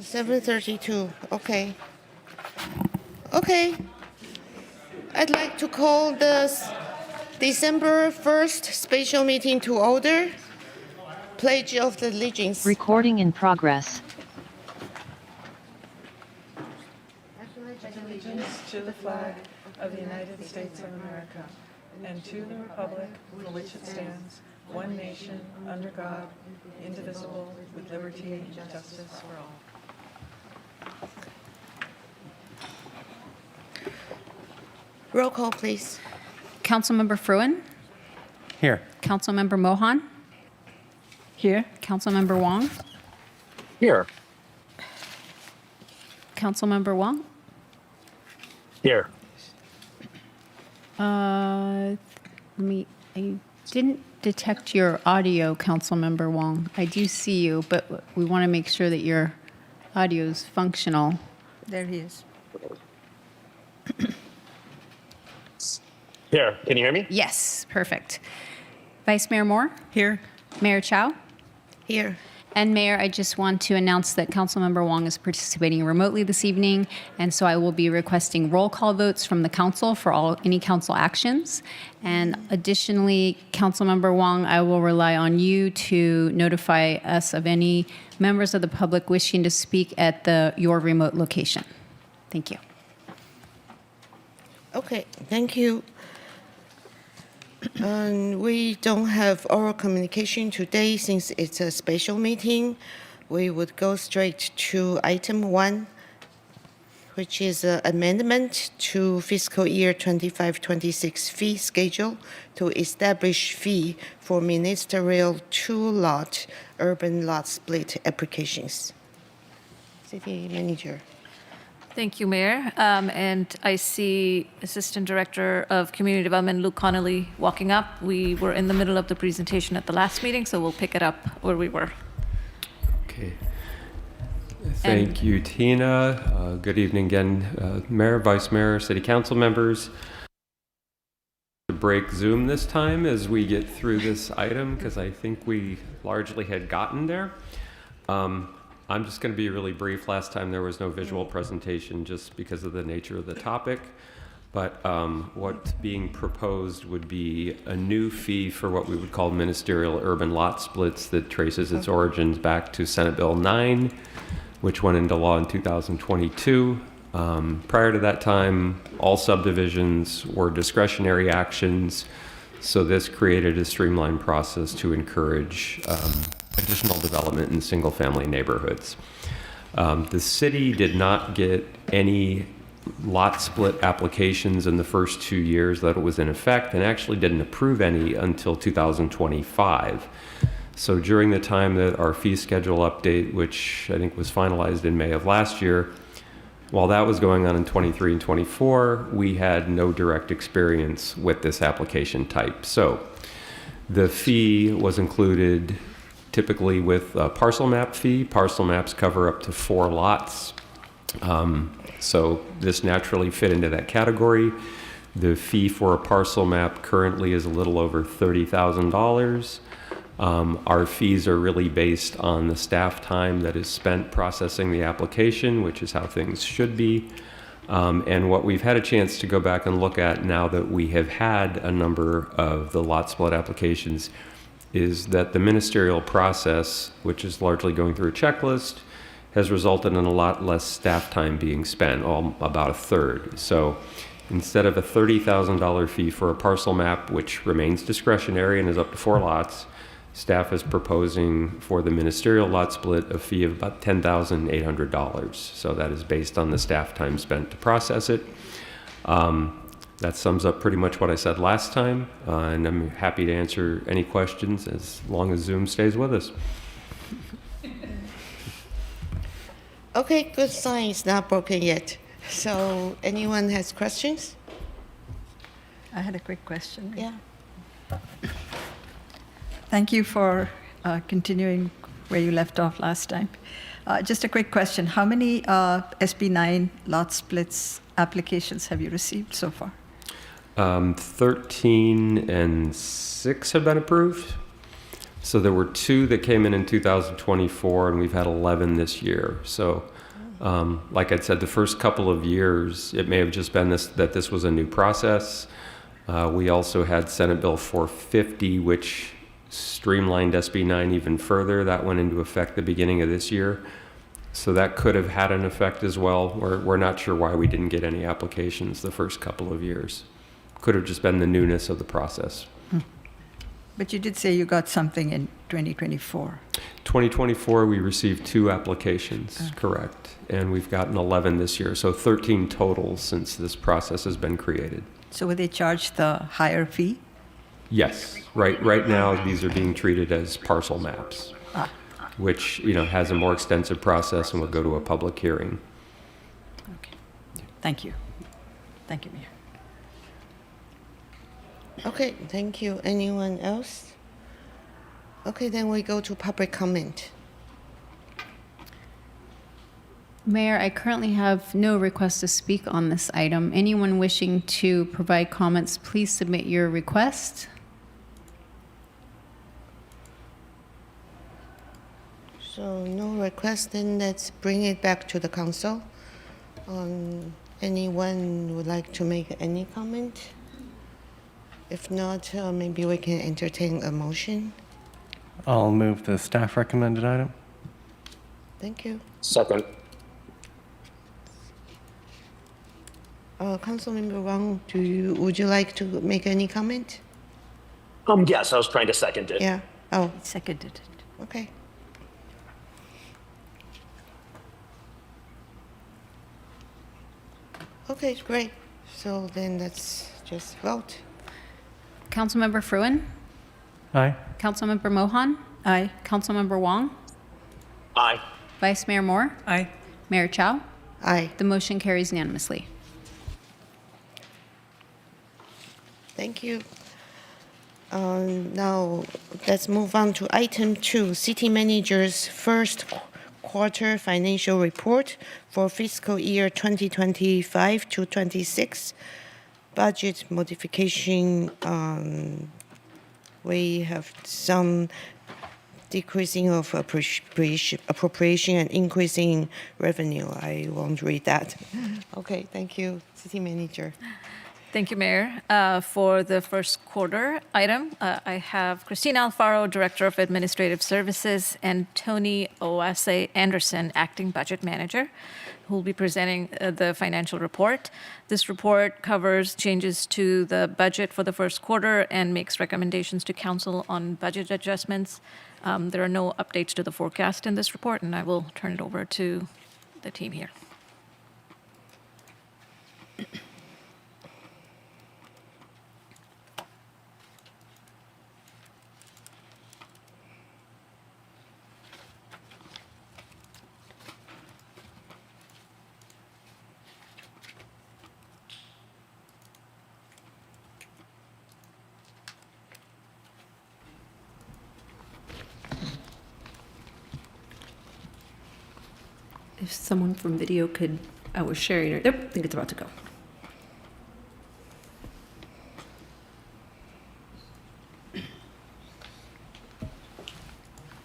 7:32. Okay. Okay. I'd like to call the December 1st special meeting to order. Pledge of the Allegiance. Recording in progress. Allegiance to the flag of the United States of America and to the republic for which it stands, one nation, under God, indivisible, with liberty and justice for all. Roll call, please. Councilmember Fruin, Here. Councilmember Mohan, Here? Councilmember Wong, Here. Councilmember Wong. Here. I didn't detect your audio, Councilmember Wong. I do see you, but we want to make sure that your audio is functional. There he is. Here. Can you hear me? Yes, perfect. Vice Mayor Moore, Here? Mayor Chow, Here. and Mayor, I just want to announce that Councilmember Wong is participating remotely this evening, and so I will be requesting roll call votes from the council for any council actions. And additionally, Councilmember Wong, I will rely on you to notify us of any members of the public wishing to speak at your remote location. Thank you. Okay, thank you. We don't have oral communication today since it's a special meeting. We would go straight to item 1, which is an amendment to fiscal year 25-26 fee schedule to establish fee for ministerial two-lot urban lot split applications. City Manager. Thank you, Mayor. And I see Assistant Director of Community Development, Luke Connolly, walking up. We were in the middle of the presentation at the last meeting, so we'll pick it up where we were. Okay. Thank you, Tina. Good evening again, Mayor, Vice Mayor, City Council members. To break Zoom this time as we get through this item, because I think we largely had gotten there. I'm just going to be really brief. Last time there was no visual presentation just because of the nature of the topic. But what's being proposed would be a new fee for what we would call ministerial urban lot splits that traces its origins back to Senate Bill 9, which went into law in 2022. Prior to that time, all subdivisions were discretionary actions. So this created a streamlined process to encourage additional development in single-family neighborhoods. The city did not get any lot split applications in the first 2 years that it was in effect, and actually didn't approve any until 2025. So during the time that our fee schedule update, which I think was finalized in May of last year, while that was going on in 23 and 24, we had no direct experience with this application type. So the fee was included typically with a parcel map fee. Parcel maps cover up to 4 lots. So this naturally fit into that category. The fee for a parcel map currently is a little over $30,000. Our fees are really based on the staff time that is spent processing the application, which is how things should be. And what we've had a chance to go back and look at now that we have had a number of the lot split applications is that the ministerial process, which is largely going through a checklist, has resulted in a lot less staff time being spent, about a third. So instead of a $30,000 fee for a parcel map, which remains discretionary and is up to 4 lots, staff is proposing for the ministerial lot split a fee of about $10,800. So that is based on the staff time spent to process it. That sums up pretty much what I said last time, and I'm happy to answer any questions as long as Zoom stays with us. Okay, good sign. It's not broken yet. So anyone has questions? I had a quick question. Yeah. Thank you for continuing where you left off last time. Just a quick question. How many SB 9 lot splits applications have you received so far? 13 and 6 have been approved. So there were 2 that came in 2024, and we've had 11 this year. So Like I said, the first couple of years, it may have just been that this was a new process. We also had Senate Bill 450, which streamlined SB 9 even further. That went into effect the beginning of this year. So that could have had an effect as well. We're not sure why we didn't get any applications the first couple of years. Could have just been the newness of the process. But you did say you got something in 2024. 2024, we received 2 applications, correct. And we've gotten 11 this year, so 13 total since this process has been created. So will they charge the higher fee? Yes, right now these are being treated as parcel maps, which has a more extensive process and will go to a public hearing. Okay. Thank you. Thank you, Mayor. Okay, thank you. Anyone else? Okay, then we go to public comment. Mayor, I currently have no request to speak on this item. Anyone wishing to provide comments, please submit your request. So no request, then let's bring it back to the council. Anyone would like to make any comment? If not, maybe we can entertain a motion. I'll move the staff recommended item. Thank you. Second. Councilmember Wang, would you like to make any comment? Yes, I was trying to second it. Yeah. Oh, Seconded it. okay. Okay, great. So then let's just vote. Councilmember Fruin, Aye. Councilmember Mohan, Aye. Councilmember Wong, Aye. Vice Mayor Moore, Aye. Mayor Chow. Aye. The motion carries unanimously. Thank you. Now, let's move on to item 2, City Manager's first quarter financial report for fiscal year 2025 to 26. Budget modification, we have some decreasing of appropriation and increasing revenue. I won't read that. Okay, thank you, City Manager. Thank you, Mayor. For the first quarter item, I have Christina Alfaro, Director of Administrative Services, and Tony Oase Anderson, Acting Budget Manager, who will be presenting the financial report. This report covers changes to the budget for the first quarter and makes recommendations to Council on budget adjustments. There are no updates to the forecast in this report, and I will turn it over to the team here. If someone from video could, I was sharing it. Yep, I think it's about to go.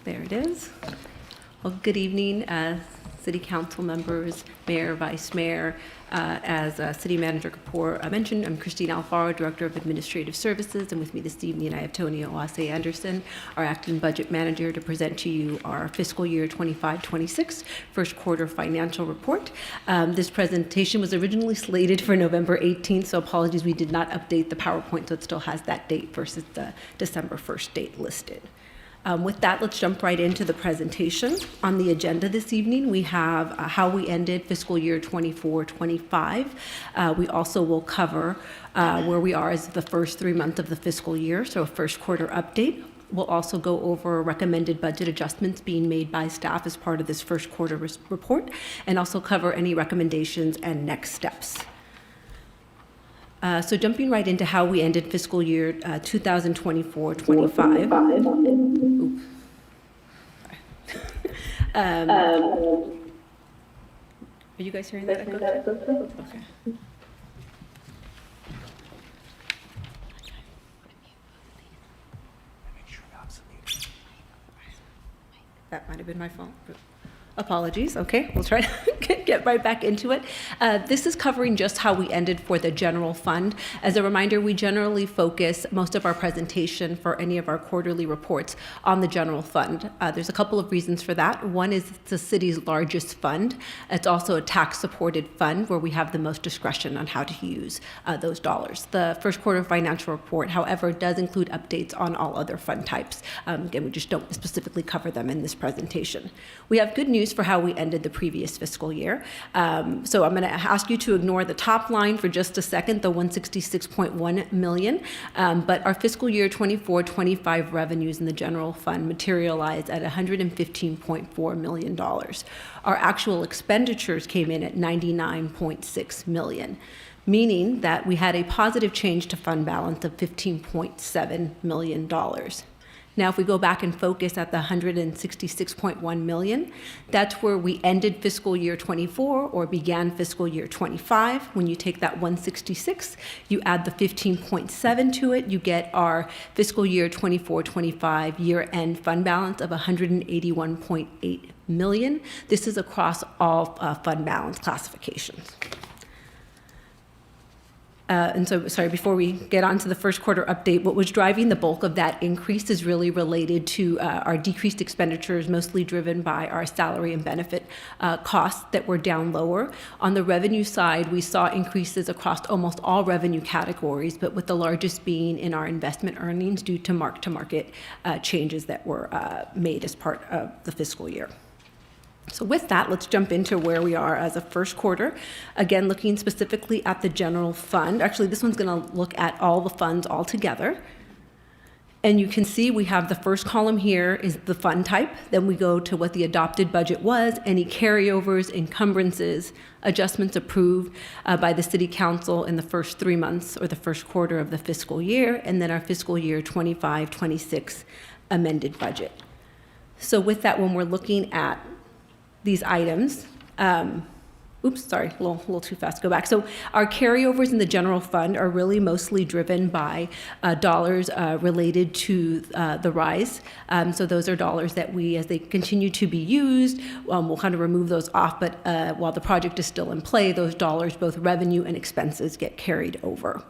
There it is. Well, good evening, City Council members, Mayor, Vice Mayor. As City Manager Kapoor mentioned, I'm Christine Alfaro, Director of Administrative Services, and with me this evening I have Tony Oase Anderson, our Acting Budget Manager, to present to you our fiscal year 25-26 first quarter financial report. This presentation was originally slated for November 18th, so apologies we did not update the PowerPoint, so it still has that date versus the December 1st date listed. With that, let's jump right into the presentation. On the agenda this evening, we have how we ended fiscal year 24-25. We also will cover where we are as the first 3 months of the fiscal year, so a first quarter update. We'll also go over recommended budget adjustments being made by staff as part of this first quarter report, and also cover any recommendations and next steps. So jumping right into how we ended fiscal year 2024-25. Are you guys hearing that? Okay. That might have been my fault. But Apologies. Okay, we'll try to get right back into it. This is covering just how we ended for the general fund. As a reminder, we generally focus most of our presentation for any of our quarterly reports on the general fund. There's a couple of reasons for that. One is it's the city's largest fund. It's also a tax-supported fund where we have the most discretion on how to use those dollars. The first quarter financial report, however, does include updates on all other fund types. Again, we just don't specifically cover them in this presentation. We have good news for how we ended the previous fiscal year. So I'm going to ask you to ignore the top line for just a second, the 166.1 million. But our fiscal year 24-25 revenues in the general fund materialized at $115.4 million. Our actual expenditures came in at 99.6 million, meaning that we had a positive change to fund balance of $15.7 million. Now, if we go back and focus at the 166.1 million, that's where we ended fiscal year 24 or began fiscal year 25. When you take that 166, you add the 15.7 to it, you get our fiscal year 24-25 year-end fund balance of 181.8 million. This is across all fund balance classifications. And so, sorry, before we get on to the first quarter update, what was driving the bulk of that increase is really related to our decreased expenditures, mostly driven by our salary and benefit costs that were down lower. On the revenue side, we saw increases across almost all revenue categories, but with the largest being in our investment earnings due to mark-to-market changes that were made as part of the fiscal year. So with that, let's jump into where we are as a first quarter. Again, looking specifically at the general fund. Actually, this one's going to look at all the funds all together. And you can see we have the first column here is the fund type. Then we go to what the adopted budget was, any carryovers, encumbrances, adjustments approved by the City Council in the first 3 months or the first quarter of the fiscal year, and then our fiscal year 25-26 amended budget. So with that, when we're looking at these items, oops, sorry, a little too fast, go back. So our carryovers in the general fund are really mostly driven by dollars related to the RISE. So those are dollars that we, as they continue to be used, we'll kind of remove those off, but while the project is still in play, those dollars, both revenue and expenses, get carried over.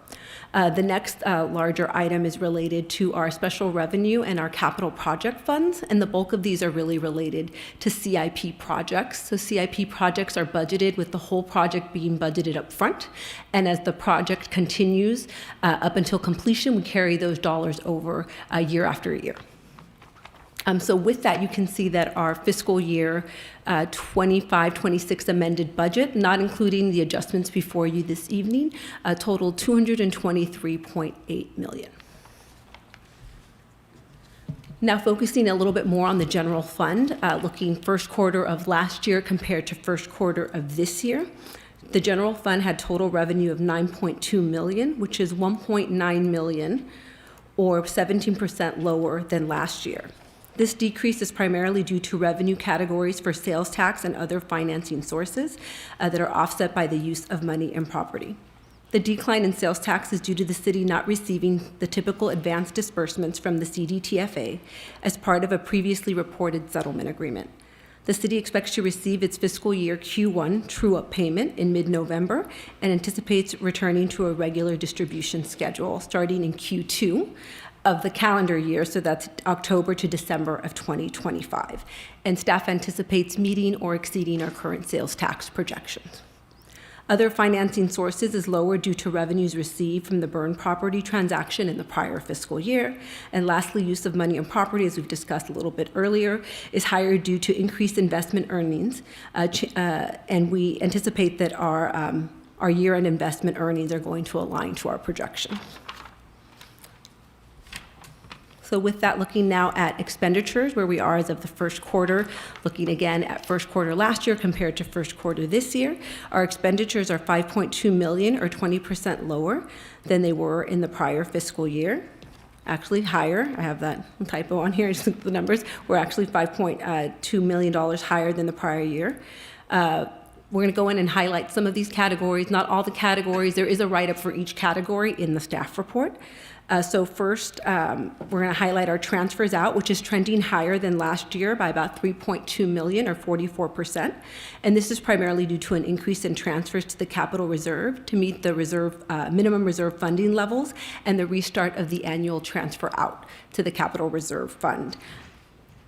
The next larger item is related to our special revenue and our capital project funds, and the bulk of these are really related to CIP projects. So CIP projects are budgeted with the whole project being budgeted up front, and as the project continues up until completion, we carry those dollars over year after year. So with that, you can see that our fiscal year 25-26 amended budget, not including the adjustments before you this evening, totaled $223.8 million. Now focusing a little bit more on the general fund, looking first quarter of last year compared to first quarter of this year. The general fund had total revenue of $9.2 million, which is $1.9 million or 17% lower than last year. This decrease is primarily due to revenue categories for sales tax and other financing sources that are offset by the use of money and property. The decline in sales tax is due to the city not receiving the typical advance disbursements from the CDTFA as part of a previously reported settlement agreement. The city expects to receive its fiscal year Q1 true-up payment in mid-November and anticipates returning to a regular distribution schedule starting in Q2 of the calendar year, so that's October to December of 2025. And staff anticipates meeting or exceeding our current sales tax projections. Other financing sources is lower due to revenues received from the burn property transaction in the prior fiscal year. And lastly, use of money and property, as we've discussed a little bit earlier, is higher due to increased investment earnings. And we anticipate that our year-end investment earnings are going to align to our projections. So with that, looking now at expenditures, where we are as of the first quarter, looking again at first quarter last year compared to first quarter this year, our expenditures are $5.2 million or 20% lower than they were in the prior fiscal year. Actually higher, I have that typo on here, just the numbers, we're actually $5.2 million higher than the prior year. We're going to go in and highlight some of these categories, not all the categories. There is a write-up for each category in the staff report. So first, we're going to highlight our transfers out, which is trending higher than last year by about $3.2 million or 44%. And this is primarily due to an increase in transfers to the capital reserve to meet the minimum reserve funding levels and the restart of the annual transfer out to the capital reserve fund.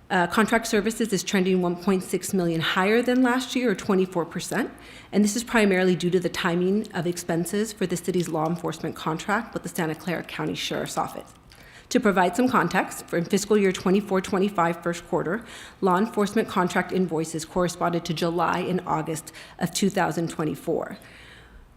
Contract services is trending $1.6 million higher than last year, or 24%, and this is primarily due to the timing of expenses for the city's law enforcement contract with the Santa Clara County Sheriff's Office. To provide some context, for fiscal year 24-25 first quarter, law enforcement contract invoices corresponded to July and August of 2024,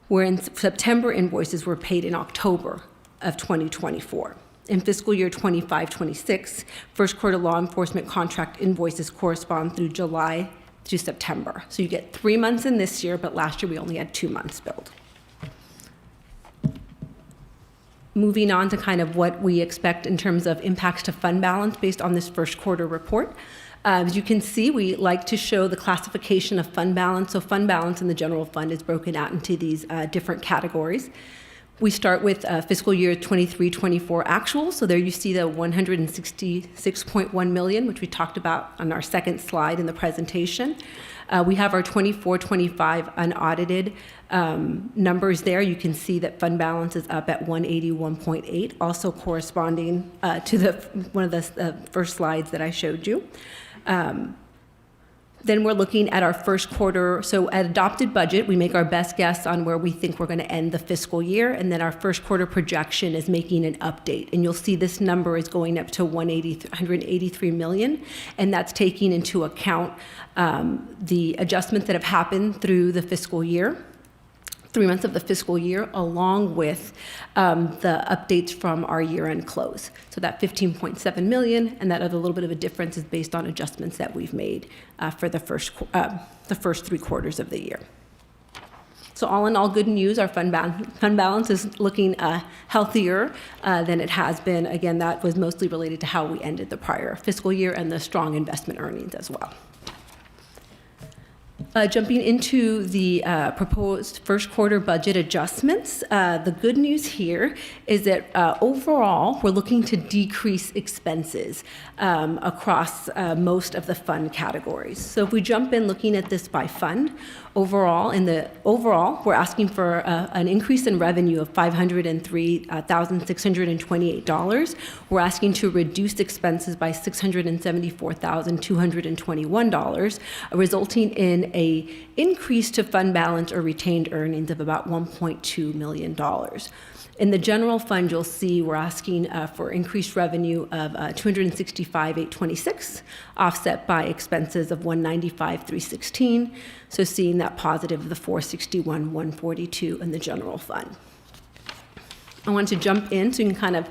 wherein September invoices were paid in October of 2024. In fiscal year 25-26, first quarter law enforcement contract invoices correspond through July to September. So you get 3 months in this year, but last year we only had 2 months billed. Moving on to kind of what we expect in terms of impacts to fund balance based on this first quarter report. As you can see, we like to show the classification of fund balance. So fund balance in the general fund is broken out into these different categories. We start with fiscal year 23-24 actual. So there you see the $166.1 million, which we talked about on our second slide in the presentation. We have our 24-25 unaudited numbers there. You can see that fund balance is up at 181.8, also corresponding to one of the first slides that I showed you. Then we're looking at our first quarter. So at adopted budget, we make our best guess on where we think we're going to end the fiscal year. And then our first quarter projection is making an update. And you'll see this number is going up to $183 million. And that's taking into account the adjustments that have happened through the fiscal year, 3 months of the fiscal year, along with the updates from our year-end close. So that $15.7 million and that other little bit of a difference is based on adjustments that we've made for the first 3 quarters of the year. So all in all, good news. Our fund balance is looking healthier than it has been. Again, that was mostly related to how we ended the prior fiscal year and the strong investment earnings as well. Jumping into the proposed first quarter budget adjustments, the good news here is that overall, we're looking to decrease expenses across most of the fund categories. So if we jump in looking at this by fund, overall, we're asking for an increase in revenue of $503,628. We're asking to reduce expenses by $674,221, resulting in a increase to fund balance or retained earnings of about $1.2 million. In the general fund, you'll see we're asking for increased revenue of $265,826, offset by expenses of $195,316. So seeing that positive of the $461,142 in the general fund. I want to jump in so you can kind of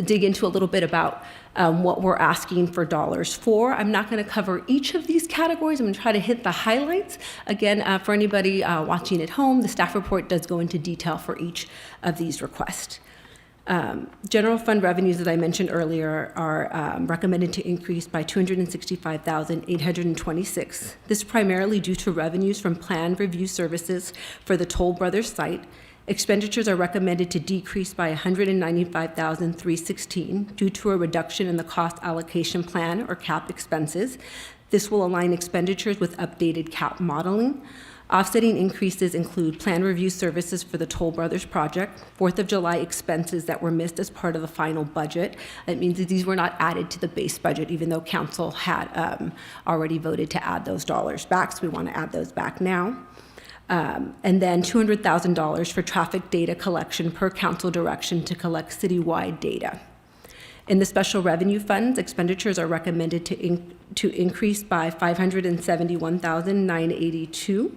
dig into a little bit about what we're asking for dollars for. I'm not going to cover each of these categories. I'm going to try to hit the highlights. Again, for anybody watching at home, the staff report does go into detail for each of these requests. General fund revenues, as I mentioned earlier, are recommended to increase by $265,826. This is primarily due to revenues from planned review services for the Toll Brothers site. Expenditures are recommended to decrease by $195,316 due to a reduction in the cost allocation plan or CAP expenses. This will align expenditures with updated CAP modeling. Offsetting increases include plan review services for the Toll Brothers project, 4th of July expenses that were missed as part of the final budget. That means that these were not added to the base budget, even though council had already voted to add those dollars back, so we want to add those back now. And then $200,000 for traffic data collection per council direction to collect citywide data. In the special revenue funds, expenditures are recommended to increase by $571,982.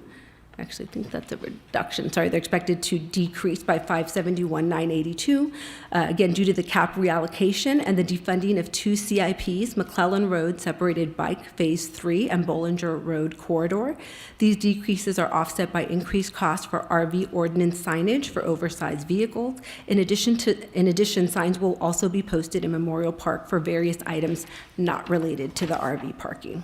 Actually, I think that's a reduction. Sorry, they're expected to decrease by $571,982, again, due to the CAP reallocation and the defunding of 2 CIPs, McClellan Road Separated Bike Phase 3 and Bollinger Road Corridor. These decreases are offset by increased costs for RV ordinance signage for oversized vehicles. In addition, signs will also be posted in Memorial Park for various items not related to the RV parking.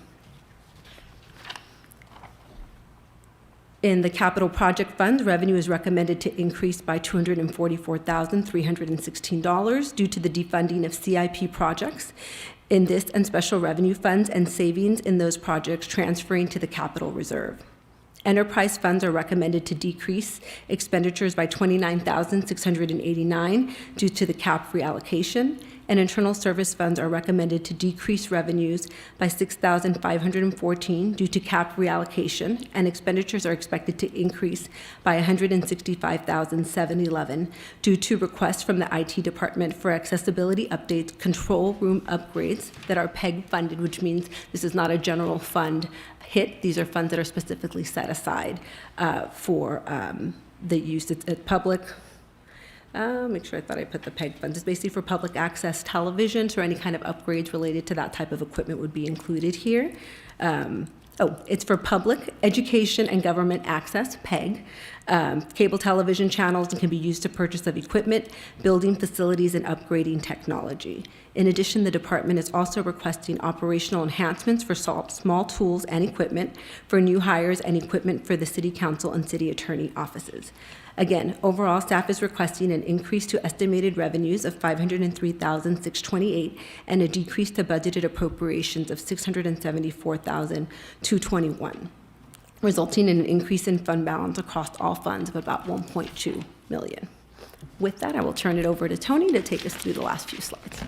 In the capital project funds, revenue is recommended to increase by $244,316 due to the defunding of CIP projects in this and special revenue funds and savings in those projects transferring to the capital reserve. Enterprise funds are recommended to decrease expenditures by $29,689 due to the cap reallocation, and internal service funds are recommended to decrease revenues by $6,514 due to cap reallocation, and expenditures are expected to increase by $165,711 due to requests from the IT department for accessibility updates, control room upgrades that are PEG funded, which means this is not a general fund hit. These are funds that are specifically set aside for the use. It's public. Make sure I thought I put the PEG funds. It's basically for public access television, so any kind of upgrades related to that type of equipment would be included here. It's for public education and government access, PEG, cable television channels, and can be used to purchase of equipment, building facilities, and upgrading technology. In addition, the department is also requesting operational enhancements for small tools and equipment for new hires and equipment for the city council and city attorney offices. Again, overall, staff is requesting an increase to estimated revenues of $503,628 and a decrease to budgeted appropriations of $674,221, resulting in an increase in fund balance across all funds of about $1.2 million. With that, I will turn it over to Tony to take us through the last few slides.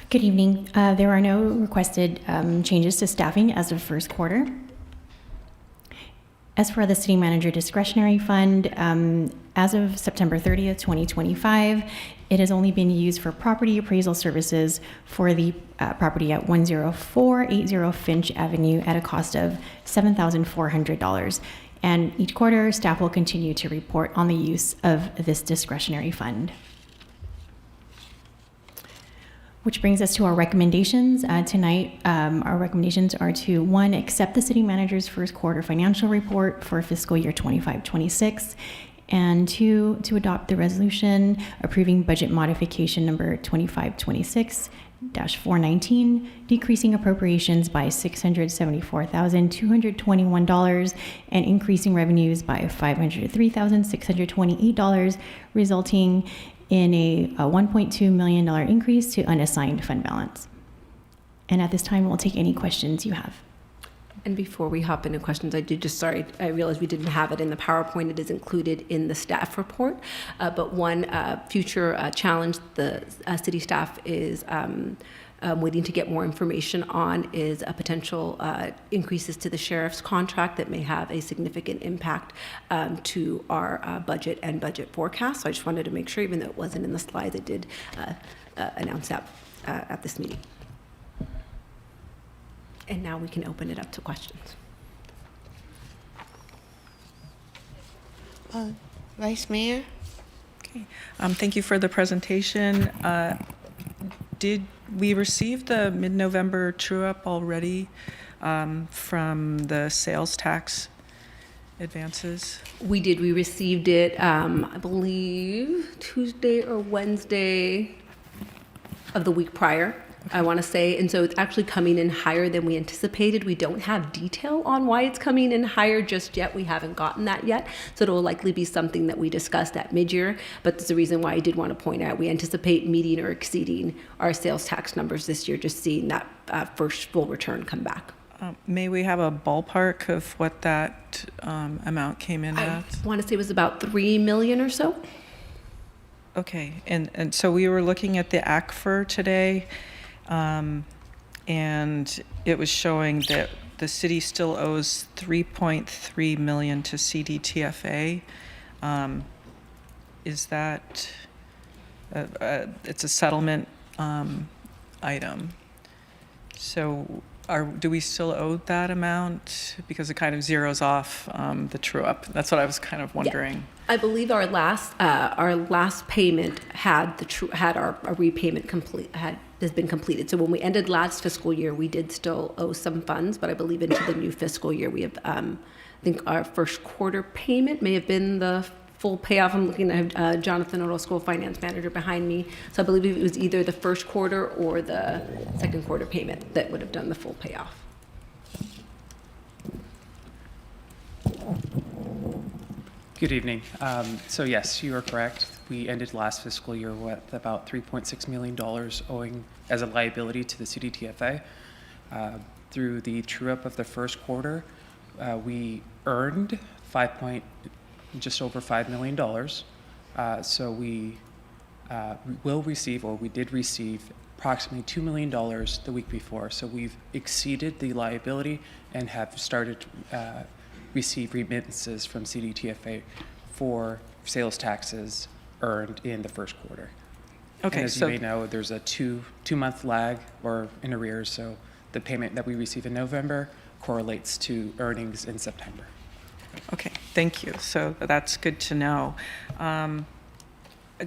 Good evening. There are no requested changes to staffing as of first quarter. As for the city manager discretionary fund, as of September 30th, 2025, it has only been used for property appraisal services for the property at 10480 Finch Avenue at a cost of $7,400. And each quarter, staff will continue to report on the use of this discretionary fund. Which brings us to our recommendations. Tonight, our recommendations are to, 1, accept the city manager's first quarter financial report for fiscal year 25-26, and 2, to adopt the resolution approving budget modification number 2526-419, decreasing appropriations by $674,221 and increasing revenues by $503,628, resulting in a $1.2 million increase to unassigned fund balance. And at this time, we'll take any questions you have. And before we hop into questions, I realized we didn't have it in the PowerPoint. It is included in the staff report. But one future challenge the city staff is waiting to get more information on is a potential increases to the sheriff's contract that may have a significant impact to our budget and budget forecast. So I just wanted to make sure, even though it wasn't in the slides, I did announce that at this meeting. And now we can open it up to questions. Vice Mayor? Okay. Thank you for the presentation. Did we receive the mid-November true-up already from the sales tax advances? We did. We received it, I believe, Tuesday or Wednesday of the week prior, I want to say. And so it's actually coming in higher than we anticipated. We don't have detail on why it's coming in higher just yet. We haven't gotten that yet. So it will likely be something that we discussed at mid-year. But there's a reason why I did want to point out we anticipate meeting or exceeding our sales tax numbers this year, just seeing that first full return come back. May we have a ballpark of what that amount came in at? I want to say it was about $3 million or so. Okay. And so we were looking at the ACFR today. And it was showing that the city still owes $3.3 million to CDTFA. Is that it's a settlement item? So do we still owe that amount? Because it kind of zeroes off the true up. That's what I was kind of wondering. Yeah. I believe our last payment had our repayment has been completed. So when we ended last fiscal year, we did still owe some funds, but I believe into the new fiscal year we have. I think our first quarter payment may have been the full payoff. I'm looking at Jonathan Orozco, finance manager, behind me. So I believe it was either the first quarter or the second quarter payment that would have done the full payoff. Good evening. So yes, you are correct. We ended last fiscal year with about $3.6 million owing as a liability to the CDTFA. Through the true-up of the first quarter, we earned just over $5 million. So we will receive, or we did receive, approximately $2 million the week before. So we've exceeded the liability and have started to receive remittances from CDTFA for sales taxes earned in the first quarter. Okay, and as you may know, there's a two-month lag or in arrears, so the payment that we receive in November correlates to earnings in September. Okay, thank you. So that's good to know. A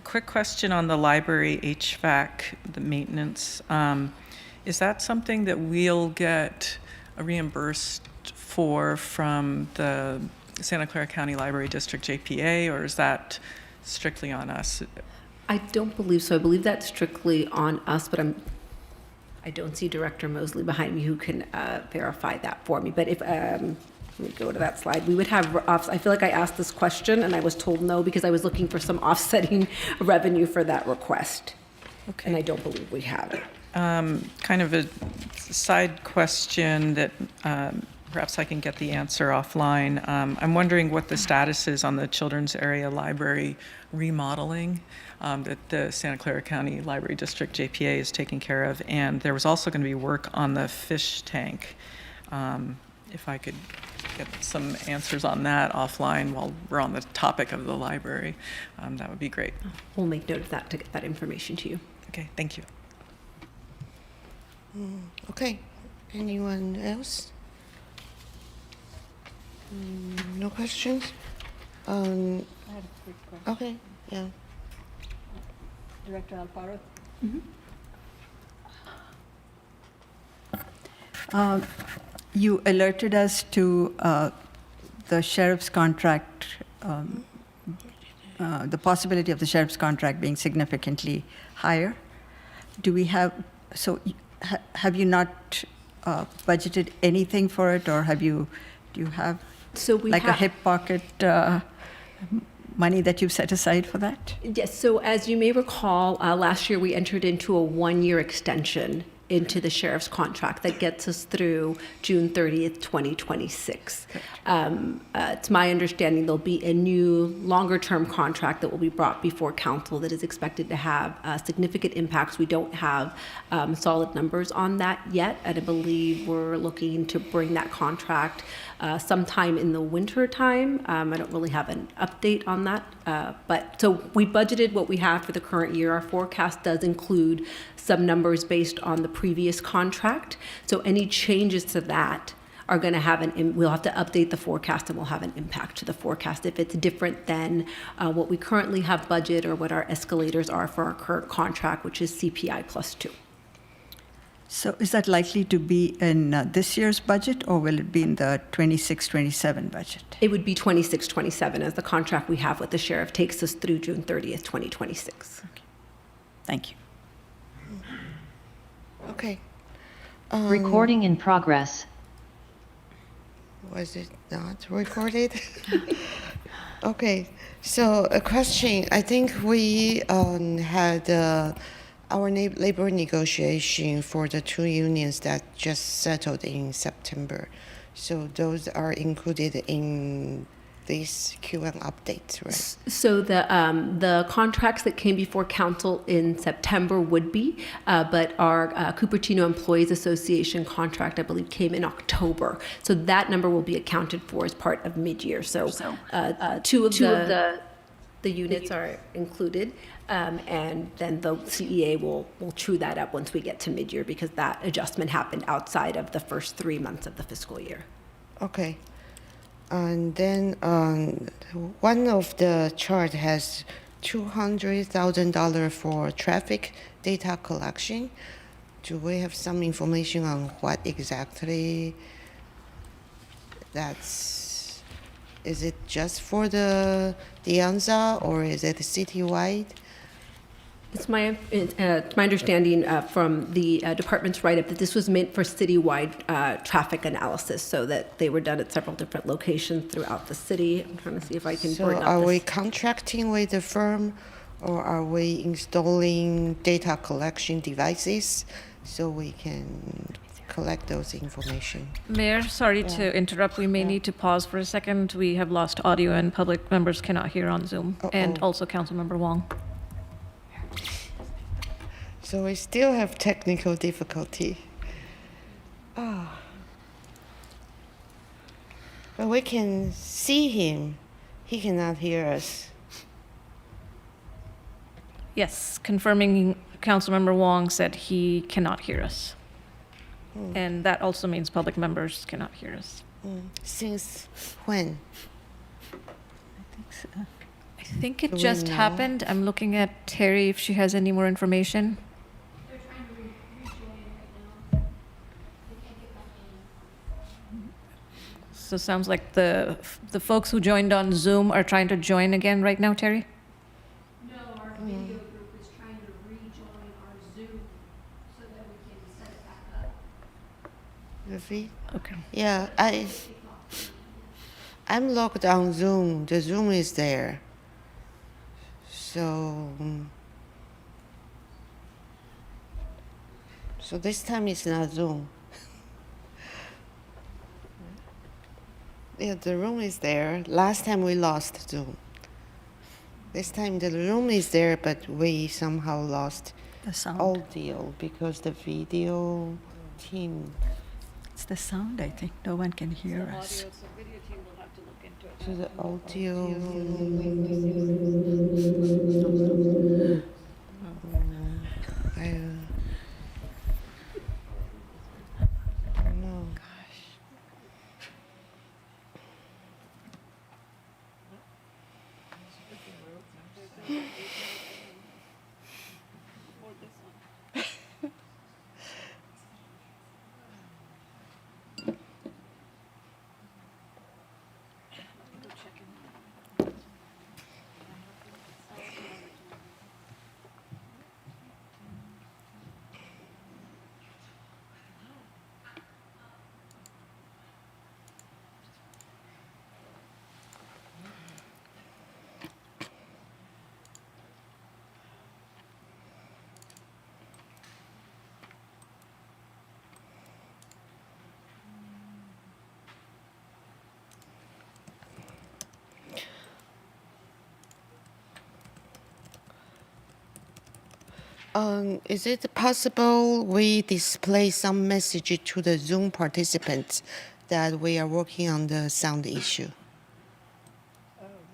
quick question on the library HVAC, the maintenance. Is that something that we'll get reimbursed for from the Santa Clara County Library District JPA, or is that strictly on us? I don't believe so. I believe that's strictly on us, but I don't see Director Mosley behind me who can verify that for me. But if let me go to that slide. We would have, I feel like I asked this question and I was told no because I was looking for some offsetting revenue for that request. Okay. And I don't believe we have it. Kind of a side question that perhaps I can get the answer offline. I'm wondering what the status is on the Children's Area Library remodeling that the Santa Clara County Library District JPA is taking care of. And there was also going to be work on the fish tank. If I could get some answers on that offline while we're on the topic of the library, that would be great. We'll make note of that to get that information to you. Okay, thank you. Okay, anyone else? No questions? I have a quick question. Okay, yeah. Director Alfaro? You alerted us to the sheriff's contract, the possibility of the sheriff's contract being significantly higher. Do we have, have you not budgeted anything for it, or do you have a hip pocket money that you've set aside for that? Yes, so as you may recall, last year we entered into a one-year extension into the sheriff's contract that gets us through June 30th, 2026. It's my understanding there'll be a new longer-term contract that will be brought before council that is expected to have significant impacts. We don't have solid numbers on that yet, and I believe we're looking to bring that contract sometime in the winter time. I don't really have an update on that, but so we budgeted what we have for the current year. Our forecast does include some numbers based on the previous contract. So any changes to that are going to have we'll have to update the forecast and we'll have an impact to the forecast if it's different than what we currently have budget or what our escalators are for our current contract, which is CPI +2. So is that likely to be in this year's budget, or will it be in the 26-27 budget? It would be 26-27 as the contract we have with the sheriff takes us through June 30th, 2026. Okay. Thank you. Okay. Recording in progress. Was it not recorded? Okay. So a question. I think we had our labor negotiation for the two unions that just settled in September. So those are included in this QM update, right? So the contracts that came before council in September would be, but our Cupertino Employees Association contract, I believe, came in October. So that number will be accounted for as part of mid-year. So two of the units are included, and then the CEA will true that up once we get to mid-year because that adjustment happened outside of the first 3 months of the fiscal year. Okay. And then one of the chart has $200,000 for traffic data collection. Do we have some information on what exactly that's? Is it just for the Anza or is it citywide? It's my understanding from the department's write-up that this was meant for citywide traffic analysis, so that they were done at several different locations throughout the city. I'm trying to see if I can So bring up are we this. contracting with the firm, or are we installing data collection devices so we can collect those information? Mayor, sorry to interrupt. We may need to pause for a second. We have lost audio and public members cannot hear on Zoom. And also Councilmember Wong. So we still have technical difficulty. But we can see him. He cannot hear us. Yes, confirming Councilmember Wong said he cannot hear us. And that also means public members cannot hear us. Since when? I think it Do we just know? happened. I'm looking at Terry if she has any more information. They're trying to rejoin right now. They can't get back in. So sounds like the folks who joined on Zoom are trying to join again right now, Terry? No, our video group is trying to rejoin our Zoom so that we can set it back up. The feed? Okay. Yeah, I'm logged on Zoom. The Zoom is there. So this time it's not Zoom. Yeah, the room is there. Last time we lost Zoom. This time the room is there, but we somehow lost The sound. audio because the video team. It's the sound, I think. No one can hear us. To the audio. I don't know. Is it possible we display some message to the Zoom participants that we are working on the sound issue?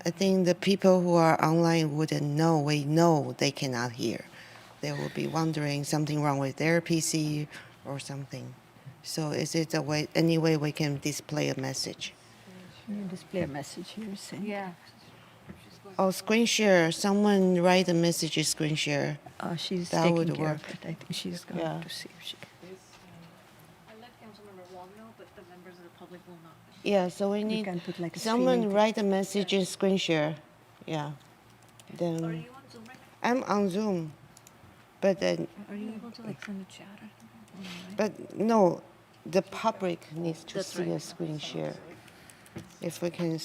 I think the people who are online wouldn't know. We know they cannot hear. They will be wondering something wrong with their PC or something. So is it any way we can display a message? Can you display a message here saying? Yeah. Oh, screen share. Someone write a message screen share. She's That taking would care work. of it. I think she's going Yeah. to see if she can. I let Councilmember Wong know, but the members of the public will not. Yeah, so we You need can put like a someone streaming write a message in screen share. Yeah. Then Are you on Zoom right now? I'm on Zoom, but then, Are you able to like send a chat or something? but no, the public needs to That's see right. a screen share. If we can,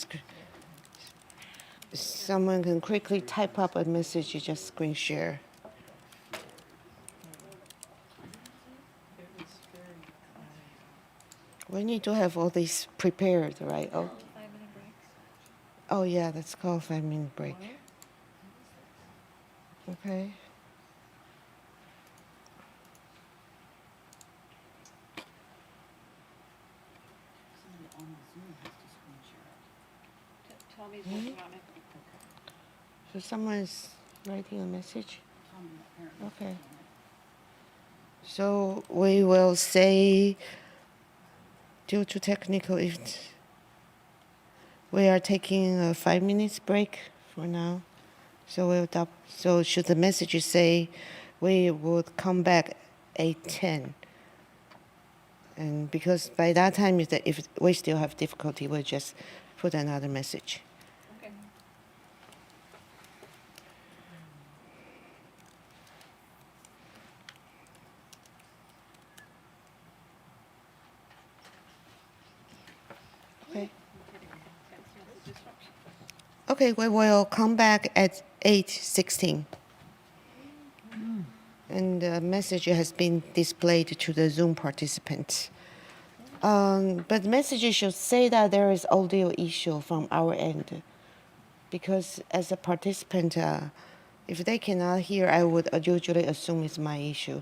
someone can quickly type up a message, you just screen share. We need to have all these prepared, right? Oh, 5-minute breaks. oh yeah, that's called 5-minute break. Okay. Tommy's working on it. So someone is writing a message? Okay. So we will say, due to technical issues, we are taking a 5 minutes break for now. So so should the message say we would come back 8:10? And because by that time, if we still have difficulty, we'll just put another message. Okay. Okay, we will come back at 8:16. And the message has been displayed to the Zoom participants. But the message should say that there is audio issue from our end. Because as a participant, if they cannot hear, I would usually assume it's my issue.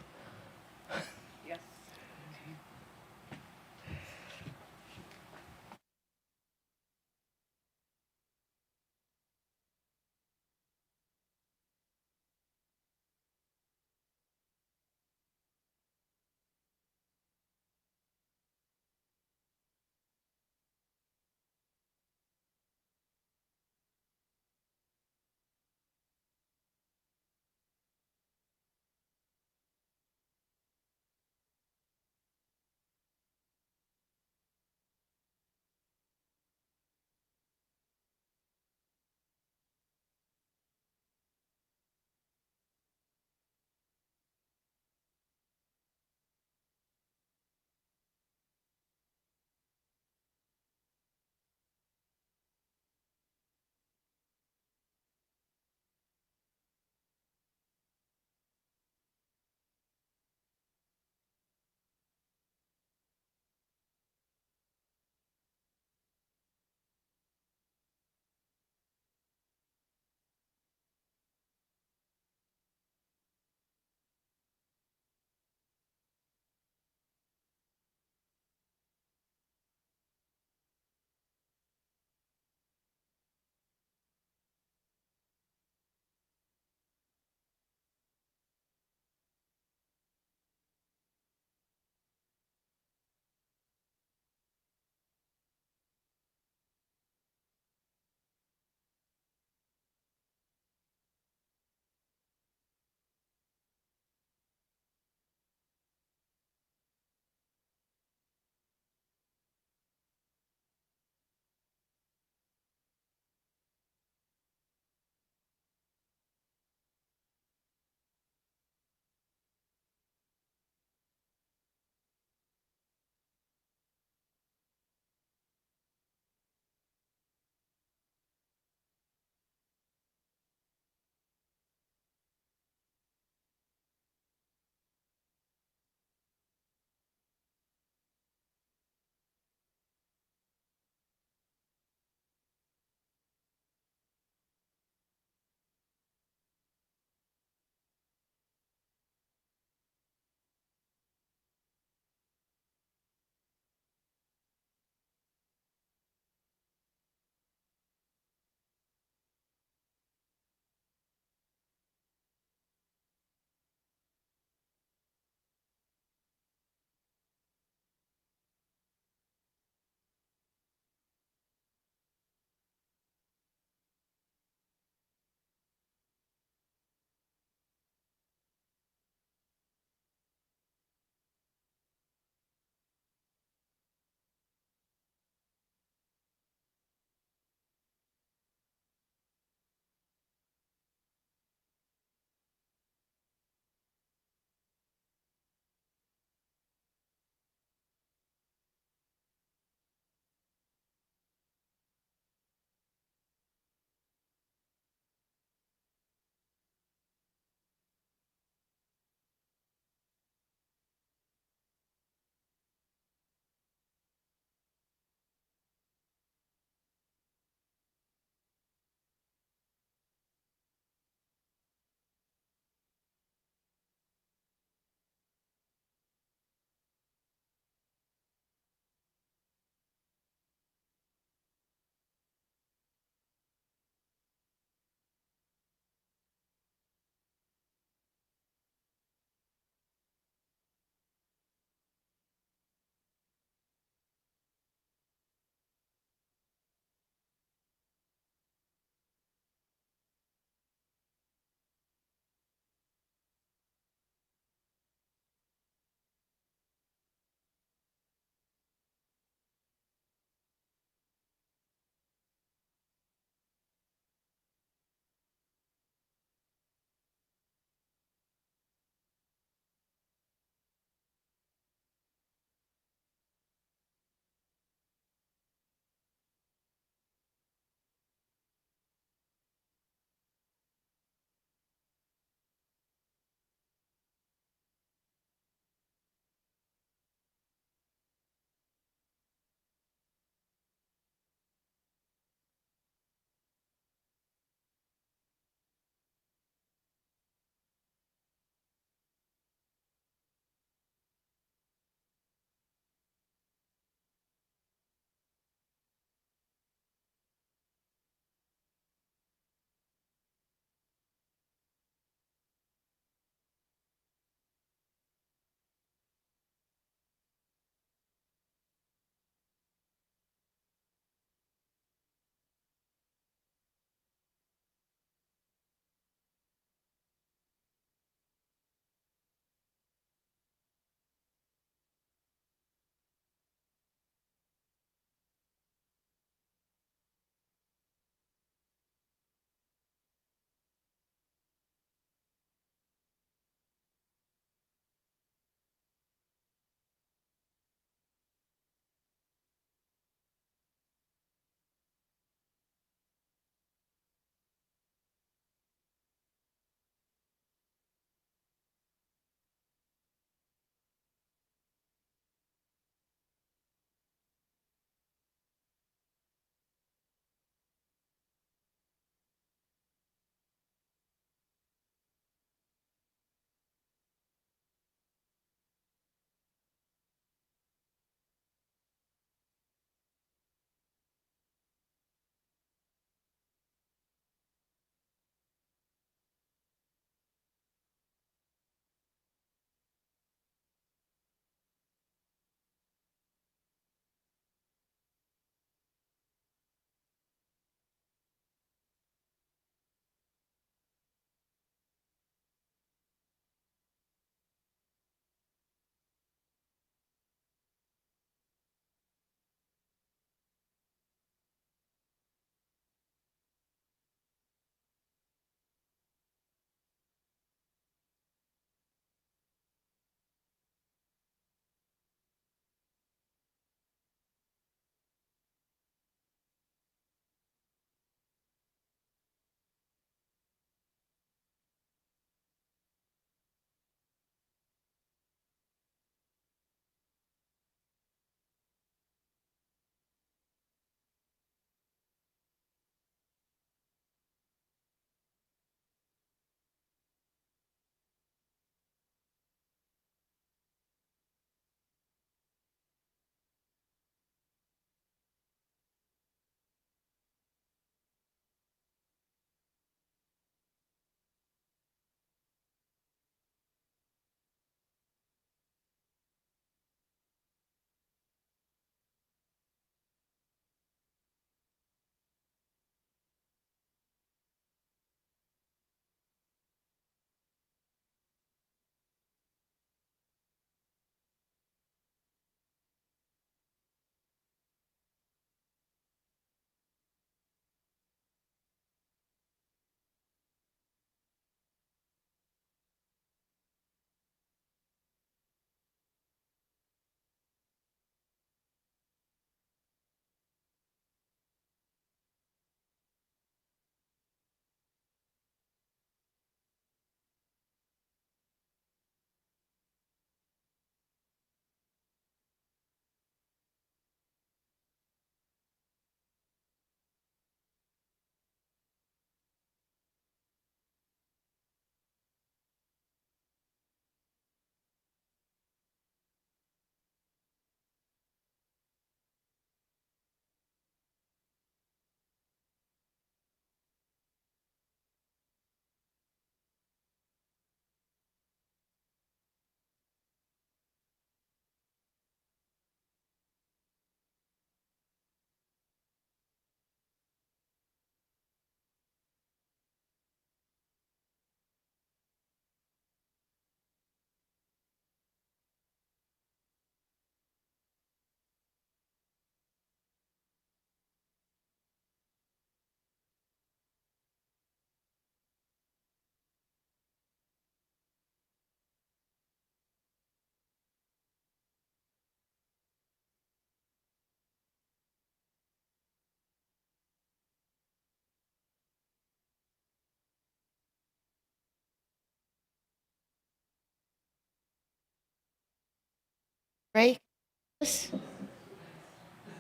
Ray,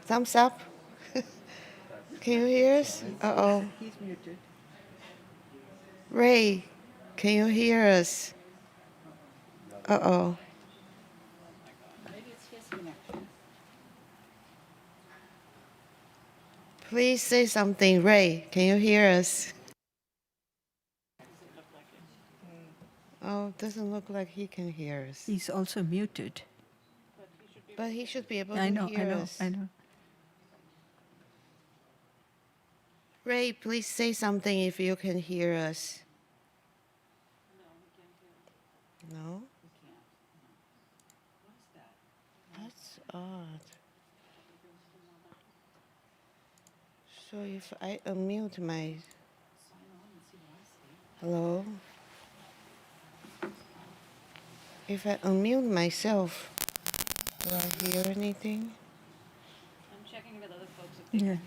thumbs up. Can you hear us? Uh-oh. He's muted. Ray, can you hear us? Uh-oh. Please say something. Ray, can you hear us? Oh, doesn't look like he can hear us. He's also muted. But he should be able I to know, hear I know, us. I know. Ray, please say something if you can hear us. No? That's odd. So if I unmute my... Hello? If I unmute myself, do I hear anything? I'm checking with other folks if Yeah.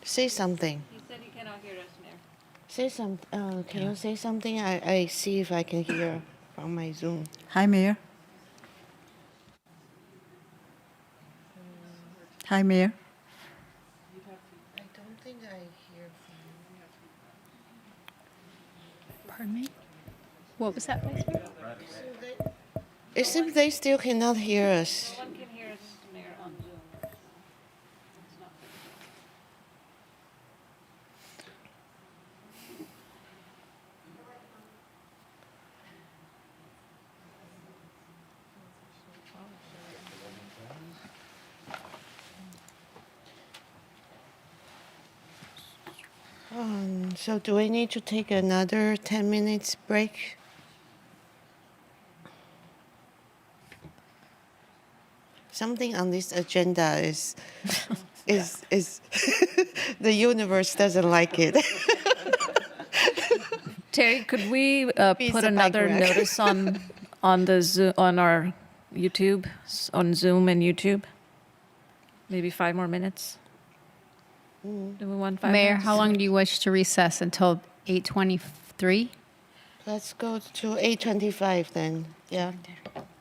Say something. He said he cannot hear us, Mayor. Say some. Can you say something? I see if I can hear from my Zoom. Hi, Mayor. Hi, Mayor. I don't think I hear Pardon me? What was that, Vice Mayor? from. It seems they still cannot hear us. No one can hear us, Mayor, on Zoom. So do I need to take another 10 minutes break? Something on this agenda is the universe doesn't like it. Terry, could we Piece put of another bike rack. notice on the on our YouTube, on Zoom and YouTube? Maybe 5 more minutes? Do we want 5 Mayor, minutes? how long do you wish to recess until 8:23? Let's go to 8:25 then. Yeah.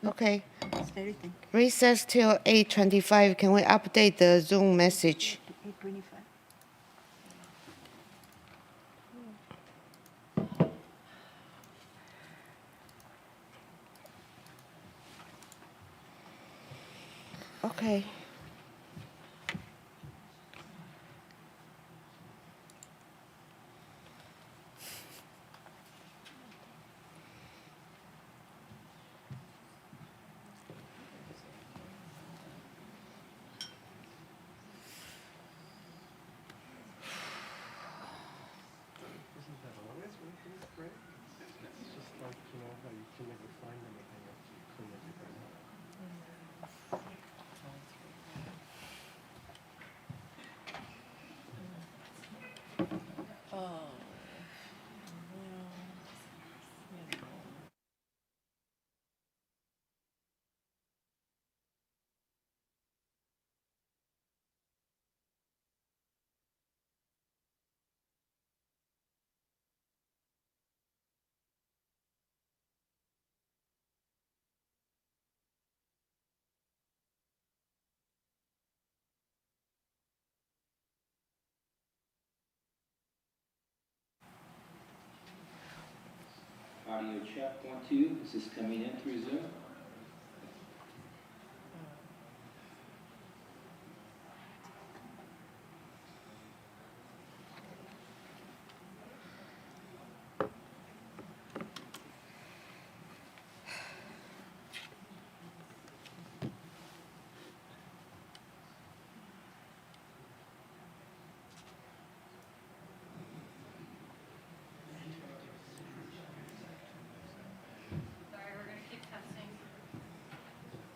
Okay. Very thank Recess till 8:25. Can we update the Zoom message? 8:25. Okay. Audio check, 1, 2. Is this coming in through Zoom?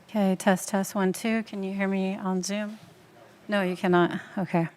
Okay, test, test, 1, 2. Can you hear me on Zoom? No, you cannot. Okay.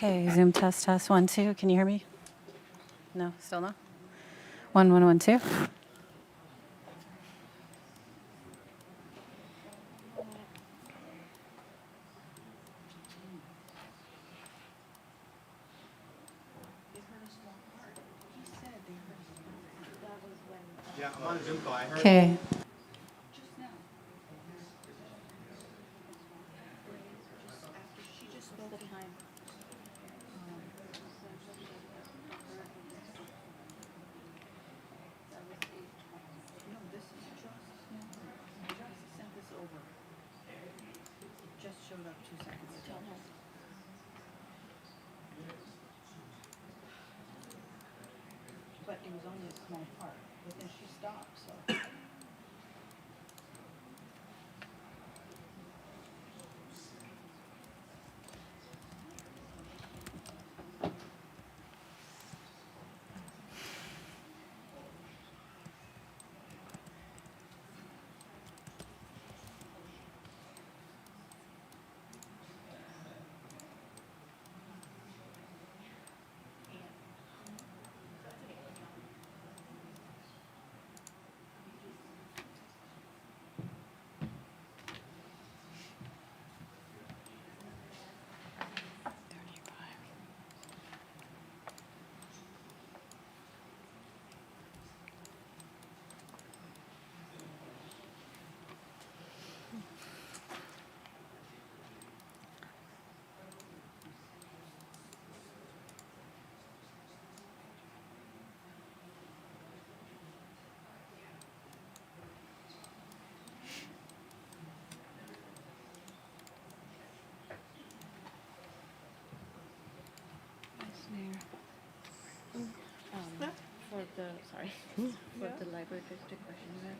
Okay, Zoom test, test, 1, 2. Can you hear me? No, still no? 1, 1, 1, 2. Yeah, I'm on a Zoom call. I heard. Okay. But it was only a small part, but then she stopped, so. For the, sorry, for the library district question you had,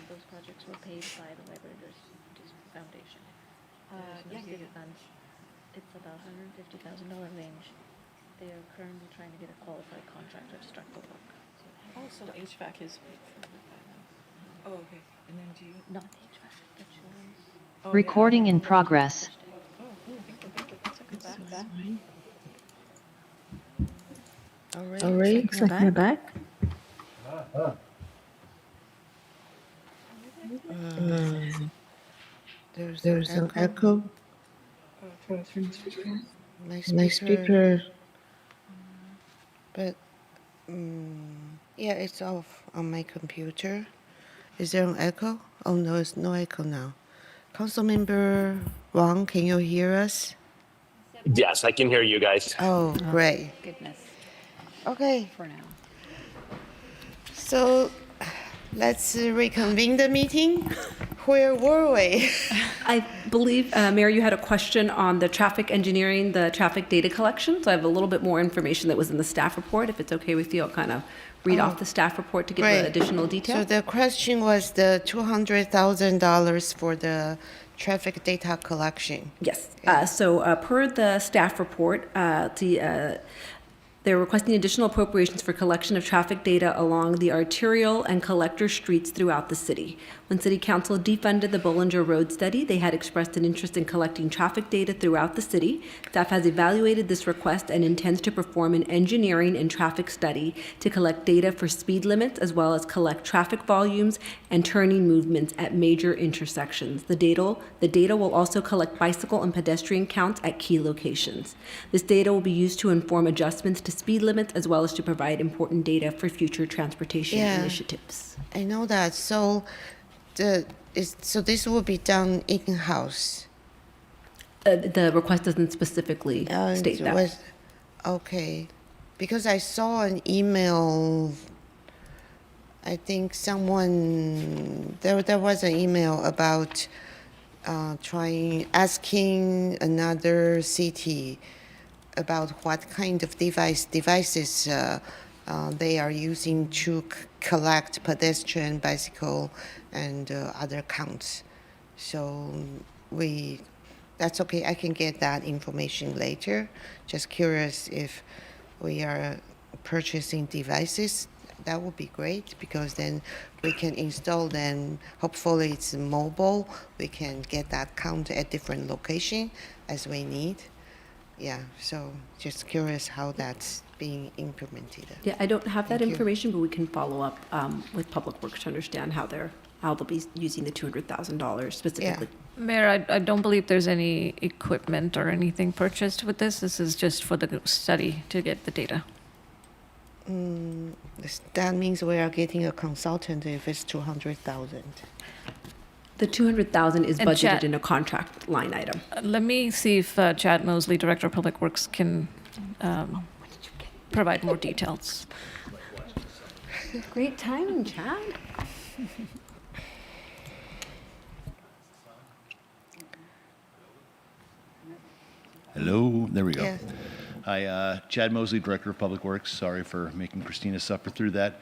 those projects were paid by the library district foundation. Yeah, City funds. It's about $150,000 range. They are currently trying to get a qualified contractor to start the work. Also, HVAC is paid for by them. Oh, okay. And then do you? Not HVAC, the children's. Oh, Recording in progress. Oh, thank you. That's a good back. All right. All right, looks like we're back. There's an echo. My speaker. But yeah, it's off on my computer. Is there an echo? Oh no, it's no echo now. Councilmember Wang, can you hear us? Yes, I can hear you guys. Oh, great. Goodness, Okay, for now. so let's reconvene the meeting. Where were we? I believe, Mayor, you had a question on the traffic engineering, the traffic data collection. So I have a little bit more information that was in the staff report. If it's okay with you, I'll kind of read off the staff report to give Great. additional detail. So the question was the $200,000 for the traffic data collection. Yes. So per the staff report, they're requesting additional appropriations for collection of traffic data along the arterial and collector streets throughout the city. When City Council defunded the Bollinger Road study, they had expressed an interest in collecting traffic data throughout the city. Staff has evaluated this request and intends to perform an engineering and traffic study to collect data for speed limits as well as collect traffic volumes and turning movements at major intersections. The data will also collect bicycle and pedestrian counts at key locations. This data will be used to inform adjustments to speed limits as well as to provide important data for future transportation initiatives. I know that. So this will be done in-house. The request doesn't specifically state that. Okay, because I saw an email. I think there was an email about asking another city about what kind of devices they are using to collect pedestrian, bicycle, and other counts. So that's okay. I can get that information later. Just curious if we are purchasing devices. That would be great because then we can install them. Hopefully it's mobile. We can get that count at different location as we need. Yeah, so just curious how that's being implemented. Yeah, I don't have that Thank you. information, but we can follow up with Public Works to understand how they'll be using the $200,000 specifically. Mayor, I don't believe there's any equipment or anything purchased with this. This is just for the study to get the data. That means we are getting a consultant if it's 200,000. The $200,000 is And budgeted Chad- in a contract line item. Let me see if Chad Mosley, Director of Public Works, can provide more details. Great timing, Chad. Hello, there we go. Yeah. Hi, Chad Mosley, Director of Public Works. Sorry for making Christina suffer through that.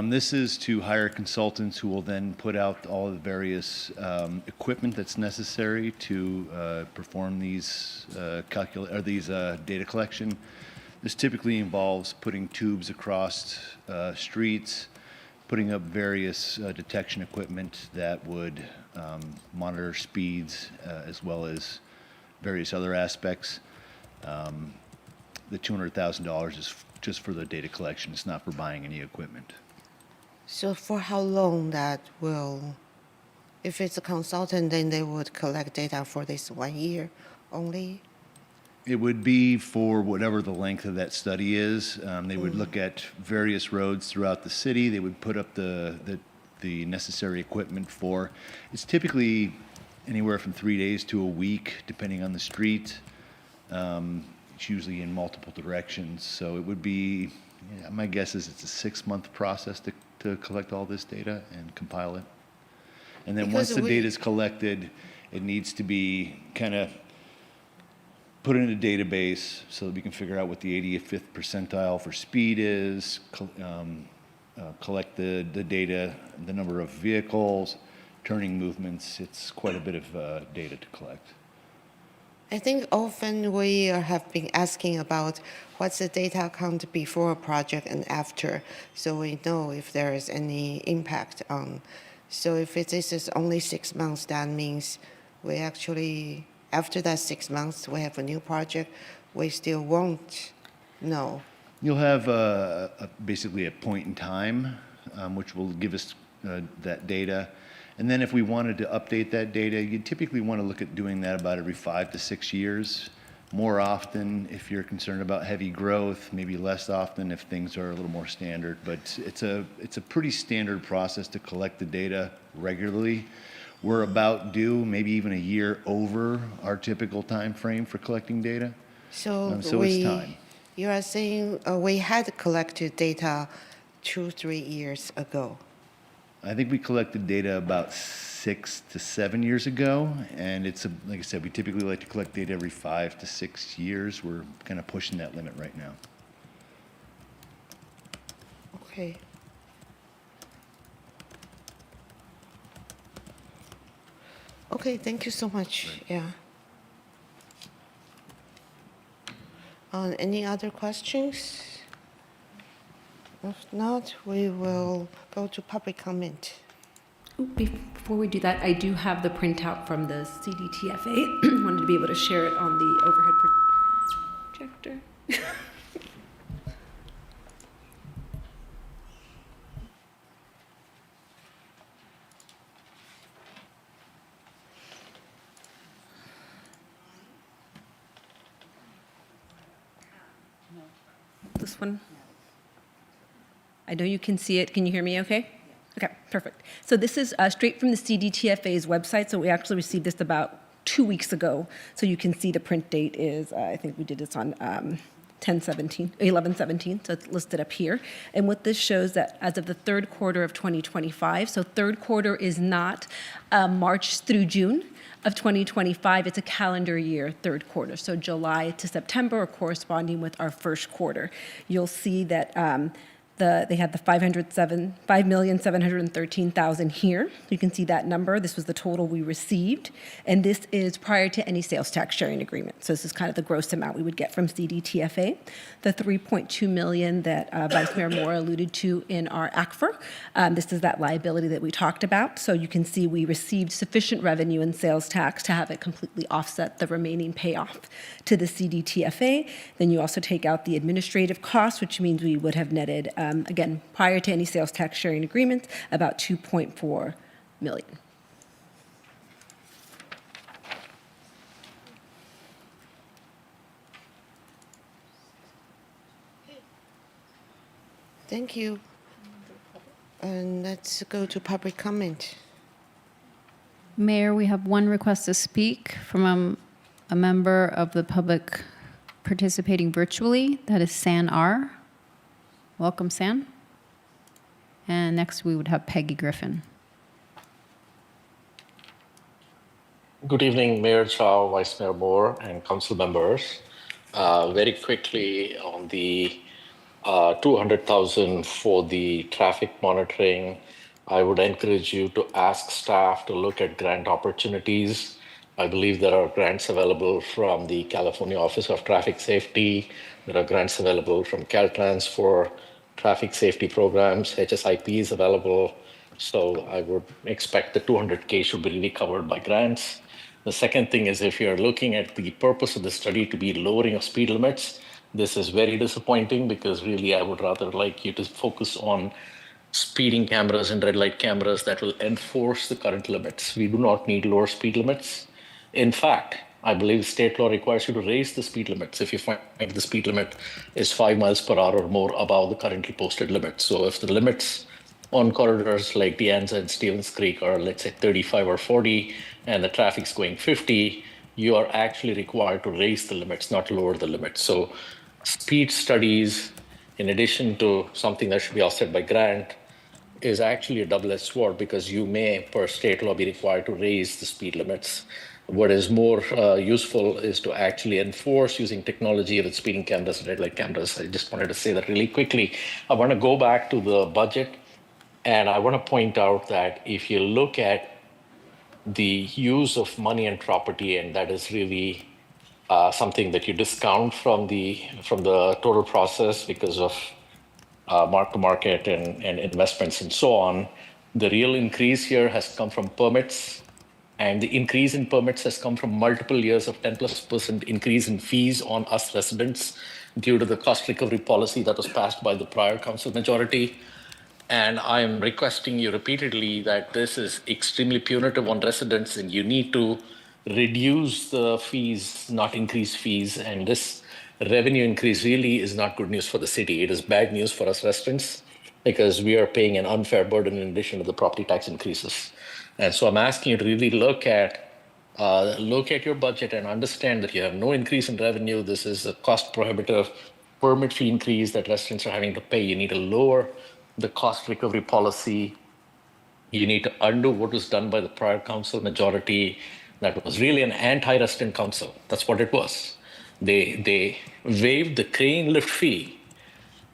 This is to hire consultants who will then put out all the various equipment that's necessary to perform these data collection. This typically involves putting tubes across streets, putting up various detection equipment that would monitor speeds as well as various other aspects. The $200,000 is just for the data collection. It's not for buying any equipment. So for how long that will, if it's a consultant, then they would collect data for this 1 year only? It would be for whatever the length of that study is. They would look at various roads throughout the city. They would put up the necessary equipment for. It's typically anywhere from 3 days to a week, depending on the street. It's usually in multiple directions. So it would be, my guess is it's a 6-month process to collect all this data and compile it. And then Because once the we- data is collected, it needs to be kind of put in a database so that we can figure out what the 85th percentile for speed is, collect the data, the number of vehicles, turning movements. It's quite a bit of data to collect. I think often we have been asking about what's the data count before a project and after, so we know if there is any impact on. So if this is only 6 months, that means we actually, after that 6 months, we have a new project, we still won't know. You'll have basically a point in time, which will give us that data. And then if we wanted to update that data, you typically want to look at doing that about every 5 to 6 years. More often if you're concerned about heavy growth, maybe less often if things are a little more standard. But it's a pretty standard process to collect the data regularly. We're about due, maybe even a year over our typical time frame for collecting data. So So it's time. You are saying we had collected data 2-3 years ago. I think we collected data about 6 to 7 years ago, and like I said, we typically like to collect data every 5 to 6 years. We're kind of pushing that limit right now. Okay. Okay, thank you so much. Yeah. Any other questions? If not, we will go to public comment. Ooh, before we do that, I do have the printout from the CDTFA. Wanted to be able to share it on the overhead projector. This one? I know you can see it. Can you hear me okay? Okay, perfect. So this is straight from the CDTFA's website. So we actually received this about 2 weeks ago. So you can see the print date is, I think we did this on 11/17, so it's listed up here. And what this shows that as of the third quarter of 2025, so third quarter is not March through June of 2025, it's a calendar year third quarter. So July to September are corresponding with our first quarter. You'll see that They had the 5,713,000 here. You can see that number. This was the total we received, and this is prior to any sales tax sharing agreement. So this is kind of the gross amount we would get from CDTFA. The 3.2 million that Vice Mayor Moore alluded to in our ACFR. This is that liability that we talked about. So you can see we received sufficient revenue in sales tax to have it completely offset the remaining payoff to the CDTFA. Then you also take out the administrative costs, which means we would have netted, again, prior to any sales tax sharing agreement, about 2.4 million. Thank you. And let's go to public comment. Mayor, we have one request to speak from a member of the public participating virtually. That is San R. Welcome, San. And next we would have Peggy Griffin. Good evening, Mayor Chow, Vice Mayor Moore, and council members. Very quickly on the 200,000 for the traffic monitoring, I would encourage you to ask staff to look at grant opportunities. I believe there are grants available from the California Office of Traffic Safety. There are grants available from Caltrans for traffic safety programs. HSIP is available. So I would expect the 200K should be really covered by grants. The second thing is if you're looking at the purpose of the study to be lowering of speed limits, this is very disappointing because really I would rather like you to focus on speeding cameras and red light cameras that will enforce the current limits. We do not need lower speed limits. In fact, I believe state law requires you to raise the speed limits if you find the speed limit is 5 miles per hour or more above the currently posted limit. So if the limits on corridors like De Anza and Stevens Creek are, let's say, 35 or 40, and the traffic's going 50, you are actually required to raise the limits, not lower the limits. So speed studies, in addition to something that should be offset by grant, is actually a double-edged sword because you may, per state law, be required to raise the speed limits. What is more useful is to actually enforce using technology with speeding cameras and red light cameras. I just wanted to say that really quickly. I want to go back to the budget, and I want to point out that if you look at the use of money and property, and that is really something that you discount from the total process because of mark to market and investments and so on. The real increase here has come from permits, and the increase in permits has come from multiple years of 10+% increase in fees on us residents due to the cost recovery policy that was passed by the prior council majority. And I'm requesting you repeatedly that this is extremely punitive on residents and you need to reduce the fees, not increase fees. And this revenue increase really is not good news for the city. It is bad news for us residents because we are paying an unfair burden in addition to the property tax increases. And so I'm asking you to really look at your budget and understand that you have no increase in revenue. This is a cost prohibitive permit fee increase that residents are having to pay. You need to lower the cost recovery policy. You need to undo what was done by the prior council majority. That was really an anti-resident council. That's what it was. They waived the crane lift fee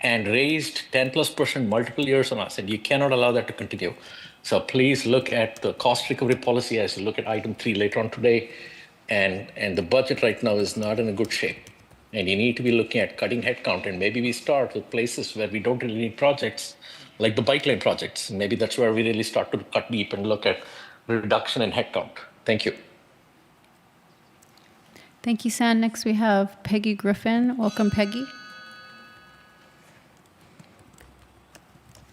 and raised 10+% multiple years on us, and you cannot allow that to continue. So please look at the cost recovery policy as you look at item 3 later on today. And the budget right now is not in a good shape. And you need to be looking at cutting headcount. And maybe we start with places where we don't really need projects, like the bike lane projects. Maybe that's where we really start to cut deep and look at reduction in headcount. Thank you. Thank you, San. Next we have Peggy Griffin. Welcome, Peggy.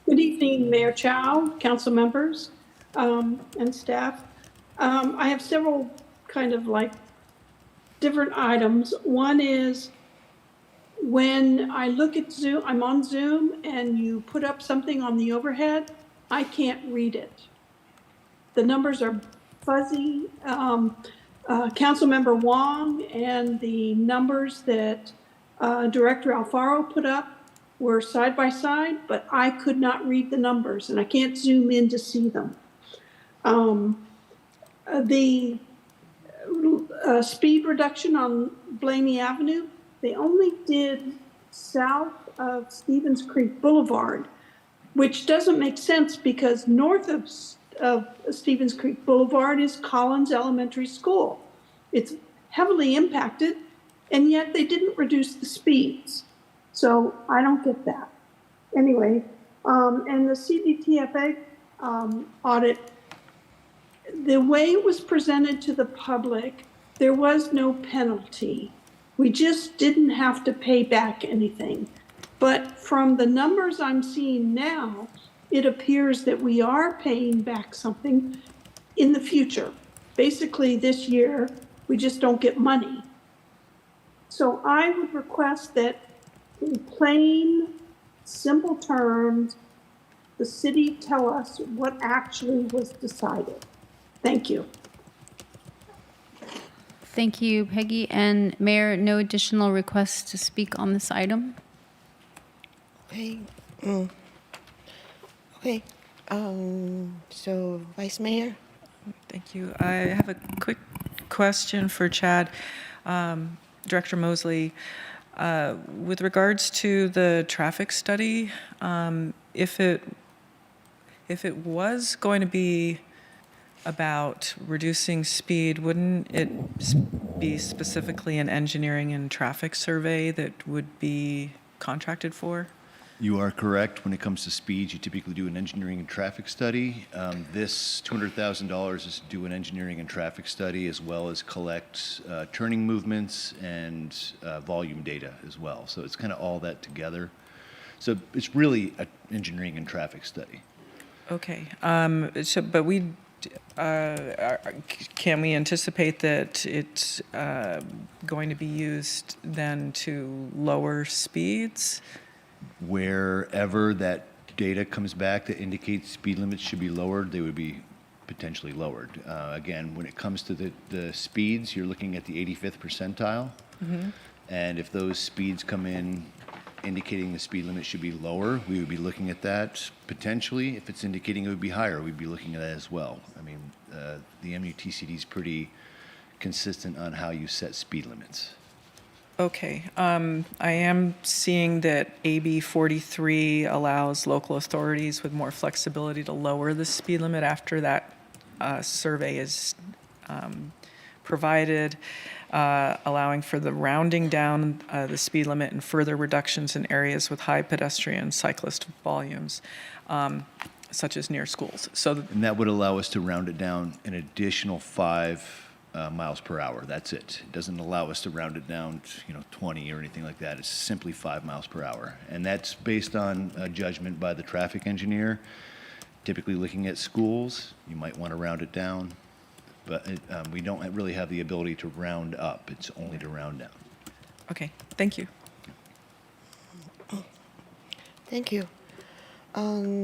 Good evening, Mayor Chow, council members, and staff. I have several kind of like different items. One is when I look at Zoom, I'm on Zoom and you put up something on the overhead, I can't read it. The numbers are fuzzy. Councilmember Wong and the numbers that Director Alfaro put up were side by side, but I could not read the numbers and I can't zoom in to see them. The speed reduction on Blaney Avenue, they only did south of Stevens Creek Boulevard, which doesn't make sense because north of Stevens Creek Boulevard is Collins Elementary School. It's heavily impacted, and yet they didn't reduce the speeds. So I don't get that. Anyway, and the CDTFA audit, the way it was presented to the public, there was no penalty. We just didn't have to pay back anything. But from the numbers I'm seeing now, it appears that we are paying back something in the future. Basically, this year, we just don't get money. So I would request that in plain, simple terms, the city tell us what actually was decided. Thank you. Thank you, Peggy. And Mayor, no additional requests to speak on this item? Okay. Okay. So, Vice Mayor? Thank you. I have a quick question for Chad, Director Mosley. With regards to the traffic study, if it was going to be about reducing speed, wouldn't it be specifically an engineering and traffic survey that would be contracted for? You are correct. When it comes to speeds, you typically do an engineering and traffic study. This $200,000 is to do an engineering and traffic study as well as collect turning movements and volume data as well. So it's kind of all that together. So it's really an engineering and traffic study. Okay. But can we anticipate that it's going to be used then to lower speeds? Wherever that data comes back that indicates speed limits should be lowered, they would be potentially lowered. Again, when it comes to the speeds, you're looking at the 85th percentile. Mm-hmm. And if those speeds come in indicating the speed limit should be lower, we would be looking at that potentially. If it's indicating it would be higher, we'd be looking at that as well. I mean, the MUTCD is pretty consistent on how you set speed limits. Okay. I am seeing that AB 43 allows local authorities with more flexibility to lower the speed limit after that survey is provided, allowing for the rounding down the speed limit and further reductions in areas with high pedestrian and cyclist volumes, such as near schools. And that would allow us to round it down an additional 5 miles per hour. That's it. It doesn't allow us to round it down to 20 or anything like that. It's simply 5 miles per hour. And that's based on a judgment by the traffic engineer. Typically looking at schools, you might want to round it down, but we don't really have the ability to round up. It's only to round down. Okay, thank you. Thank you.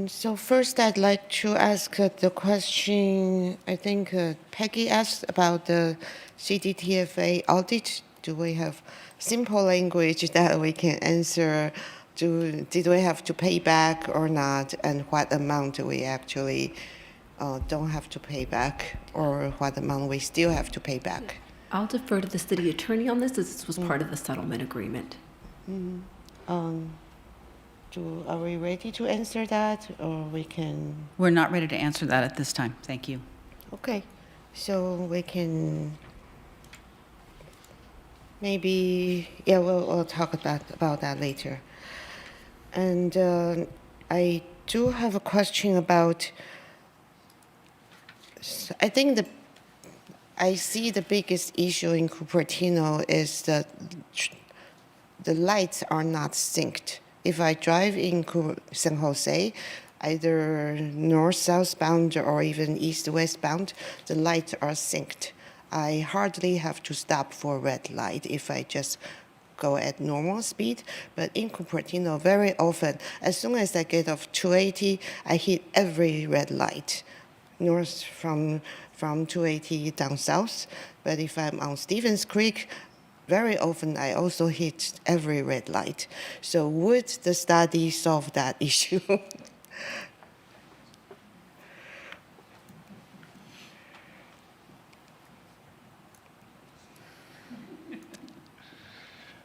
So first, I'd like to ask the question I think Peggy asked about the CDTFA audit. Do we have simple language that we can answer? Did we have to pay back or not? And what amount do we actually don't have to pay back, or what amount we still have to pay back? I'll defer to the city attorney on this, as this was part of the settlement agreement. Mm-hmm. Are we ready to answer that, or we can? We're not ready to answer that at this time. Thank you. Okay, so we can maybe, yeah, we'll talk about that later. And I do have a question about, I think I see the biggest issue in Cupertino is that the lights are not synced. If I drive in San Jose, either north-southbound or even east-westbound, the lights are synced. I hardly have to stop for a red light if I just go at normal speed. But in Cupertino, very often, as soon as I get off 280, I hit every red light, north from 280 down south. But if I'm on Stevens Creek, very often I also hit every red light. So would the study solve that issue?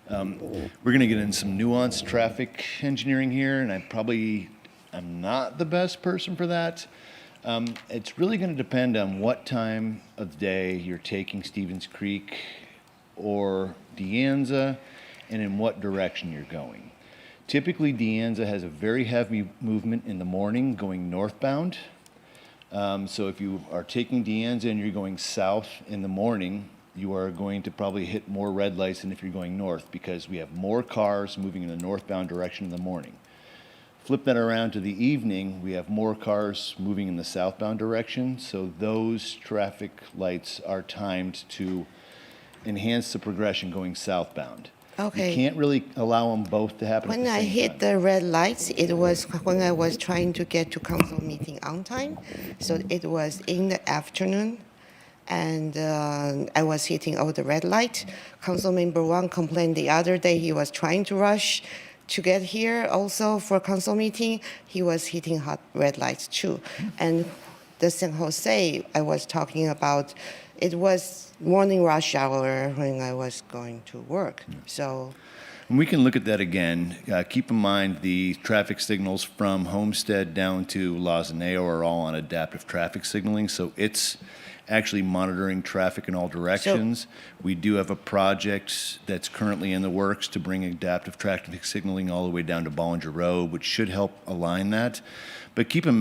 We're going to get in some nuanced traffic engineering here, and I'm not the best person for that. It's really going to depend on what time of day you're taking Stevens Creek or De Anza and in what direction you're going. Typically, De Anza has a very heavy movement in the morning going northbound. So if you are taking De Anza and you're going south in the morning, you are going to probably hit more red lights than if you're going north because we have more cars moving in the northbound direction in the morning. Flip that around to the evening, we have more cars moving in the southbound direction, so those traffic lights are timed to enhance the progression going southbound. Okay. You can't really allow them both to happen at When the I same hit time. the red lights, it was when I was trying to get to council meeting on time. So it was in the afternoon, and I was hitting all the red light. Council member Wang complained the other day he was trying to rush to get here also for council meeting. He was hitting hot red lights too. And the San Jose I was talking about, it was morning rush hour when I was going to work. So. And we can look at that again. Keep in mind the traffic signals from Homestead down to Lasaneo are all on adaptive traffic signaling, so it's actually monitoring traffic in all directions. We do have a project that's currently in the works to bring adaptive traffic signaling all the way down to Bollinger Road, which should help align that. But keep in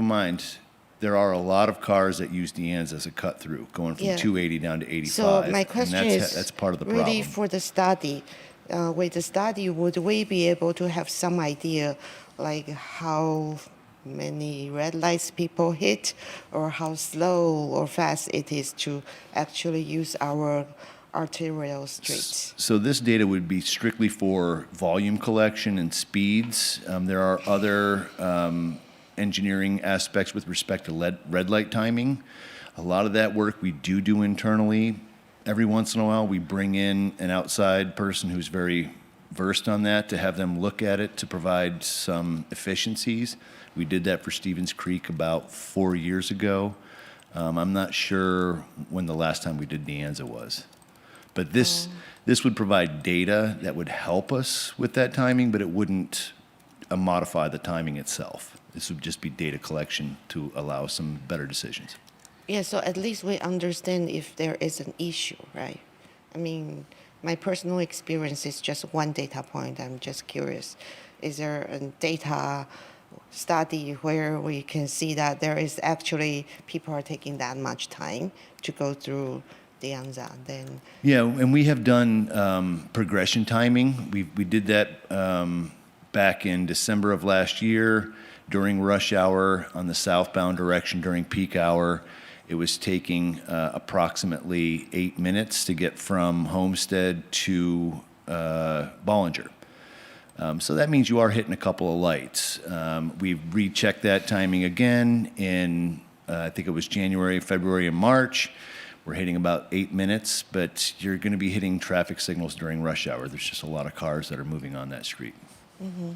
mind, there are a lot of cars that use De Anza as a cut through, going from 280 down to 85. So my question is that's part of the really problem. for the study. With the study, would we be able to have some idea, like how many red lights people hit, or how slow or fast it is to actually use our arterial streets? So this data would be strictly for volume collection and speeds. There are other engineering aspects with respect to red light timing. A lot of that work we do internally. Every once in a while, we bring in an outside person who's very versed on that to have them look at it to provide some efficiencies. We did that for Stevens Creek about 4 years ago. I'm not sure when the last time we did De Anza was. But this would provide data that would help us with that timing, but it wouldn't modify the timing itself. This would just be data collection to allow some better decisions. Yeah, so at least we understand if there is an issue, right? I mean, my personal experience is just one data point. I'm just curious. Is there a data study where we can see that there is actually people are taking that much time to go through De Anza? Then yeah, and we have done progression timing. We did that back in December of last year during rush hour on the southbound direction during peak hour. It was taking approximately 8 minutes to get from Homestead to Bollinger. So that means you are hitting a couple of lights. We've rechecked that timing again in, I think it was January, February, and March. We're hitting about 8 minutes, but you're going to be hitting traffic signals during rush hour. There's just a lot of cars that are moving on that street. Mm-hmm.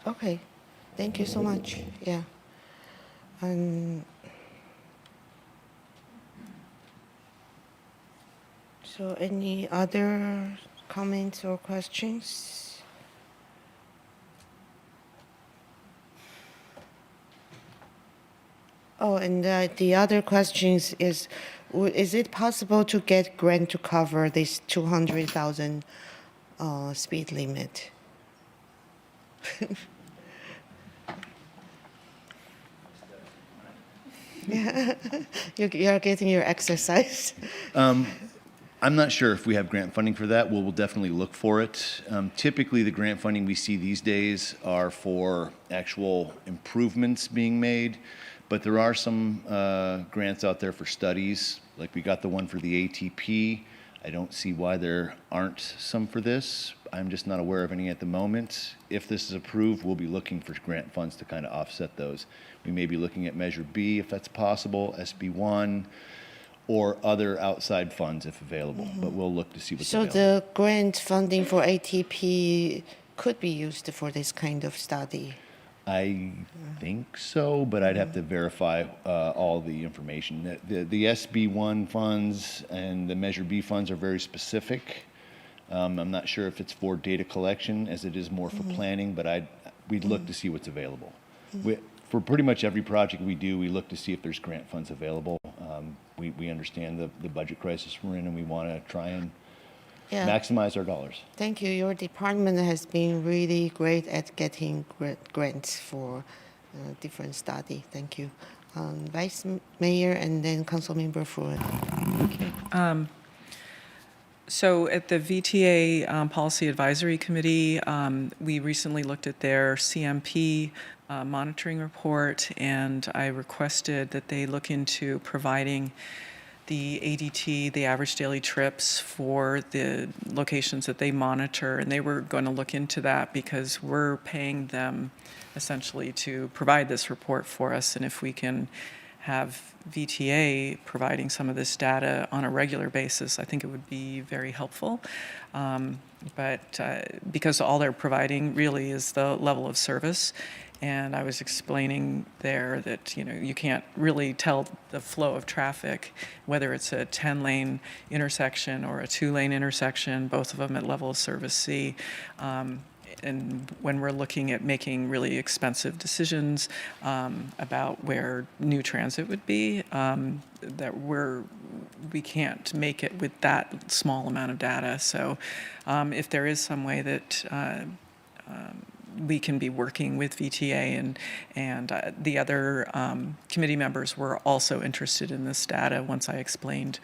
Okay, thank you so much. Yeah. So any other comments or questions? Oh, and the other questions is it possible to get grant to cover this 200,000 speed limit? Yeah, you're getting your exercise. I'm not sure if we have grant funding for that. We'll definitely look for it. Typically, the grant funding we see these days are for actual improvements being made, but there are some grants out there for studies. Like we got the one for the ATP. I don't see why there aren't some for this. I'm just not aware of any at the moment. If this is approved, we'll be looking for grant funds to kind of offset those. We may be looking at Measure B if that's possible, SB1, or other outside funds if available, but we'll look to see what's available. So the grant funding for ATP could be used for this kind of study? I think so, but I'd have to verify all the information. The SB1 funds and the Measure B funds are very specific. I'm not sure if it's for data collection as it is more for planning, but we'd look to see what's available. For pretty much every project we do, we look to see if there's grant funds available. We understand the budget crisis we're in, and we want to try and maximize our dollars. Thank you. Your department has been really great at getting grants for different study. Thank you. Vice Mayor and then Councilmember Fruin. Okay. So at the VTA Policy Advisory Committee, we recently looked at their CMP monitoring report, and I requested that they look into providing the ADT, the average daily trips, for the locations that they monitor. And they were going to look into that because we're paying them essentially to provide this report for us. And if we can have VTA providing some of this data on a regular basis, I think it would be very helpful. But because all they're providing really is the level of service. And I was explaining there that, you can't really tell the flow of traffic, whether it's a 10-lane intersection or a 2-lane intersection, both of them at level of service C. And when we're looking at making really expensive decisions about where new transit would be, that we can't make it with that small amount of data. So if there is some way that we can be working with VTA, and the other committee members were also interested in this data once I explained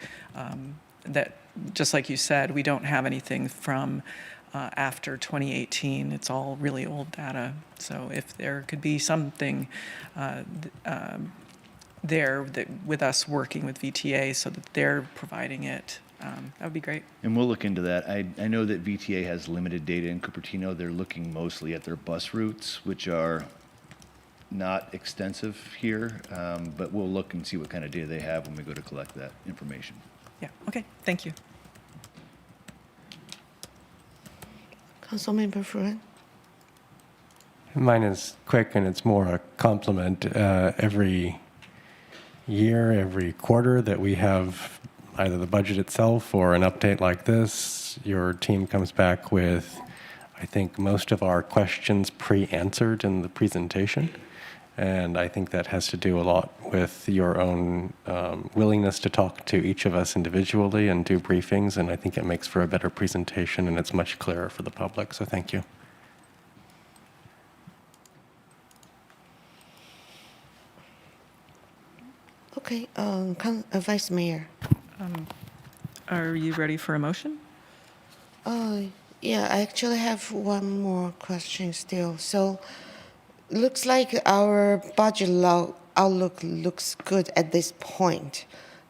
that, just like you said, we don't have anything from after 2018. It's all really old data. So if there could be something there that with us working with VTA so that they're providing it, that would be great. And we'll look into that. I know that VTA has limited data in Cupertino. They're looking mostly at their bus routes, which are not extensive here, but we'll look and see what kind of data they have when we go to collect that information. Yeah, okay, thank you. Councilmember Fruin. Mine is quick, and it's more a compliment. Every year, every quarter that we have either the budget itself or an update like this, your team comes back with, I think, most of our questions pre-answered in the presentation. And I think that has to do a lot with your own willingness to talk to each of us individually and do briefings. And I think it makes for a better presentation, and it's much clearer for the public. So thank you. Okay, Vice Mayor. Are you ready for a motion? Yeah, I actually have one more question still. So, looks like our budget outlook looks good at this point,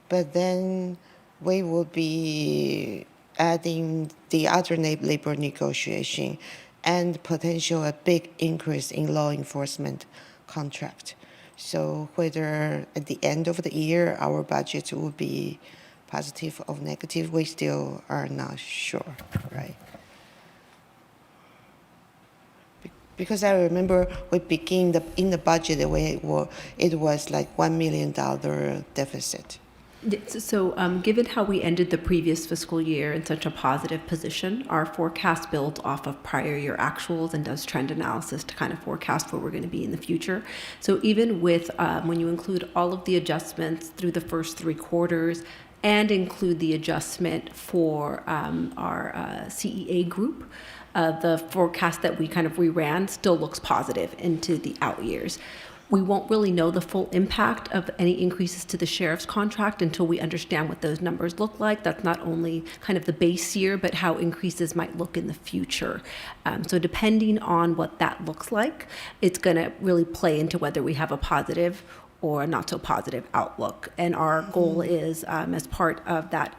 but then we will be adding the other labor negotiation and potential a big increase in law enforcement contract. So whether at the end of the year our budget will be positive or negative, we still are not sure, right? Because I remember we began in the budget the way it was like $1 million deficit. So given how we ended the previous fiscal year in such a positive position, our forecast builds off of prior year actuals and does trend analysis to kind of forecast where we're going to be in the future. So even with, when you include all of the adjustments through the first 3 quarters and include the adjustment for our CEA group, the forecast that we kind of reran still looks positive into the out years. We won't really know the full impact of any increases to the sheriff's contract until we understand what those numbers look like. That's not only kind of the base year, but how increases might look in the future. So depending on what that looks like, it's going to really play into whether we have a positive or not so positive outlook. And our goal is, as part of that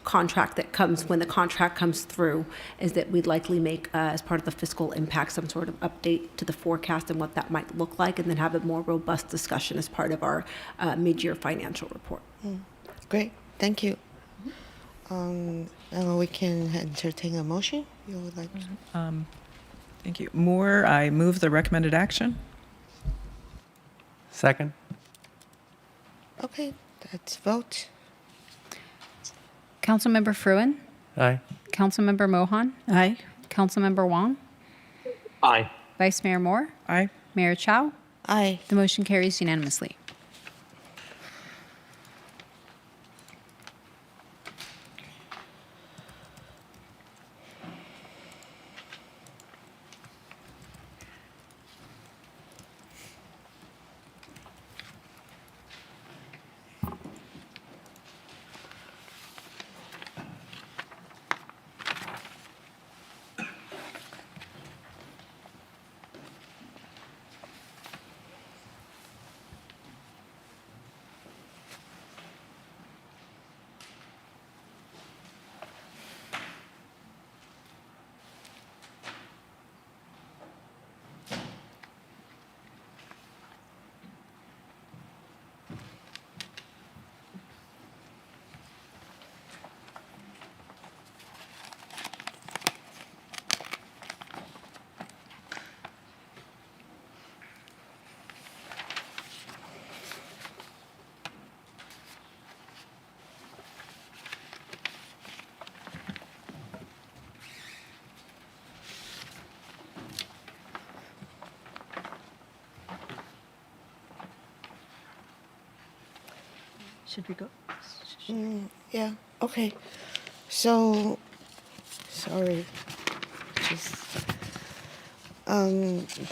contract that comes when the contract comes through, is that we'd likely make as part of the fiscal impact some sort of update to the forecast and what that might look like, and then have a more robust discussion as part of our mid-year financial report. Great, thank you. Now we can entertain a motion. You would like to? Thank you. I move the recommended action. Second. Okay, let's vote. Councilmember Fruin, Aye. Councilmember Mohan? Aye. Councilmember Wong? Aye. Vice Mayor Moore? Aye. Mayor Chow? Aye. The motion carries unanimously. Should we go? Yeah, okay. So, sorry. Just,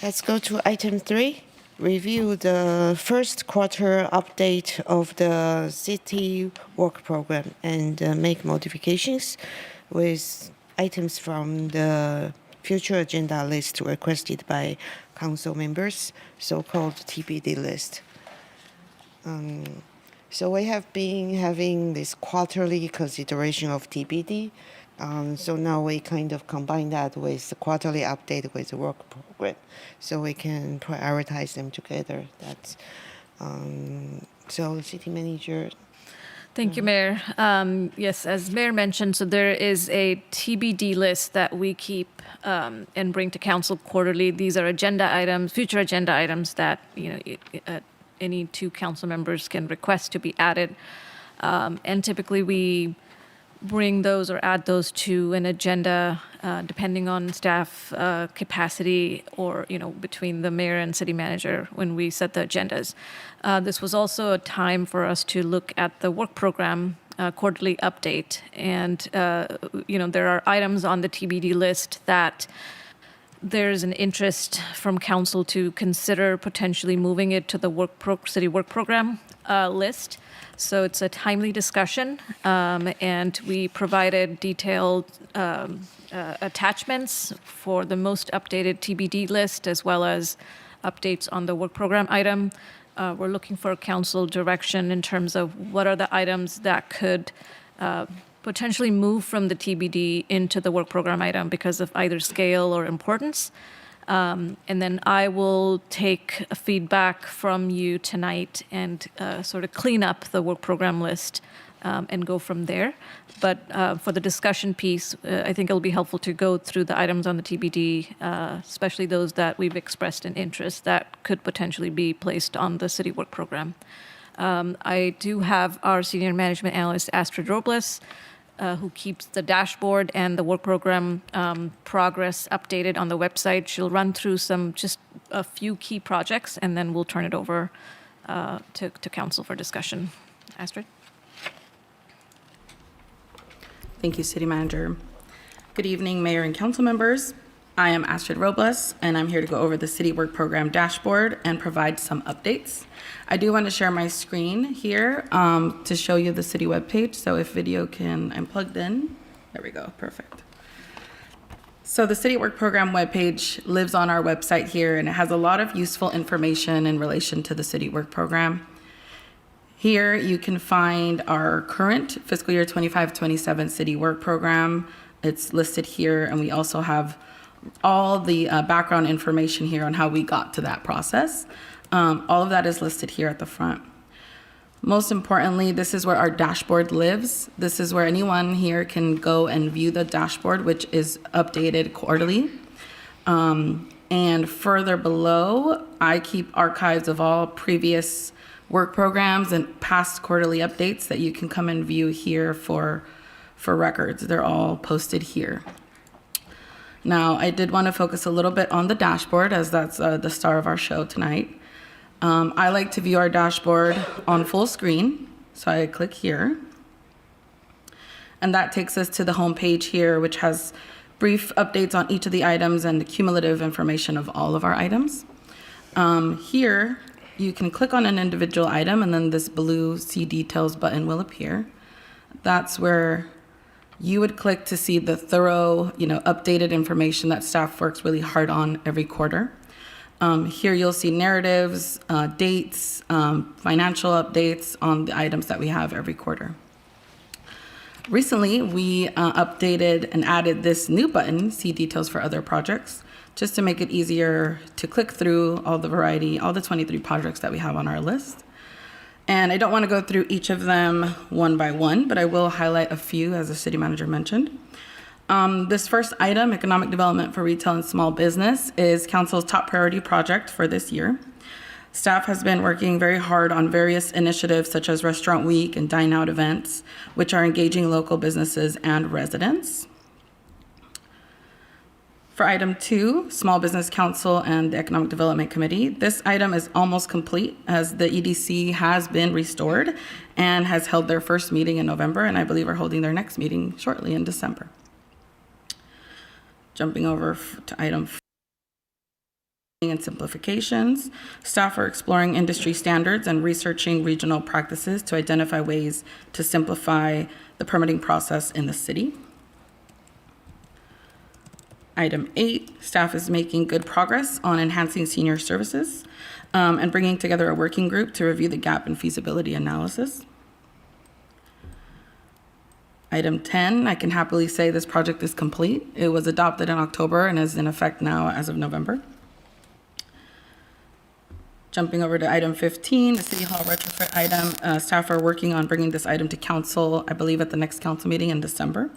let's go to item 3. Review the first quarter update of the city work program and make modifications with items from the future agenda list requested by council members, so-called TBD list. So we have been having this quarterly consideration of TBD. So now we kind of combine that with the quarterly update with the work program, so we can prioritize them together. That's so city manager. Thank you, Mayor. Yes, as Mayor mentioned, so there is a TBD list that we keep and bring to council quarterly. These are agenda items, future agenda items that any 2 council members can request to be added. And typically we bring those or add those to an agenda depending on staff capacity or, between the mayor and city manager when we set the agendas. This was also a time for us to look at the work program quarterly update. And, there are items on the TBD list that there's an interest from council to consider potentially moving it to the city work program list. So it's a timely discussion, and we provided detailed attachments for the most updated TBD list, as well as updates on the work program item. We're looking for council direction in terms of what are the items that could potentially move from the TBD into the work program item because of either scale or importance. And then I will take feedback from you tonight and sort of clean up the work program list and go from there. But for the discussion piece, I think it'll be helpful to go through the items on the TBD, especially those that we've expressed an interest that could potentially be placed on the city work program. I do have our senior management analyst, Astrid Robles, who keeps the dashboard and the work program progress updated on the website. She'll run through just a few key projects, and then we'll turn it over to council for discussion. Astrid? Thank you, City Manager. Good evening, Mayor and council members. I am Astrid Robles, and I'm here to go over the City Work Program dashboard and provide some updates. I do want to share my screen here to show you the city webpage. So if video I'm plugged in. There we go, perfect. So the City Work Program webpage lives on our website here, and it has a lot of useful information in relation to the City Work Program. Here you can find our current fiscal year 25-27 City Work Program. It's listed here, and we also have all the background information here on how we got to that process. All of that is listed here at the front. Most importantly, this is where our dashboard lives. This is where anyone here can go and view the dashboard, which is updated quarterly. And further below, I keep archives of all previous work programs and past quarterly updates that you can come and view here for for records. They're all posted here. Now, I did want to focus a little bit on the dashboard, as that's the star of our show tonight. I like to view our dashboard on full screen, so I click here. And that takes us to the home page here, which has brief updates on each of the items and the cumulative information of all of our items. Here, you can click on an individual item, and then this blue See Details button will appear. That's where you would click to see the thorough, updated information that staff works really hard on every quarter. Here you'll see narratives, dates, financial updates on the items that we have every quarter. Recently, we updated and added this new button, See Details for Other Projects, just to make it easier to click through all the 23 projects that we have on our list. And I don't want to go through each of them one by one, but I will highlight a few, as the city manager mentioned. This first item, Economic Development for Retail and Small Business, is Council's top priority project for this year. Staff has been working very hard on various initiatives such as Restaurant Week and Dine Out events, which are engaging local businesses and residents. For item 2, Small Business Council and the Economic Development Committee, this item is almost complete as the EDC has been restored and has held their first meeting in November, and I believe are holding their next meeting shortly in December. Jumping over to item 4, and simplifications. Staff are exploring industry standards and researching regional practices to identify ways to simplify the permitting process in the city. Item 8, staff is making good progress on enhancing senior services and bringing together a working group to review the gap in feasibility analysis. Item 10, I can happily say this project is complete. It was adopted in October and is in effect now as of November. Jumping over to item 15, the City Hall retrofit item. Staff are working on bringing this item to council, I believe at the next council meeting in December.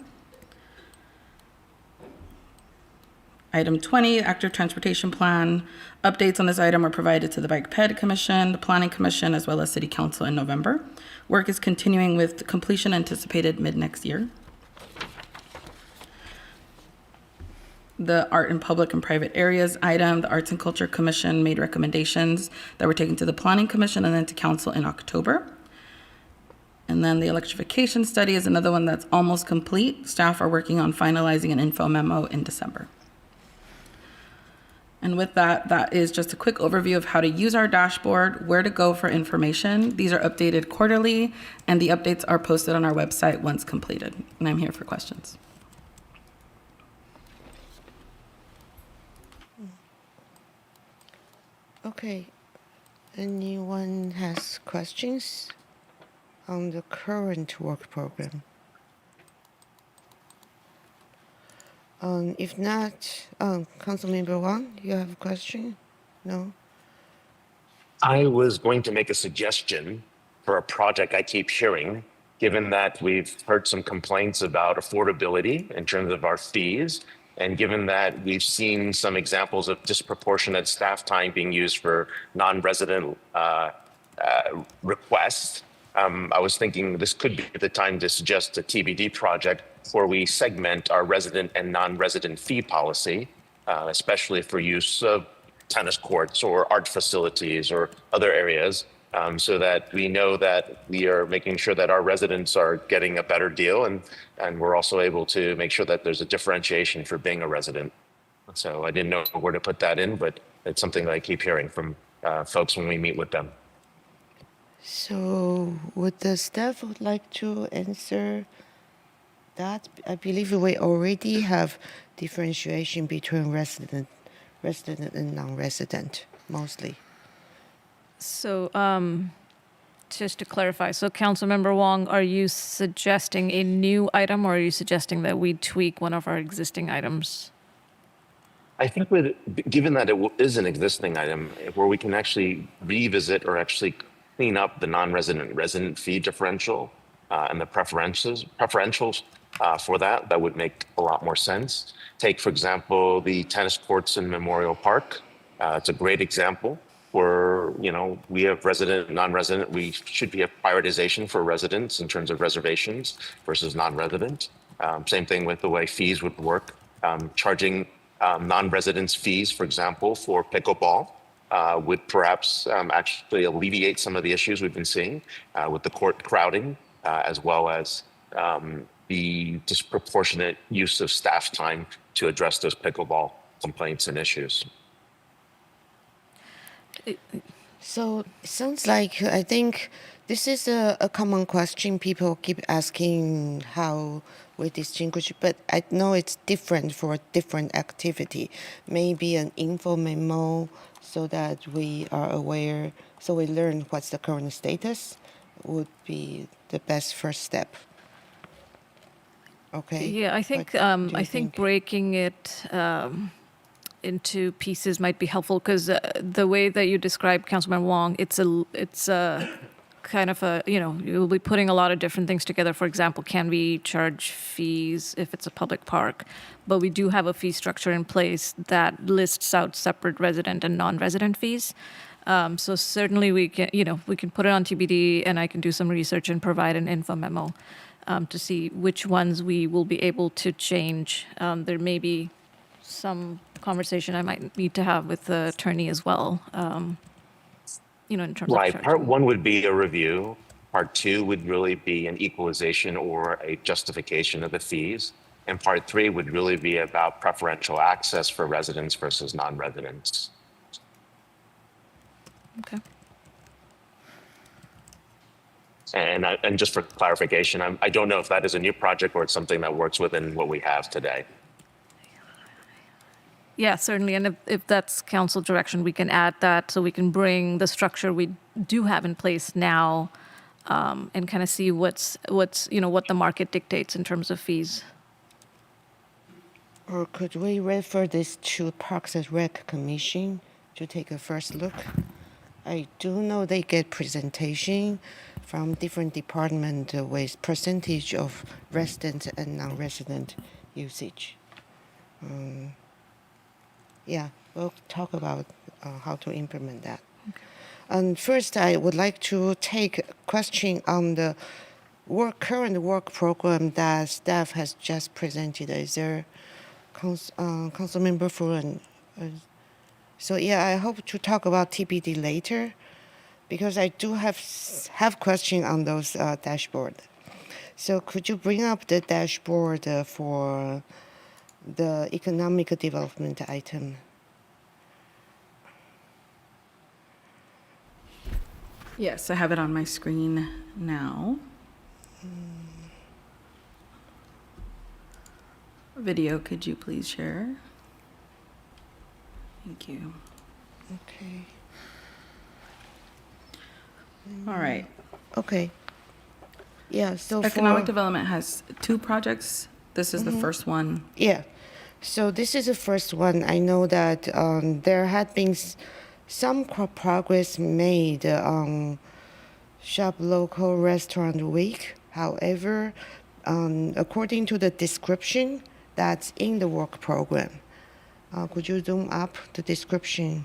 Item 20, active transportation plan. Updates on this item are provided to the Bike Ped Commission, the Planning Commission, as well as City Council in November. Work is continuing with completion anticipated mid-next year. The Art in Public and Private Areas item, the Arts and Culture Commission made recommendations that were taken to the Planning Commission and then to Council in October. And then the electrification study is another one that's almost complete. Staff are working on finalizing an info memo in December. And with that, that is just a quick overview of how to use our dashboard, where to go for information. These are updated quarterly, and the updates are posted on our website once completed. And I'm here for questions. Okay. Anyone has questions on the current work program? If not, Councilmember Wang, you have a question? No? I was going to make a suggestion for a project I keep hearing, given that we've heard some complaints about affordability in terms of our fees, and given that we've seen some examples of disproportionate staff time being used for non-resident requests. I was thinking this could be the time to suggest a TBD project where we segment our resident and non-resident fee policy, especially for use of tennis courts or art facilities or other areas, so that we know that we are making sure that our residents are getting a better deal, and we're also able to make sure that there's a differentiation for being a resident. So I didn't know where to put that in, but it's something that I keep hearing from folks when we meet with them. So would the staff would like to answer that? I believe we already have differentiation between resident and non-resident, mostly. So just to clarify, so Councilmember Wong, are you suggesting a new item, or are you suggesting that we tweak one of our existing items? I think given that it is an existing item where we can actually revisit or actually clean up the non-resident resident fee differential and the preferentials for that would make a lot more sense. Take, for example, the tennis courts in Memorial Park. It's a great example. we have resident and non-resident. We should be a prioritization for residents in terms of reservations versus non-resident. Same thing with the way fees would work. Charging non-residents fees, for example, for pickleball would perhaps actually alleviate some of the issues we've been seeing with the court crowding, as well as the disproportionate use of staff time to address those pickleball complaints and issues. So it sounds like I think this is a common question people keep asking how we distinguish, but I know it's different for different activity. Maybe an info memo so that we are aware, so we learn what's the current status would be the best first step. Okay. Yeah, I think breaking it into pieces might be helpful because the way that you described Councilman Wong, it's a kind of a, you'll be putting a lot of different things together. For example, can we charge fees if it's a public park? But we do have a fee structure in place that lists out separate resident and non-resident fees. So certainly we can put it on TBD, and I can do some research and provide an info memo to see which ones we will be able to change. There may be some conversation I might need to have with the attorney as well, in terms of charging. Part one would be a review. Part two would really be an equalization or a justification of the fees. And part three would really be about preferential access for residents versus non-residents. Okay. And just for clarification, I don't know if that is a new project or it's something that works within what we have today. Yeah, certainly. And if that's council direction, we can add that so we can bring the structure we do have in place now and kind of see what the market dictates in terms of fees. Or could we refer this to Parks and Rec Commission to take a first look? I do know they get presentation from different departments with percentage of resident and non-resident usage. Yeah, we'll talk about how to implement that. Okay. And first, I would like to take a question on the current work program that staff has just presented. Is there Councilmember Furen? So yeah, I hope to talk about TBD later, because I do have question on those dashboard. So could you bring up the dashboard for the economic development item? Yes, I have it on my screen now. Video, could you please share? Thank you. Okay. All right. Okay. Yeah, so Economic development has 2 projects. This is the first one. Yeah. So this is the first one. I know that there had been some progress made on Shop Local Restaurant Week. However, according to the description that's in the work program, could you zoom up the description?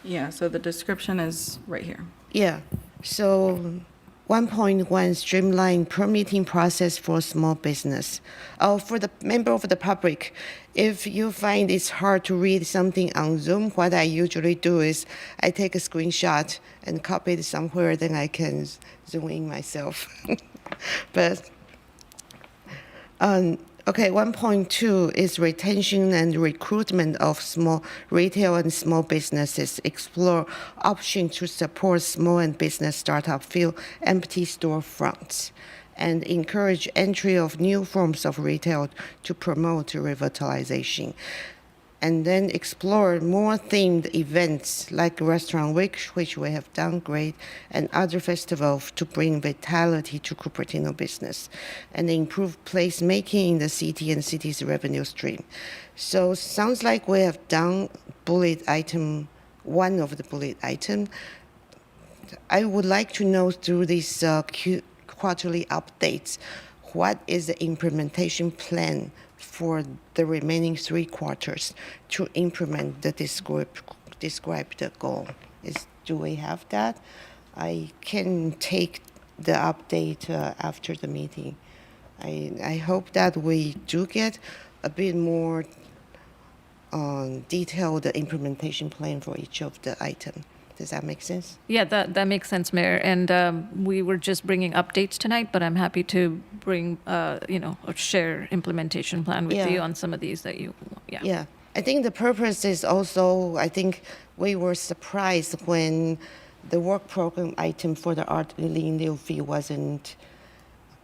Yeah, so the description is right here. Yeah. So 1.1 streamline permitting process for small business. For the member of the public, if you find it's hard to read something on Zoom, what I usually do is I take a screenshot and copy it somewhere, then I can zoom in myself. But okay, 1.2 is retention and recruitment of small retail and small businesses. Explore options to support small and business startup fill empty storefronts, and encourage entry of new forms of retail to promote revitalization. And then explore more themed events like Restaurant Week, which we have done great, and other festivals to bring vitality to Cupertino business, and improve placemaking in the city and city's revenue stream. So sounds like we have done bullet item, one of the bullet item. I would like to know through these quarterly updates, what is the implementation plan for the remaining 3 quarters to implement the describe the goal. Do we have that? I can take the update after the meeting. I hope that we do get a bit more detailed implementation plan for each of the item. Does that make sense? Yeah, that makes sense, Mayor. And we were just bringing updates tonight, but I'm happy to bring, a share implementation plan with you on some of these that you, Yeah. I think the purpose is also, I think we were surprised when the work program item for the art lieu fee wasn't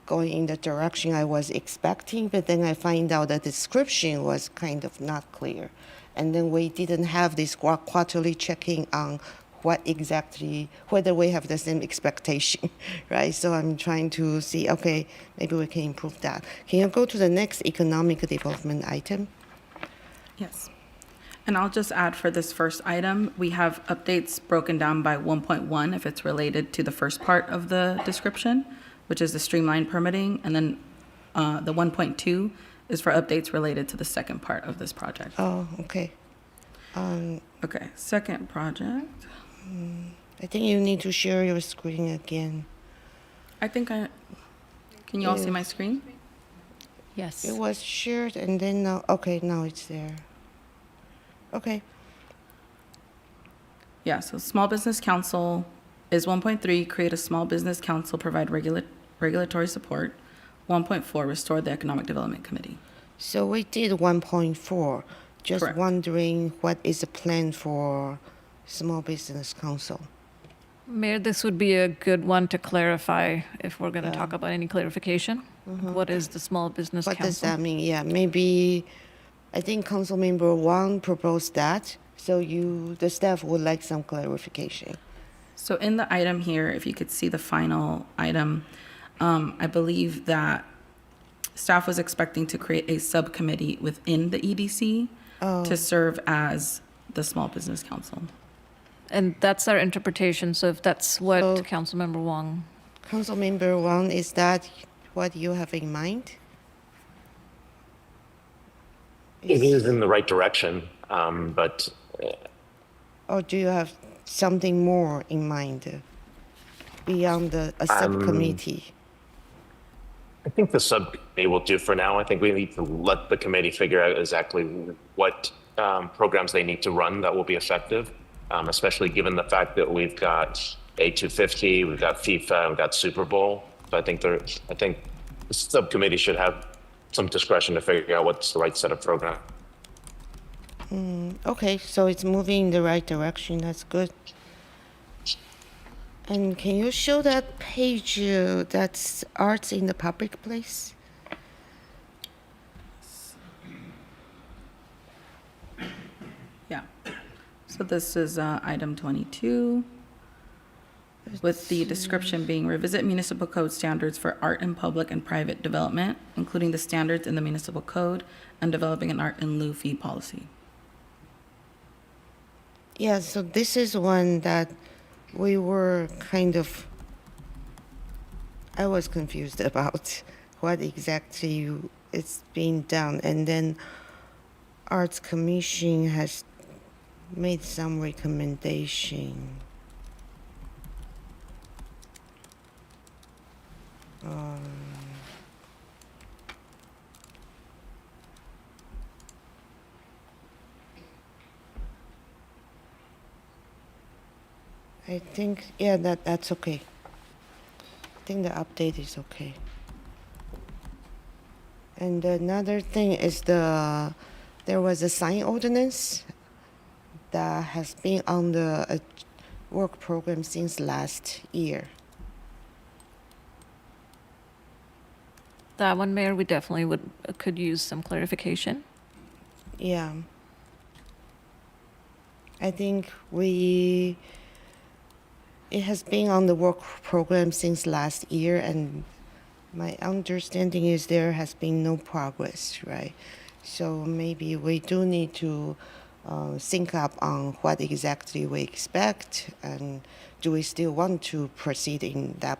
going in the direction I was expecting, but then I find out the description was kind of not clear. And then we didn't have this quarterly checking on whether we have the same expectation, right? So I'm trying to see, okay, maybe we can improve that. Can you go to the next economic development item? Yes. And I'll just add for this first item, we have updates broken down by 1.1 if it's related to the first part of the description, which is the streamlined permitting. And then the 1.2 is for updates related to the second part of this project. Oh, okay. Okay, second project. I think you need to share your screen again. Can you all see my screen? Yes. It was shared and then now, okay, now it's there. Okay. Yeah, so Small Business Council is 1.3, create a small business council, provide regulatory support. 1.4, restore the Economic Development Committee. So we did 1.4. Just Correct. wondering what is the plan for Small Business Council? Mayor, this would be a good one to clarify if we're going to talk about any clarification. What is the Small Business What Council? does that mean? Yeah, maybe, I think Council Member Wang proposed that. So the staff would like some clarification. So in the item here, if you could see the final item, I believe that staff was expecting to create a subcommittee within the EDC to serve as the Small Business Council. And that's our interpretation. So if that's what Councilmember Wong. Councilmember Wang, is that what you have in mind? It is in the right direction, but Or do you have something more in mind beyond a subcommittee? I think the subcommittee will do for now. I think we need to let the committee figure out exactly what programs they need to run that will be effective, especially given the fact that we've got A250, we've got FIFA, we've got Super Bowl. So I think the subcommittee should have some discretion to figure out what's the right set of programs. Okay, so it's moving in the right direction. That's good. And can you show that page that's arts in the public place? Yeah. So this is item 22, with the description being revisit municipal code standards for art in public and private development, including the standards in the municipal code, and developing an art in lieu fee policy. Yeah, so this is one that we were I was confused about what exactly is being done. And then Arts Commission has made some recommendation. I think, yeah, that's okay. I think the update is okay. And another thing is there was a sign ordinance that has been on the work program since last year. That one, Mayor, we definitely could use some clarification. Yeah. I think it has been on the work program since last year, and my understanding is there has been no progress, right? So maybe we do need to sync up on what exactly we expect, and do we still want to proceed in that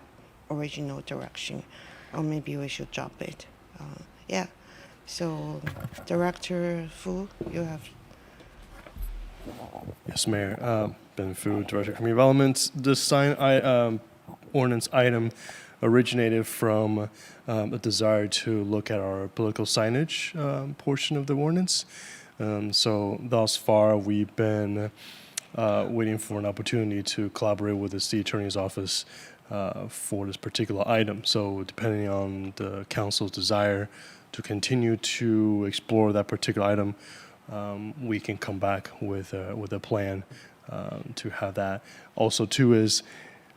original direction, or maybe we should drop it. Yeah. So, Director Fu, you have. Yes, Mayor. Ben Fu, Director of Community Development. This ordinance item originated from a desire to look at our political signage portion of the ordinance. So thus far, we've been waiting for an opportunity to collaborate with the city attorney's office for this particular item. So depending on the council's desire to continue to explore that particular item, we can come back with a plan to have that. Also, too, is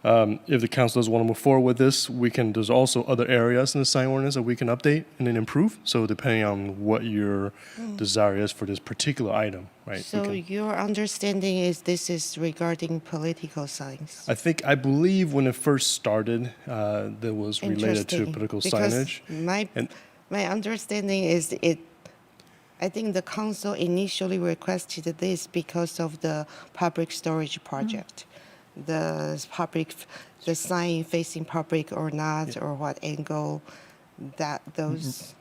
if the council does want to move forward with this, there's also other areas in the sign ordinance that we can update and then improve. So depending on what your desire is for this particular item, right? So your understanding is this is regarding political signs? I believe when it first started, that was related to Interesting, political because signage. My understanding is I think the council initially requested this because of the public storage project. The sign facing public or not, or what angle those.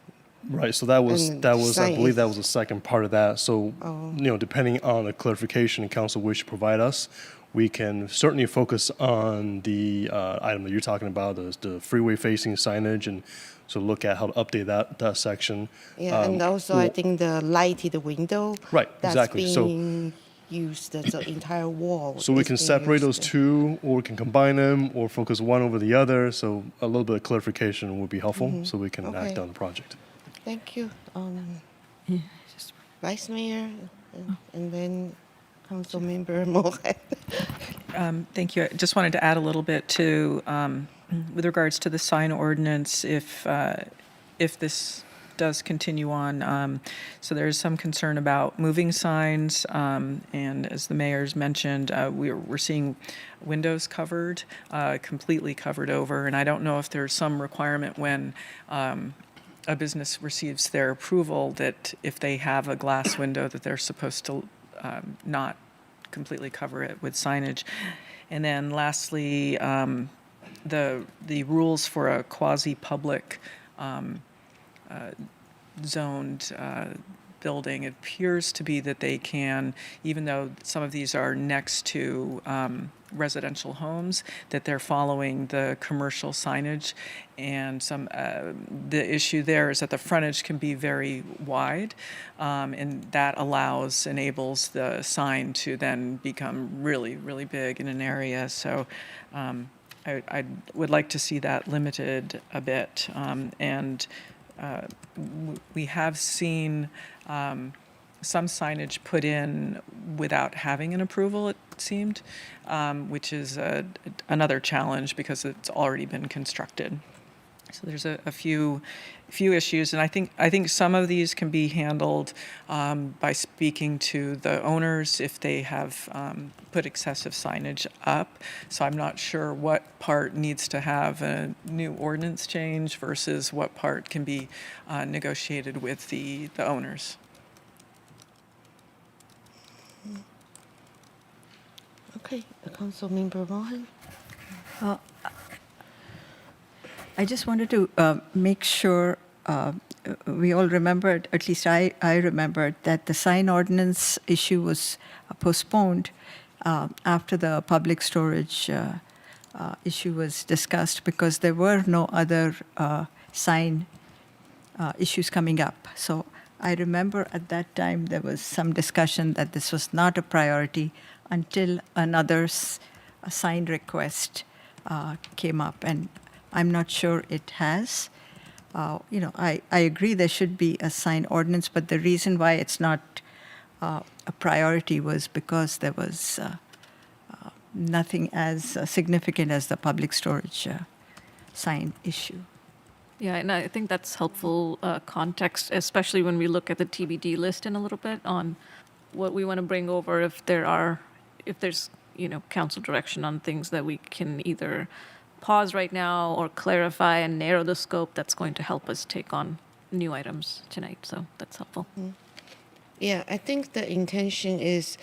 Right, so that was I believe that was the second part of that. So, Oh. Depending on the clarification the council wish to provide us, we can certainly focus on the item that you're talking about, the freeway facing signage, and so look at how to update that section. Yeah, and also I think the lighted window. Right, that's exactly. Being used, the entire wall. So we is can being separate used. those two, or we can combine them, or focus one over the other. So a little bit of clarification would be helpful, so we can act Okay. on the project. Thank you, Vice Mayor, and then Council Member Moret. Thank you. I just wanted to add a little bit to, with regards to the sign ordinance, if this does continue on. So there is some concern about moving signs, and as the mayor's mentioned, we're seeing windows covered, completely covered over, and I don't know if there's some requirement when a business receives their approval that if they have a glass window that they're supposed to not completely cover it with signage. And then lastly, the rules for a quasi-public zoned building, it appears to be that they can, even though some of these are next to residential homes, that they're following the commercial signage. And the issue there is that the frontage can be very wide, and that enables the sign to then become really, really big in an area. So I would like to see that limited a bit. We have seen some signage put in without having an approval, it seemed, which is another challenge because it's already been constructed. So there's a few issues, and I think some of these can be handled by speaking to the owners if they have put excessive signage up. So I'm not sure what part needs to have a new ordinance change versus what part can be negotiated with the owners. Okay, Council Member Mohan. I just wanted to make sure we all remembered, at least I remembered, that the sign ordinance issue was postponed after the public storage issue was discussed because there were no other sign issues coming up. So I remember at that time there was some discussion that this was not a priority until another sign request came up, and I'm not sure it has. I agree there should be a sign ordinance, but the reason why it's not a priority was because there was nothing as significant as the public storage sign issue. Yeah, and I think that's helpful context, especially when we look at the TBD list in a little bit on what we want to bring over if there's council direction on things that we can either pause right now or clarify and narrow the scope. That's going to help us take on new items tonight. So that's helpful. Yeah, I think the intention is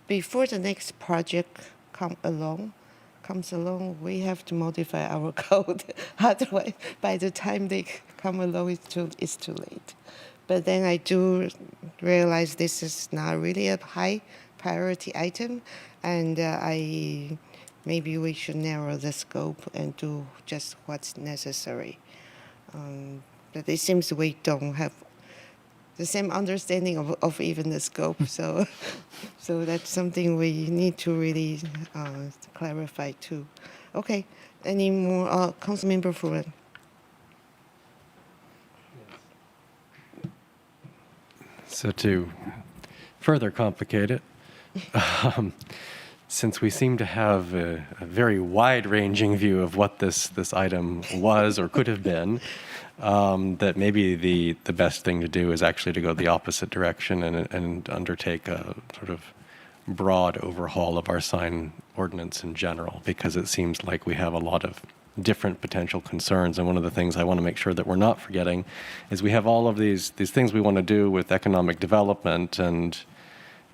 before the next project comes along, we have to modify our code. Otherwise, by the time they come along, it's too late. But then I do realize this is not really a high priority item, and maybe we should narrow the scope and do just what's necessary. But it seems we don't have the same understanding of even the scope, so that's something we need to really clarify too. Okay, any more? Councilmember Furen. So to further complicate it, since we seem to have a very wide-ranging view of what this item was or could have been, that maybe the best thing to do is actually to go the opposite direction and undertake a sort of broad overhaul of our sign ordinance in general, because it seems like we have a lot of different potential concerns. And one of the things I want to make sure that we're not forgetting is we have all of these things we want to do with economic development. And,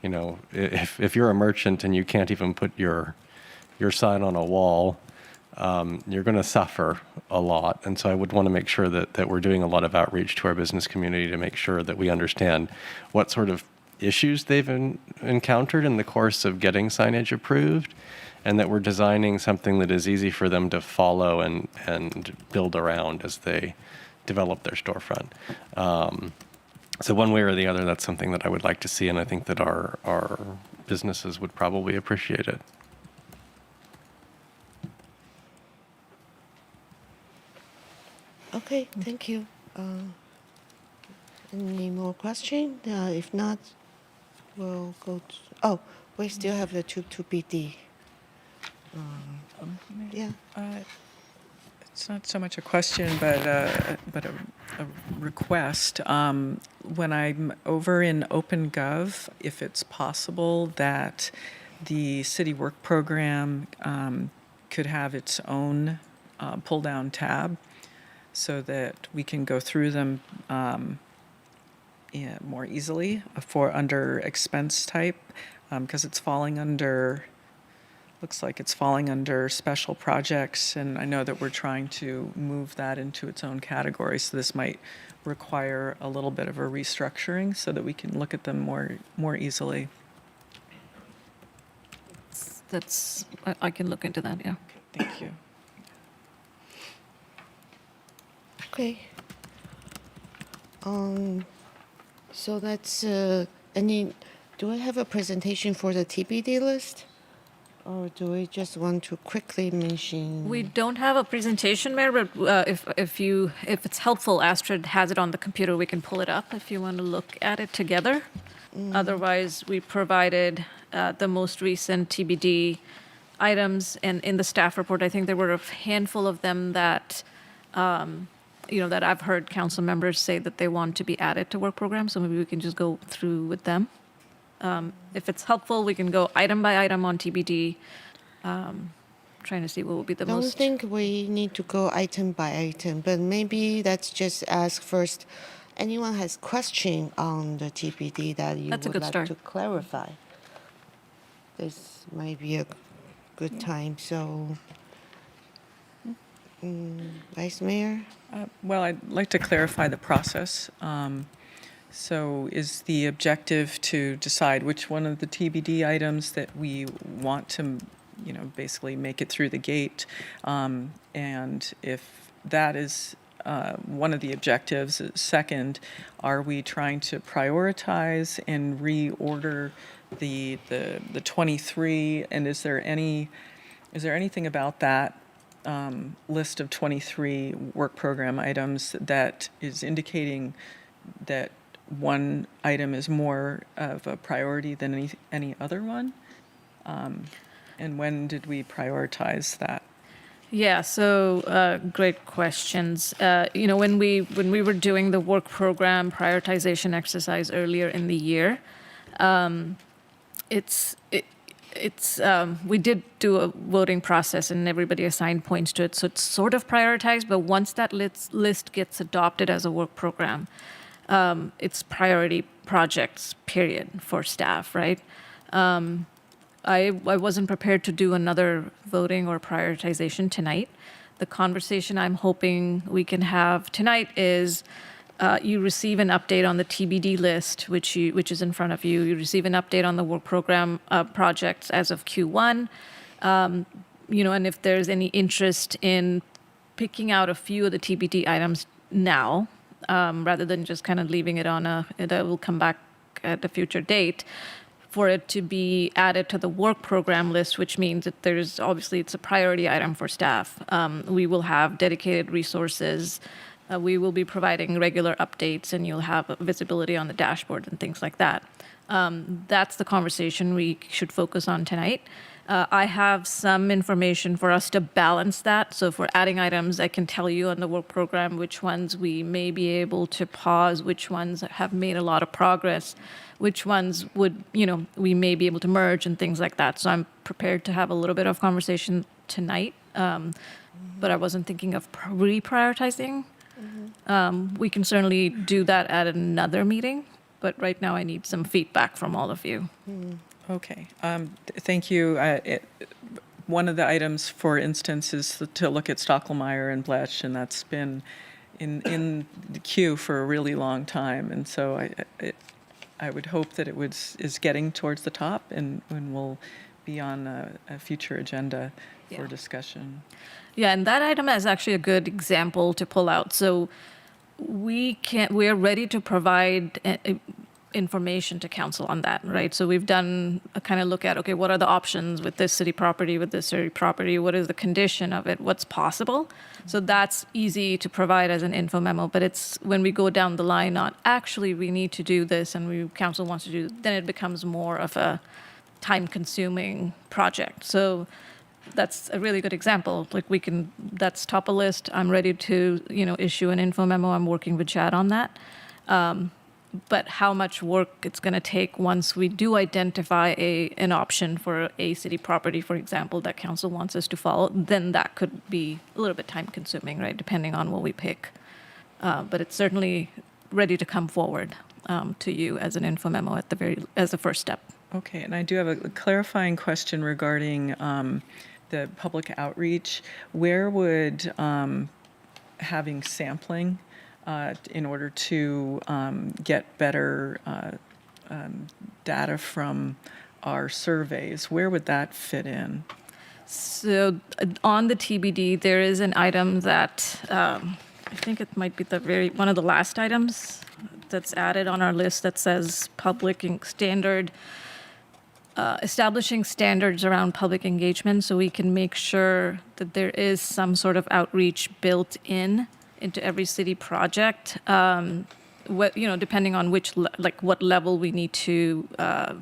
you know, if you're a merchant and you can't even put your sign on a wall, you're going to suffer a lot. And so I would want to make sure that we're doing a lot of outreach to our business community to make sure that we understand what sort of issues they've encountered in the course of getting signage approved, and that we're designing something that is easy for them to follow and build around as they develop their storefront. So one way or the other, that's something that I would like to see, and I think that our businesses would probably appreciate it. Okay, thank you. Any more questions? If not, we'll go to... Oh, we still have the 2BD. Yeah. It's not so much a question, but a request. When I'm over in OpenGov, if it's possible that the city work program could have its own pull-down tab so that we can go through them more easily under expense type, because it's falling under... Looks like it's falling under special projects, and I know that we're trying to move that into its own category, so this might require a little bit of a restructuring so that we can look at them more easily. I can look into that, yeah. Thank you. Okay. So that's do I have a presentation for the TBD list? Or do we just want to quickly mention? We don't have a presentation, Mayor, but if it's helpful, Astrid has it on the computer. We can pull it up if you want to look at it together. Otherwise, we provided the most recent TBD items, and in the staff report, I think there were a handful of them that, that I've heard council members say that they want to be added to work programs. So maybe we can just go through with them. If it's helpful, we can go item by item on TBD, trying to see what will be the most... I don't think we need to go item by item, but maybe let's just ask first, anyone has question on the TBD that you would like to clarify? This might be a good time, so... Vice Mayor? Well, I'd like to clarify the process. So is the objective to decide which one of the TBD items that we want to, basically make it through the gate? And if that is one of the objectives, second, are we trying to prioritize and reorder the 23? And is there anything about that list of 23 work program items that is indicating that one item is more of a priority than any other one? And when did we prioritize that? Yeah, so great questions. When we were doing the work program prioritization exercise earlier in the year, we did do a voting process and everybody assigned points to it, so it's sort of prioritized. But once that list gets adopted as a work program, it's priority projects, period, for staff, right? I wasn't prepared to do another voting or prioritization tonight. The conversation I'm hoping we can have tonight is you receive an update on the TBD list, which is in front of you. You receive an update on the work program projects as of Q1. And if there's any interest in picking out a few of the TBD items now, rather than just kind of leaving it on that will come back at a future date, for it to be added to the work program list, which means that it's a priority item for staff. We will have dedicated resources. We will be providing regular updates, and you'll have visibility on the dashboard and things like that. That's the conversation we should focus on tonight. I have some information for us to balance that. So if we're adding items, I can tell you on the work program which ones we may be able to pause, which ones have made a lot of progress, which ones we may be able to merge and things like that. So I'm prepared to have a little bit of conversation tonight, but I wasn't thinking of reprioritizing. We can certainly do that at another meeting, but right now I need some feedback from all of you. Okay, thank you. One of the items, for instance, is to look at Stocklemeyer and Bletch, and that's been in the queue for a really long time. And so I would hope that is getting towards the top and will be on a future agenda for discussion. Yeah, and that item is actually a good example to pull out. So we are ready to provide information to council on that, right? So we've done a kind of look at, okay, what are the options with this city property, with this city property? What is the condition of it? What's possible? So that's easy to provide as an info memo, but it's when we go down the line on actually we need to do this and council wants to do, then it becomes more of a time-consuming project. So that's a really good example. That's top of list. I'm ready to, issue an info memo. I'm working with Chad on that. But how much work it's going to take once we do identify an option for a city property, for example, that council wants us to follow, then that could be a little bit time consuming, right, depending on what we pick. But it's certainly ready to come forward to you as an info memo as a first step. Okay, and I do have a clarifying question regarding the public outreach. Where would having sampling in order to get better data from our surveys, where would that fit in? So on the TBD, there is an item that I think it might be one of the last items that's added on our list that says establishing standards around public engagement, so we can make sure that there is some sort of outreach built into every city project, depending on what level we need to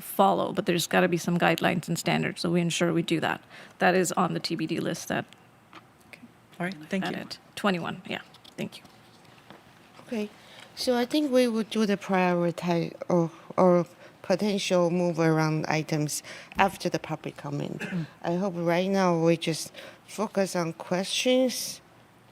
follow. But there's got to be some guidelines and standards, so we ensure we do that. That is on the TBD list. That. Okay. All right. Thank you. 21. Yeah. Thank you. Okay, so I think we would do the prioritize or potential move around items after the public comment. I hope right now we just focus on questions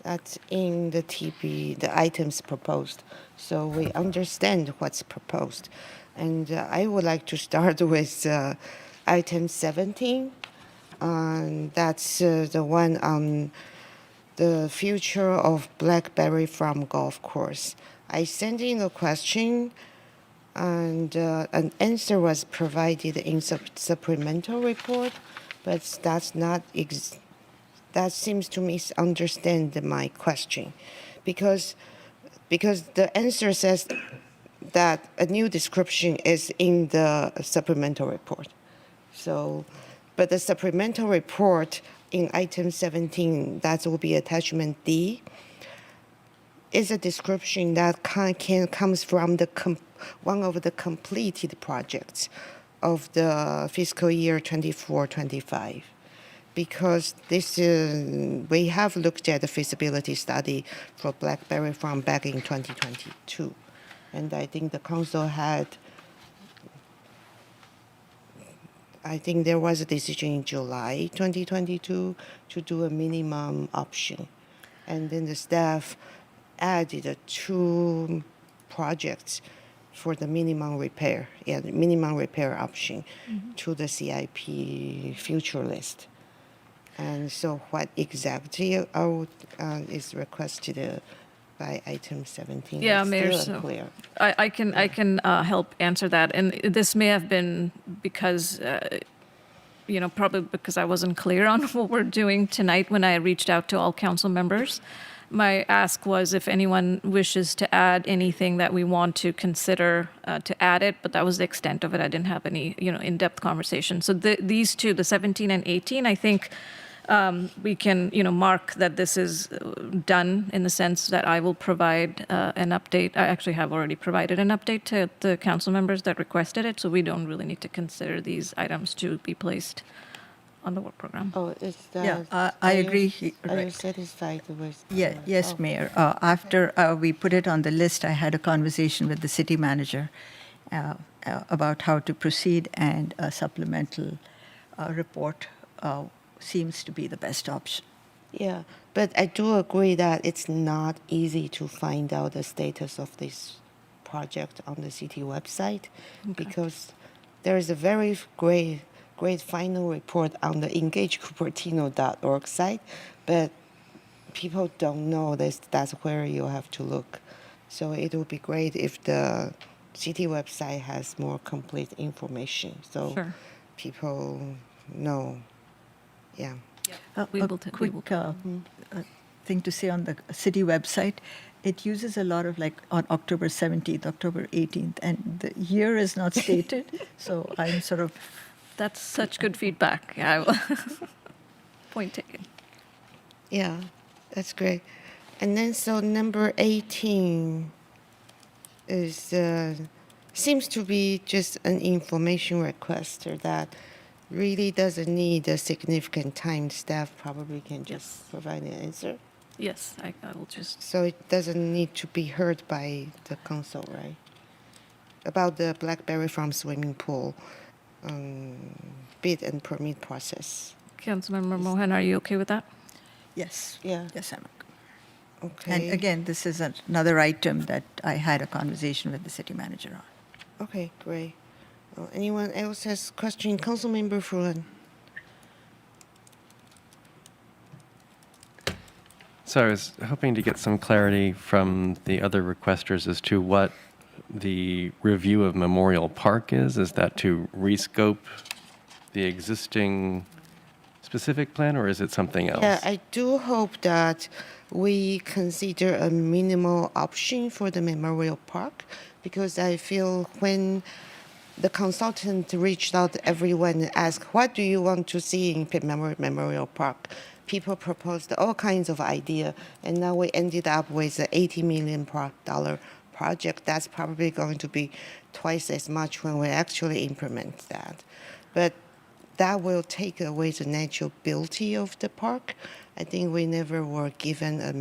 that's in the items proposed, so we understand what's proposed. And I would like to start with item 17. That's the one on the future of Blackberry Farm Golf Course. I sent in a question, and an answer was provided in supplemental report, but that's not that seems to misunderstand my question, because the answer says that a new description is in the supplemental report. So, but the supplemental report in item 17, that will be attachment D, is a description that comes from one of the completed projects of the fiscal year 24-25. Because we have looked at the feasibility study for Blackberry Farm back in 2022. And I think the council I think there was a decision in July 2022 to do a minimum option. And then the staff added 2 projects for the minimum repair option to the CIP future list. And so what exactly is requested by item 17? Yeah, It's Mayor, still so unclear. I can help answer that. And this may have been because, probably because I wasn't clear on what we're doing tonight when I reached out to all council members. My ask was if anyone wishes to add anything that we want to consider to add it, but that was the extent of it. I didn't have any, in-depth conversation. So these two, the 17 and 18, I think we can, mark that this is done in the sense that I will provide an update. I actually have already provided an update to the council members that requested it, so we don't really need to consider these items to be placed on the work program. Oh, is that? Yeah, I agree. Are you Right. satisfied with? Yeah, yes, Mayor. After we put it on the list, I had a conversation with the city manager about how to proceed, and a supplemental report seems to be the best option. Yeah, but I do agree that it's not easy to find out the status of this project on the city website because there is a very great final report on the engagecupertino.org site, but people don't know this. That's where you have to look. So it would be great if the city website has more complete information, so Sure. people know. Yeah. We will quick thing to say on the city website. It uses a lot of on October 17th, October 18th, and the year is not stated. So I'm sort of. That's such good feedback. Yeah, I will. Point taken. Yeah, that's great. And then so number 18 is seems to be just an information request that really doesn't need a significant time. Staff probably can just provide an answer. Yes, I will just. So it doesn't need to be heard by the council, right? About the Blackberry Farm swimming pool bid and permit process. Councilmember Mohan, are you okay with that? Yes. Yeah. Yes, I'm. Okay. And again, this is another item that I had a conversation with the city manager on. Okay, great. Anyone else has question? Councilmember Fruin. So I was hoping to get some clarity from the other requesters as to what the review of Memorial Park is. Is that to rescope the existing specific plan, or is it something else? Yeah, I do hope that we consider a minimal option for the Memorial Park, because I feel when the consultant reached out to everyone and asked, what do you want to see in Memorial Park? People proposed all kinds of ideas, and now we ended up with an $80 million project. That's probably going to be twice as much when we actually implement that. But that will take away the natural beauty of the park. I think we never were given a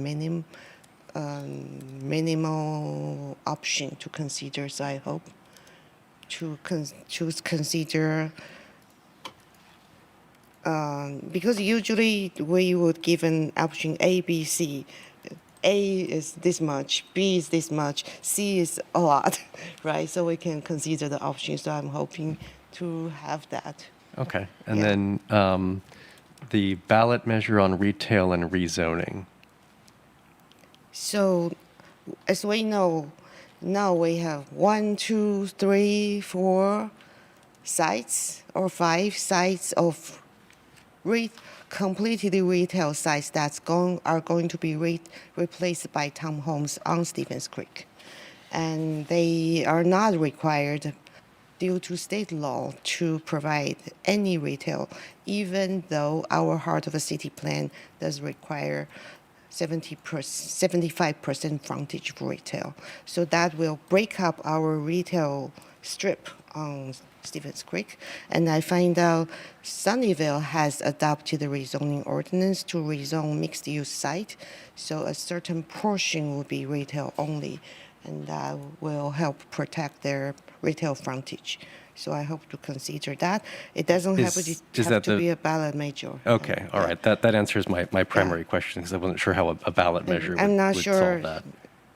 minimal option to consider, so I hope to consider, because usually we would give an option A, B, C. A is this much, B is this much, C is a lot, right? So we can consider the options. So I'm hoping to have that. Okay. And then the ballot measure on retail and rezoning. So as we know, now we have 1, 2, 3, 4 sites or 5 sites of completely retail sites that are going to be replaced by townhomes on Stevens Creek. And they are not required due to state law to provide any retail, even though our heart of the city plan does require 75% frontage for retail. So that will break up our retail strip on Stevens Creek. And I find out Sunnyvale has adopted a rezoning ordinance to rezone mixed-use site. So a certain portion will be retail only, and that will help protect their retail frontage. So I hope to consider that. It doesn't have to be a ballot measure. Okay, all right. That answers my primary question, because I wasn't sure how a ballot measure I'm not would sure. solve that.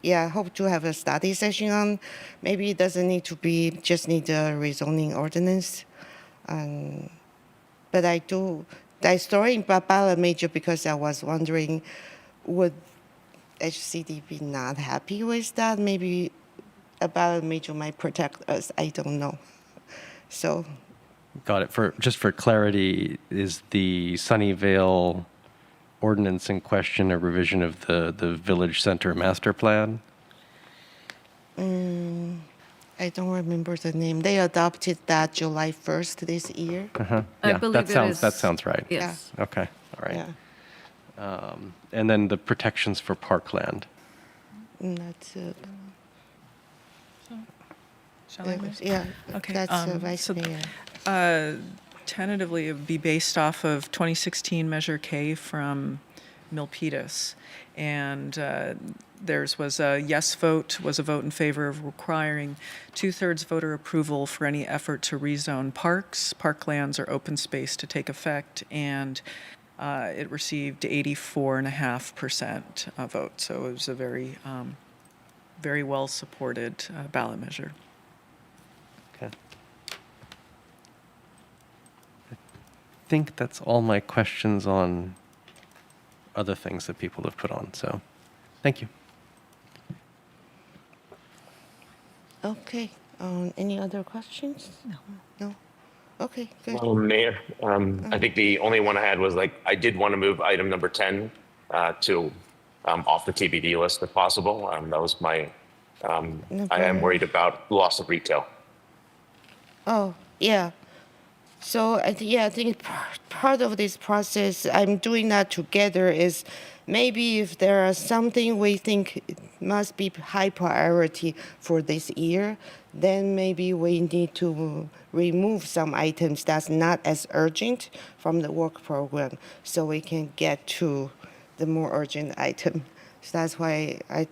Yeah, I hope to have a study session on. Maybe it doesn't need to be, just need a rezoning ordinance. But I story about ballot measure because I was wondering, would HCDP not happy with that. Maybe about major might protect us. I don't know. So Got it. Just for clarity, is the Sunnyvale ordinance in question a revision of the Village Center Master Plan? I don't remember the name. They adopted that July 1st this year. Uh-huh. I Yeah, believe that sounds right. Yes. Okay. All right. Yeah. And then the protections for parkland. That's Shall I move? yeah. Okay. That's Vice so, Mayor. Tentatively, it would be based off of 2016 Measure K from Milpitas. And theirs was a yes vote, was a vote in favor of requiring 2/3 voter approval for any effort to rezone parks, parklands, or open space to take effect. And it received 84.5% vote. So it was a very, very well supported ballot measure. Okay. I think that's all my questions on other things that people have put on. So thank you. Okay. Any other questions? No. Okay, good. Well, Mayor, I think the only one I had was I did want to move item number 10 to off the TBD list if possible. That was my, I am worried about loss of retail. Oh, yeah. So I think part of this process, I'm doing that together, is maybe if there are something we think it must be high priority for this year, then maybe we need to remove some items that's not as urgent from the work program so we can get to the more urgent item. So that's why I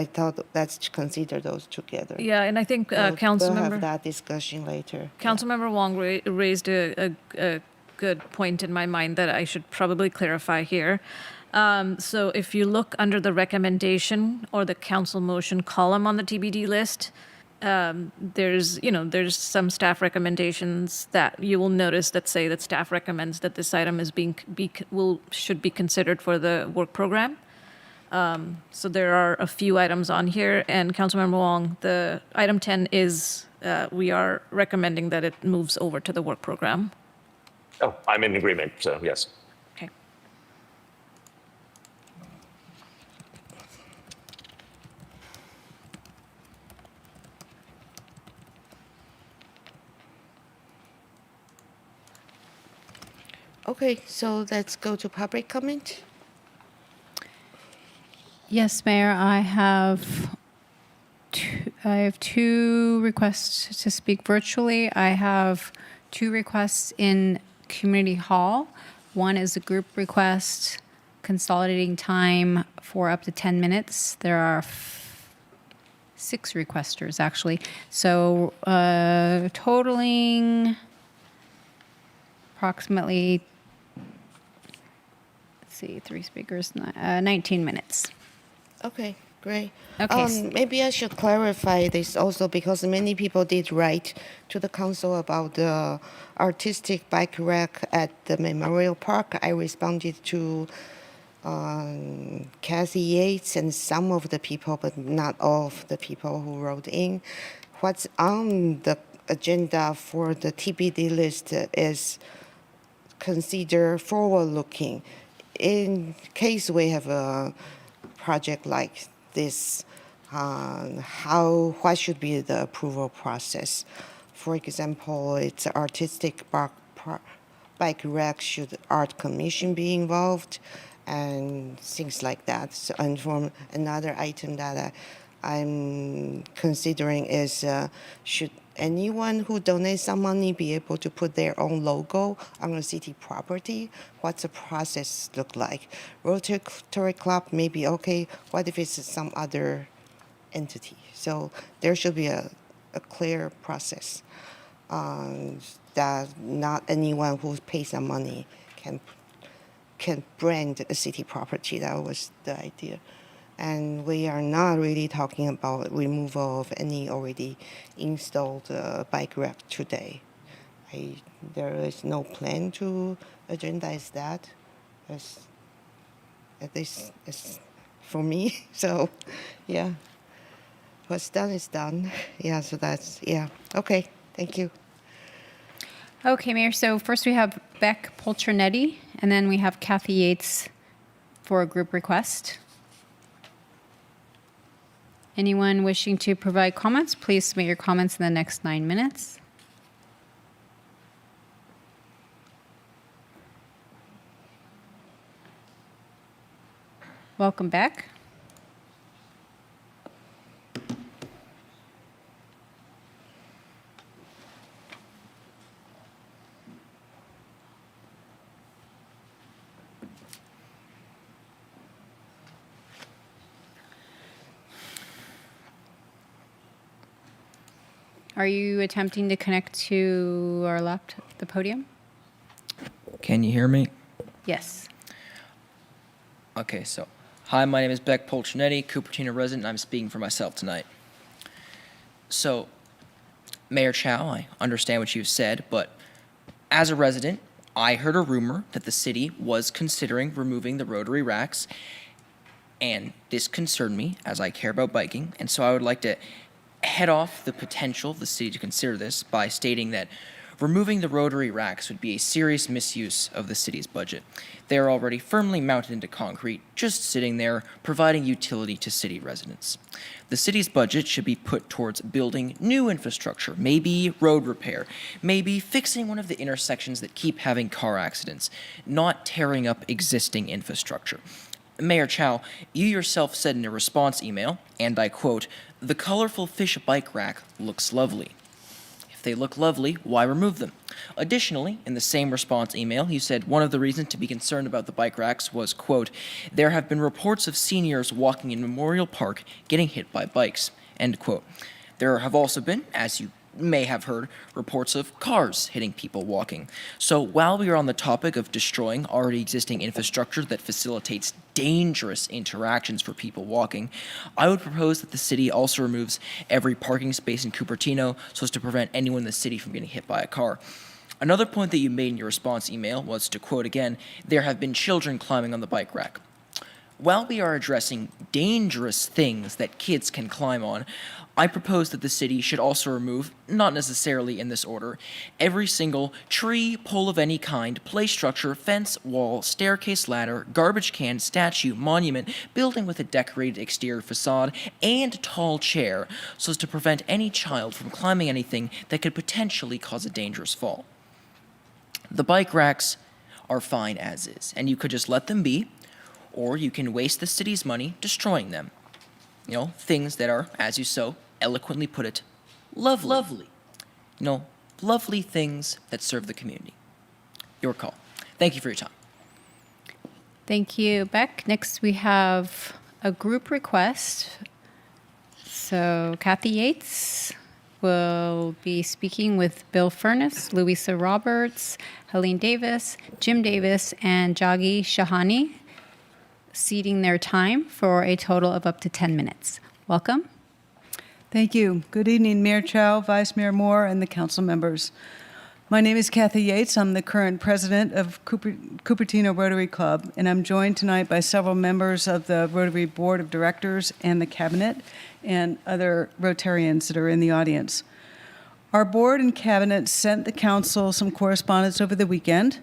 thought let's consider those together. Yeah, and I think We'll have Councilmember that discussion later. Councilmember Wong raised a good point in my mind that I should probably clarify here. So if you look under the recommendation or the council motion column on the TBD list, there's some staff recommendations that you will notice that say that staff recommends that this item should be considered for the work program. So there are a few items on here, and Councilmember Wong, the item 10 is, we are recommending that it moves over to the work program. Oh, I'm in agreement, so yes. Okay. Okay, so let's go to public comment. Yes, Mayor, I have two requests to speak virtually. I have two requests in Community Hall. One is a group request consolidating time for up to 10 minutes. There are 6 requesters, actually. So totaling approximately, let's see, 3 speakers, 19 minutes. Okay, great. Okay. Maybe I should clarify this also because many people did write to the council about the artistic bike rack at the Memorial Park. I responded to Kathy Yates and some of the people, but not all of the people who wrote in. What's on the agenda for the TBD list is consider forward-looking. In case we have a project like this, what should be the approval process? For example, it's artistic bike rack, should art commission be involved, and things like that. So, and from another item that I'm considering is should anyone who donates some money be able to put their own logo on a city property? What's the process look like? Rotary Club may be okay. What if it's some other entity? So there should be a clear process that not anyone who pays some money can brand a city property. That was the idea. And we are not really talking about removal of any already installed bike rack today. There is no plan to agendize that, at least as for me. So, yeah, what's done is done. Yeah, so that's, yeah. Okay, thank you. Okay, Mayor. So first we have Beck Polchernetti, and then we have Kathy Yates for a group request. Anyone wishing to provide comments, please submit your comments in the next 9 minutes. Welcome back. Are you attempting to connect to our laptop, the podium? Can you hear me? Yes. Okay, so hi, my name is Beck Polchernetti, Cupertino resident, and I'm speaking for myself tonight. So, Mayor Chow, I understand what you've said, but as a resident, I heard a rumor that the city was considering removing the rotary racks, and this concerned me as I care about biking, and so I would like to head off the potential of the city to consider this by stating that removing the rotary racks would be a serious misuse of the city's budget. They are already firmly mounted into concrete, just sitting there, providing utility to city residents. The city's budget should be put towards building new infrastructure, maybe road repair, maybe fixing one of the intersections that keep having car accidents, not tearing up existing infrastructure. Mayor Chow, you yourself said in a response email, and I quote, "The colorful fish bike rack looks lovely." If they look lovely, why remove them? Additionally, in the same response email, you said one of the reasons to be concerned about the bike racks was, quote, "There have been reports of seniors walking in Memorial Park getting hit by bikes," end quote. There have also been, as you may have heard, reports of cars hitting people walking. So while we are on the topic of destroying already existing infrastructure that facilitates dangerous interactions for people walking, I would propose that the city also removes every parking space in Cupertino so as to prevent anyone in the city from getting hit by a car. Another point that you made in your response email was, to quote again, "There have been children climbing on the bike rack." While we are addressing dangerous things that kids can climb on, I propose that the city should also remove, not necessarily in this order, every single tree, pole of any kind, play structure, fence, wall, staircase, ladder, garbage can, statue, monument, building with a decorated exterior facade, and tall chair, so as to prevent any child from climbing anything that could potentially cause a dangerous fall. The bike racks are fine as is, and you could just let them be, or you can waste the city's money destroying them. You know, things that are, as you so eloquently put it, lovely. You know, lovely things that serve the community. Your call. Thank you for your time. Thank you, Beck. Next, we have a group request. So Kathy Yates will be speaking with Bill Furness, Louisa Roberts, Helene Davis, Jim Davis, and Jagi Shahani, ceding their time for a total of up to 10 minutes. Welcome. Thank you. Good evening, Mayor Chow, Vice Mayor Moore, and the council members. My name is Kathy Yates. I'm the current president of Cupertino Rotary Club, and I'm joined tonight by several members of the Rotary Board of Directors and the Cabinet and other Rotarians that are in the audience. Our board and cabinet sent the council some correspondence over the weekend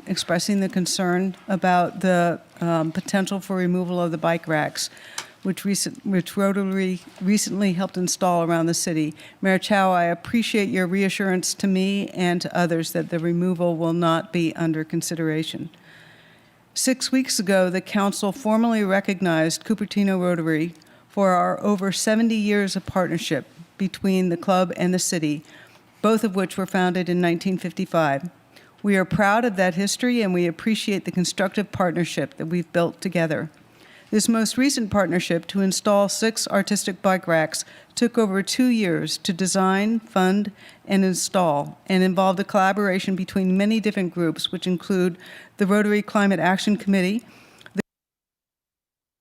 expressing the concern about the potential for removal of the bike racks, which Rotary recently helped install around the city. Mayor Chow, I appreciate your reassurance to me and to others that the removal will not be under consideration. 6 weeks ago, the council formally recognized Cupertino Rotary for our over 70 years of partnership between the club and the city, both of which were founded in 1955. We are proud of that history, and we appreciate the constructive partnership that we've built together. This most recent partnership to install 6 artistic bike racks took over 2 years to design, fund, and install, and involved a collaboration between many different groups, which include the Rotary Climate Action Committee,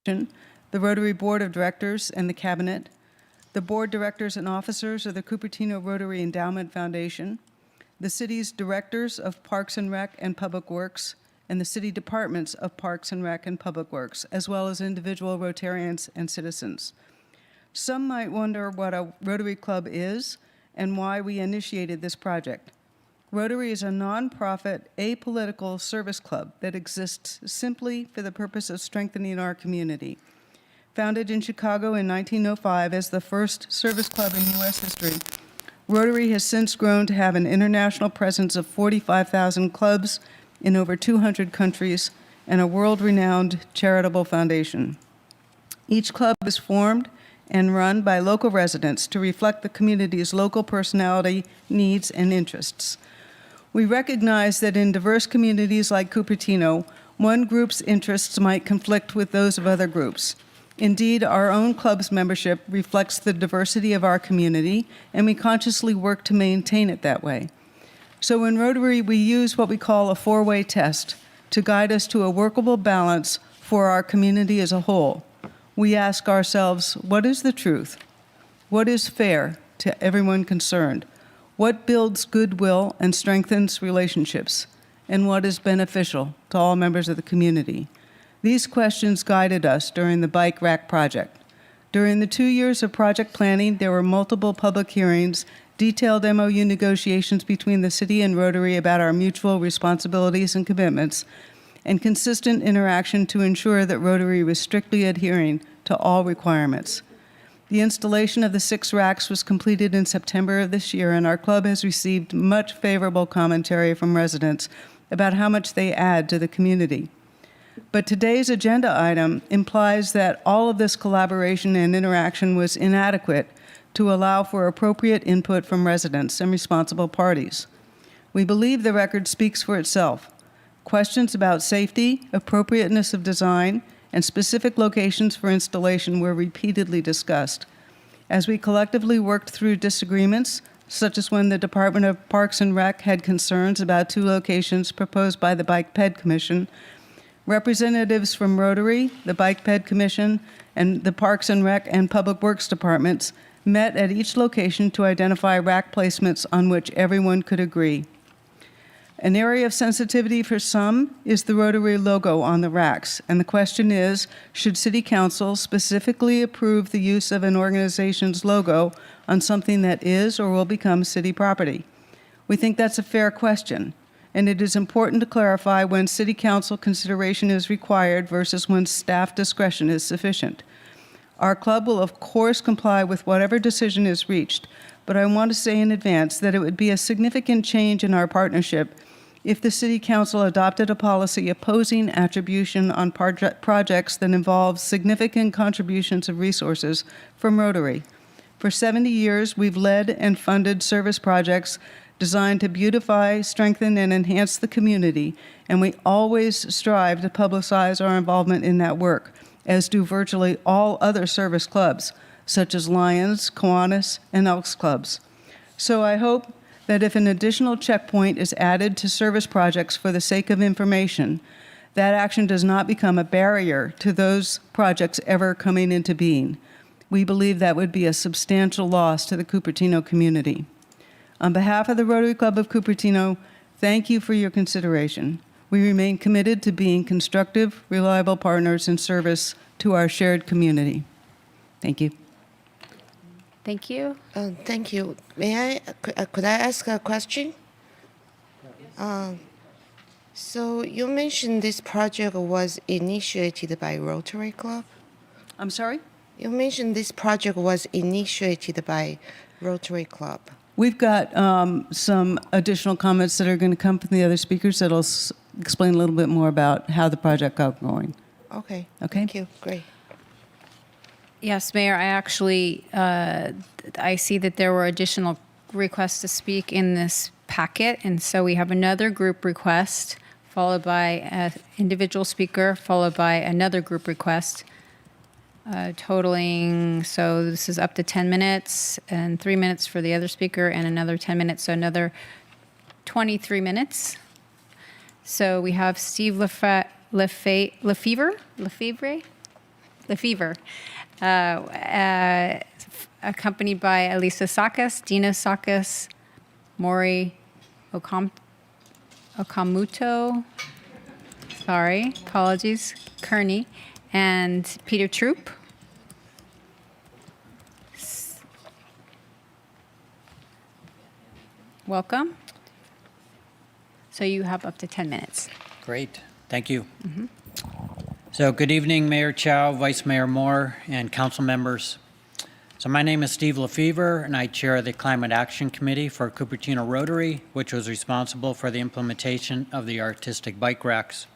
the Rotary Board of Directors and the Cabinet, the board directors and officers of the Cupertino Rotary Endowment Foundation, the city's directors of Parks and Rec and Public Works, and the city departments of Parks and Rec and Public Works, as well as individual Rotarians and citizens. Some might wonder what a Rotary Club is and why we initiated this project. Rotary is a nonprofit, apolitical service club that exists simply for the purpose of strengthening our community. Founded in Chicago in 1905 as the first service club in U.S. history, Rotary has since grown to have an international presence of 45,000 clubs in over 200 countries and a world-renowned charitable foundation. Each club is formed and run by local residents to reflect the community's local personality, needs, and interests. We recognize that in diverse communities like Cupertino, one group's interests might conflict with those of other groups. Indeed, our own club's membership reflects the diversity of our community, and we consciously work to maintain it that way. So in Rotary, we use what we call a four-way test to guide us to a workable balance for our community as a whole. We ask ourselves, what is the truth? What is fair to everyone concerned? What builds goodwill and strengthens relationships? And what is beneficial to all members of the community? These questions guided us during the bike rack project. During the 2 years of project planning, there were multiple public hearings, detailed MOU negotiations between the city and Rotary about our mutual responsibilities and commitments, and consistent interaction to ensure that Rotary was strictly adhering to all requirements. The installation of the 6 racks was completed in September of this year, and our club has received much favorable commentary from residents about how much they add to the community. But today's agenda item implies that all of this collaboration and interaction was inadequate to allow for appropriate input from residents and responsible parties. We believe the record speaks for itself. Questions about safety, appropriateness of design, and specific locations for installation were repeatedly discussed. As we collectively worked through disagreements, such as when the Department of Parks and Rec had concerns about 2 locations proposed by the Bike Ped Commission, representatives from Rotary, the Bike Ped Commission, and the Parks and Rec and Public Works departments met at each location to identify rack placements on which everyone could agree. An area of sensitivity for some is the Rotary logo on the racks, and the question is, should City Council specifically approve the use of an organization's logo on something that is or will become city property? We think that's a fair question, and it is important to clarify when City Council consideration is required versus when staff discretion is sufficient. Our club will, of course, comply with whatever decision is reached, but I want to say in advance that it would be a significant change in our partnership if the City Council adopted a policy opposing attribution on projects that involve significant contributions of resources from Rotary. For 70 years, we've led and funded service projects designed to beautify, strengthen, and enhance the community, and we always strive to publicize our involvement in that work, as do virtually all other service clubs, such as Lions, Kiwanis, and Elks clubs. So I hope that if an additional checkpoint is added to service projects for the sake of information, that action does not become a barrier to those projects ever coming into being. We believe that would be a substantial loss to the Cupertino community. On behalf of the Rotary Club of Cupertino, thank you for your consideration. We remain committed to being constructive, reliable partners in service to our shared community. Thank you. Thank you. Thank you. Could I ask a question? So you mentioned this project was initiated by Rotary Club? I'm sorry? You mentioned this project was initiated by Rotary Club. We've got some additional comments that are going to come from the other speakers that'll explain a little bit more about how the project got going. Okay. Okay. Thank you. Great. Yes, Mayor, I actually, I see that there were additional requests to speak in this packet, and so we have another group request, followed by an individual speaker, followed by another group request, totaling, so this is up to 10 minutes, and 3 minutes for the other speaker, and another 10 minutes, so another 23 minutes. So we have Steve Lefevre, accompanied by Elisa Sakas, Dina Sakas, Mori Okamuto, Sorry, apologies, Kearney, and Peter Troop. Welcome. So you have up to 10 minutes. Great, thank you. So good evening, Mayor Chow, Vice Mayor Moore, and council members. So my name is Steve Lefevre, and I chair the Climate Action Committee for Cupertino Rotary, which was responsible for the implementation of the artistic bike racks.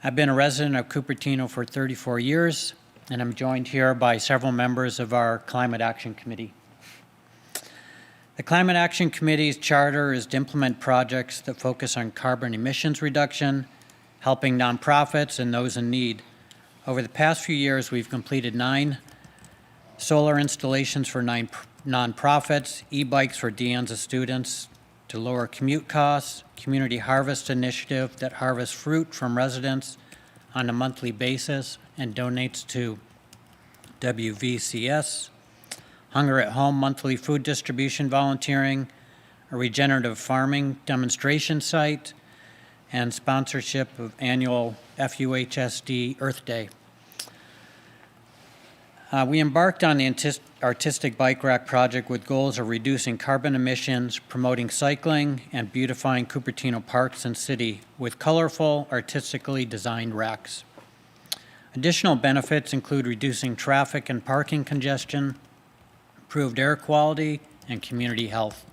I've been a resident of Cupertino for 34 years, and I'm joined here by several members of our Climate Action Committee. The Climate Action Committee's charter is to implement projects that focus on carbon emissions reduction, helping nonprofits and those in need. Over the past few years, we've completed 9 solar installations for 9 nonprofits, e-bikes for DNs of students to lower commute costs, community harvest initiative that harvests fruit from residents on a monthly basis and donates to WVCS, Hunger at Home monthly food distribution volunteering, a regenerative farming demonstration site, and sponsorship of annual FUHSD Earth Day. We embarked on the artistic bike rack project with goals of reducing carbon emissions, promoting cycling, and beautifying Cupertino parks and city with colorful, artistically designed racks. Additional benefits include reducing traffic and parking congestion, improved air quality, and community health.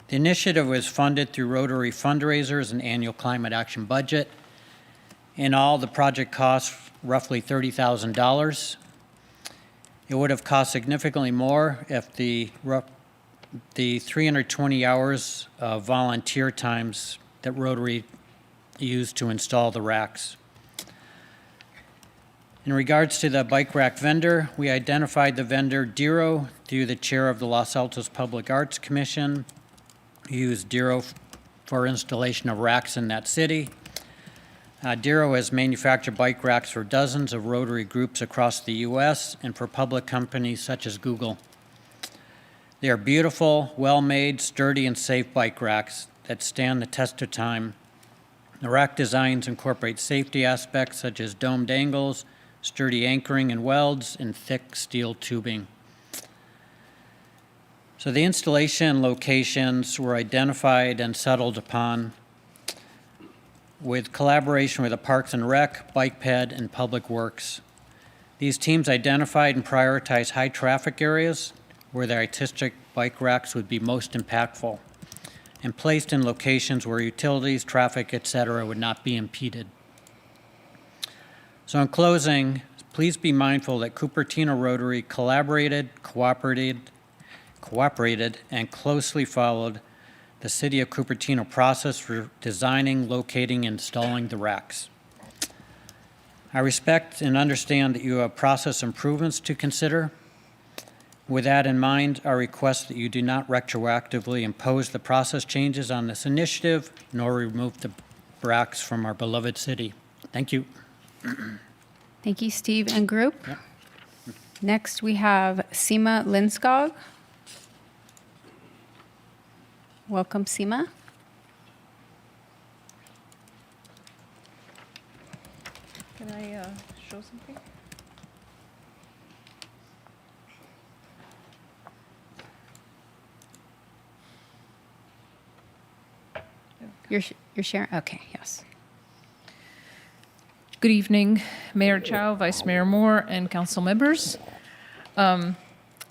The initiative was funded through Rotary fundraisers and annual climate action budget. In all, the project cost roughly $30,000. It would have cost significantly more if the 320 hours of volunteer times that Rotary used to install the racks. In regards to the bike rack vendor, we identified the vendor Diro through the chair of the Los Altos Public Arts Commission. We used Diro for installation of racks in that city. Diro has manufactured bike racks for dozens of Rotary groups across the U.S. and for public companies such as Google. They are beautiful, well-made, sturdy, and safe bike racks that stand the test of time. The rack designs incorporate safety aspects such as domed angles, sturdy anchoring and welds, and thick steel tubing. So the installation locations were identified and settled upon with collaboration with the Parks and Rec, Bike Ped, and Public Works. These teams identified and prioritized high traffic areas where the artistic bike racks would be most impactful and placed in locations where utilities, traffic, etc. would not be impeded. So in closing, please be mindful that Cupertino Rotary collaborated, cooperated, and closely followed the City of Cupertino process for designing, locating, and installing the racks. I respect and understand that you have process improvements to consider. With that in mind, I request that you do not retroactively impose the process changes on this initiative, nor remove the racks from our beloved city. Thank you. Thank you, Steve and group. Yep. Next, we have Seema Linskog. Welcome, Seema. Can I show something? You're sharing? Okay, yes. Good evening, Mayor Chow, Vice Mayor Moore, and council members.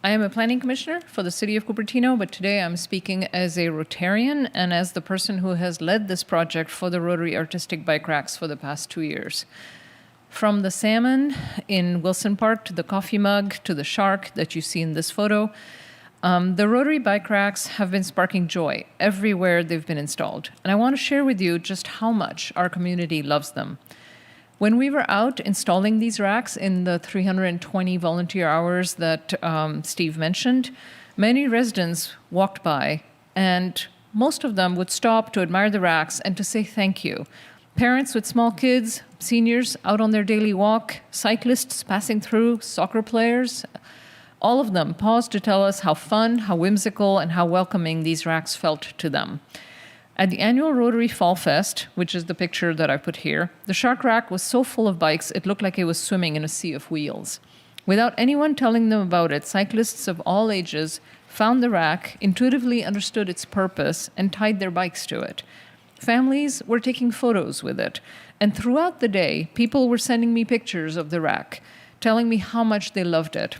I am a planning commissioner for the city of Cupertino, but today I'm speaking as a Rotarian and as the person who has led this project for the Rotary Artistic Bike Racks for the past 2 years. From the salmon in Wilson Park to the coffee mug to the shark that you see in this photo, the Rotary bike racks have been sparking joy everywhere they've been installed. And I want to share with you just how much our community loves them. When we were out installing these racks in the 320 volunteer hours that Steve mentioned, many residents walked by, and most of them would stop to admire the racks and to say thank you. Parents with small kids, seniors out on their daily walk, cyclists passing through, soccer players, all of them paused to tell us how fun, how whimsical, and how welcoming these racks felt to them. At the annual Rotary Fall Fest, which is the picture that I put here, the shark rack was so full of bikes it looked like it was swimming in a sea of wheels. Without anyone telling them about it, cyclists of all ages found the rack, intuitively understood its purpose, and tied their bikes to it. Families were taking photos with it, and throughout the day, people were sending me pictures of the rack, telling me how much they loved it.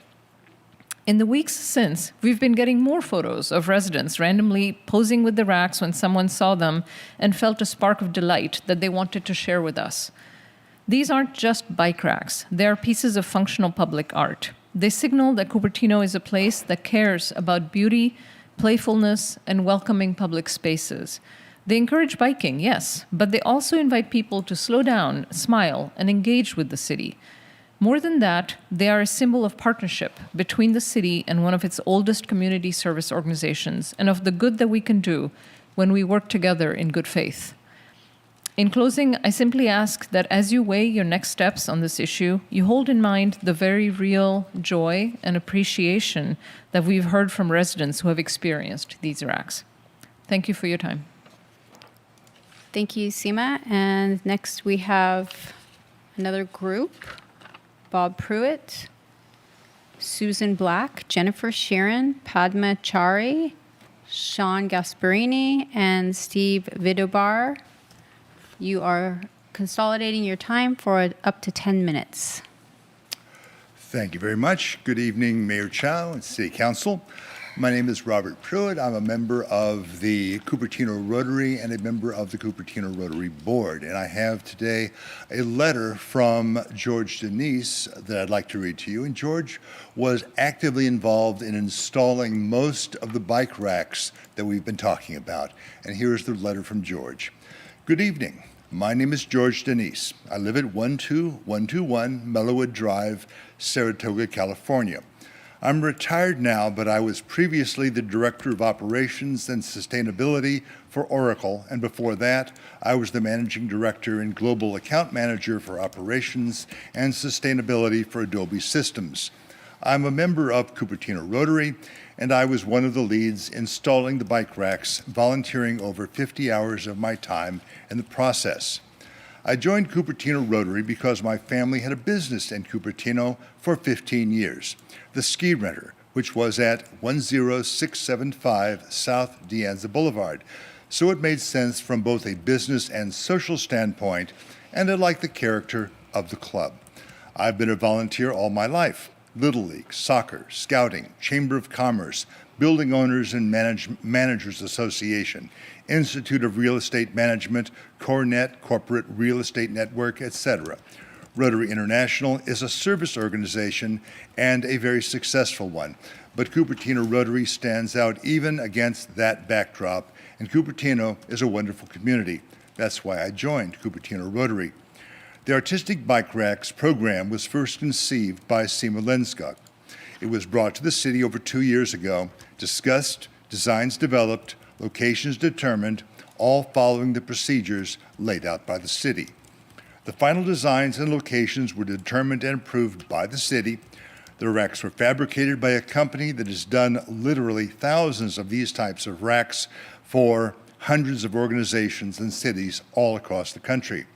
In the weeks since, we've been getting more photos of residents randomly posing with the racks when someone saw them and felt a spark of delight that they wanted to share with us. These aren't just bike racks, they are pieces of functional public art. They signal that Cupertino is a place that cares about beauty, playfulness, and welcoming public spaces. They encourage biking, yes, but they also invite people to slow down, smile, and engage with the city. More than that, they are a symbol of partnership between the city and one of its oldest community service organizations, and of the good that we can do when we work together in good faith. In closing, I simply ask that as you weigh your next steps on this issue, you hold in mind the very real joy and appreciation that we've heard from residents who have experienced these racks. Thank you for your time. Thank you, Seema. And next we have another group. Bob Pruitt, Susan Black, Jennifer Sheeran, Padma Chari, Sean Gasparini, and Steve Vidobar. You are consolidating your time for up to 10 minutes. Thank you very much. Good evening, Mayor Chow and City Council. My name is Robert Pruitt. I'm a member of the Cupertino Rotary and a member of the Cupertino Rotary Board. And I have today a letter from George Denise that I'd like to read to you. And George was actively involved in installing most of the bike racks that we've been talking about. And here's the letter from George. Good evening. My name is George Denise. I live at 12121 Mellowwood Drive, Saratoga, California. I'm retired now, but I was previously the Director of Operations and Sustainability for Oracle, and before that, I was the Managing Director and Global Account Manager for Operations and Sustainability for Adobe Systems. I'm a member of Cupertino Rotary, and I was one of the leads installing the bike racks, volunteering over 50 hours of my time in the process. I joined Cupertino Rotary because my family had a business in Cupertino for 15 years, the Ski Renter, which was at 10675 South De Anza Boulevard. So it made sense from both a business and social standpoint, and I liked the character of the club. I've been a volunteer all my life. Little League, soccer, scouting, Chamber of Commerce, Building Owners and Managers Association, Institute of Real Estate Management, CoreNet, Corporate Real Estate Network, etc. Rotary International is a service organization and a very successful one, but Cupertino Rotary stands out even against that backdrop, and Cupertino is a wonderful community. That's why I joined Cupertino Rotary. The Artistic Bike Racks program was first conceived by Seema Lenskog. It was brought to the city over 2 years ago, discussed, designs developed, locations determined, all following the procedures laid out by the city. The final designs and locations were determined and approved by the city. The racks were fabricated by a company that has done literally thousands of these types of racks for hundreds of organizations and cities all across the country.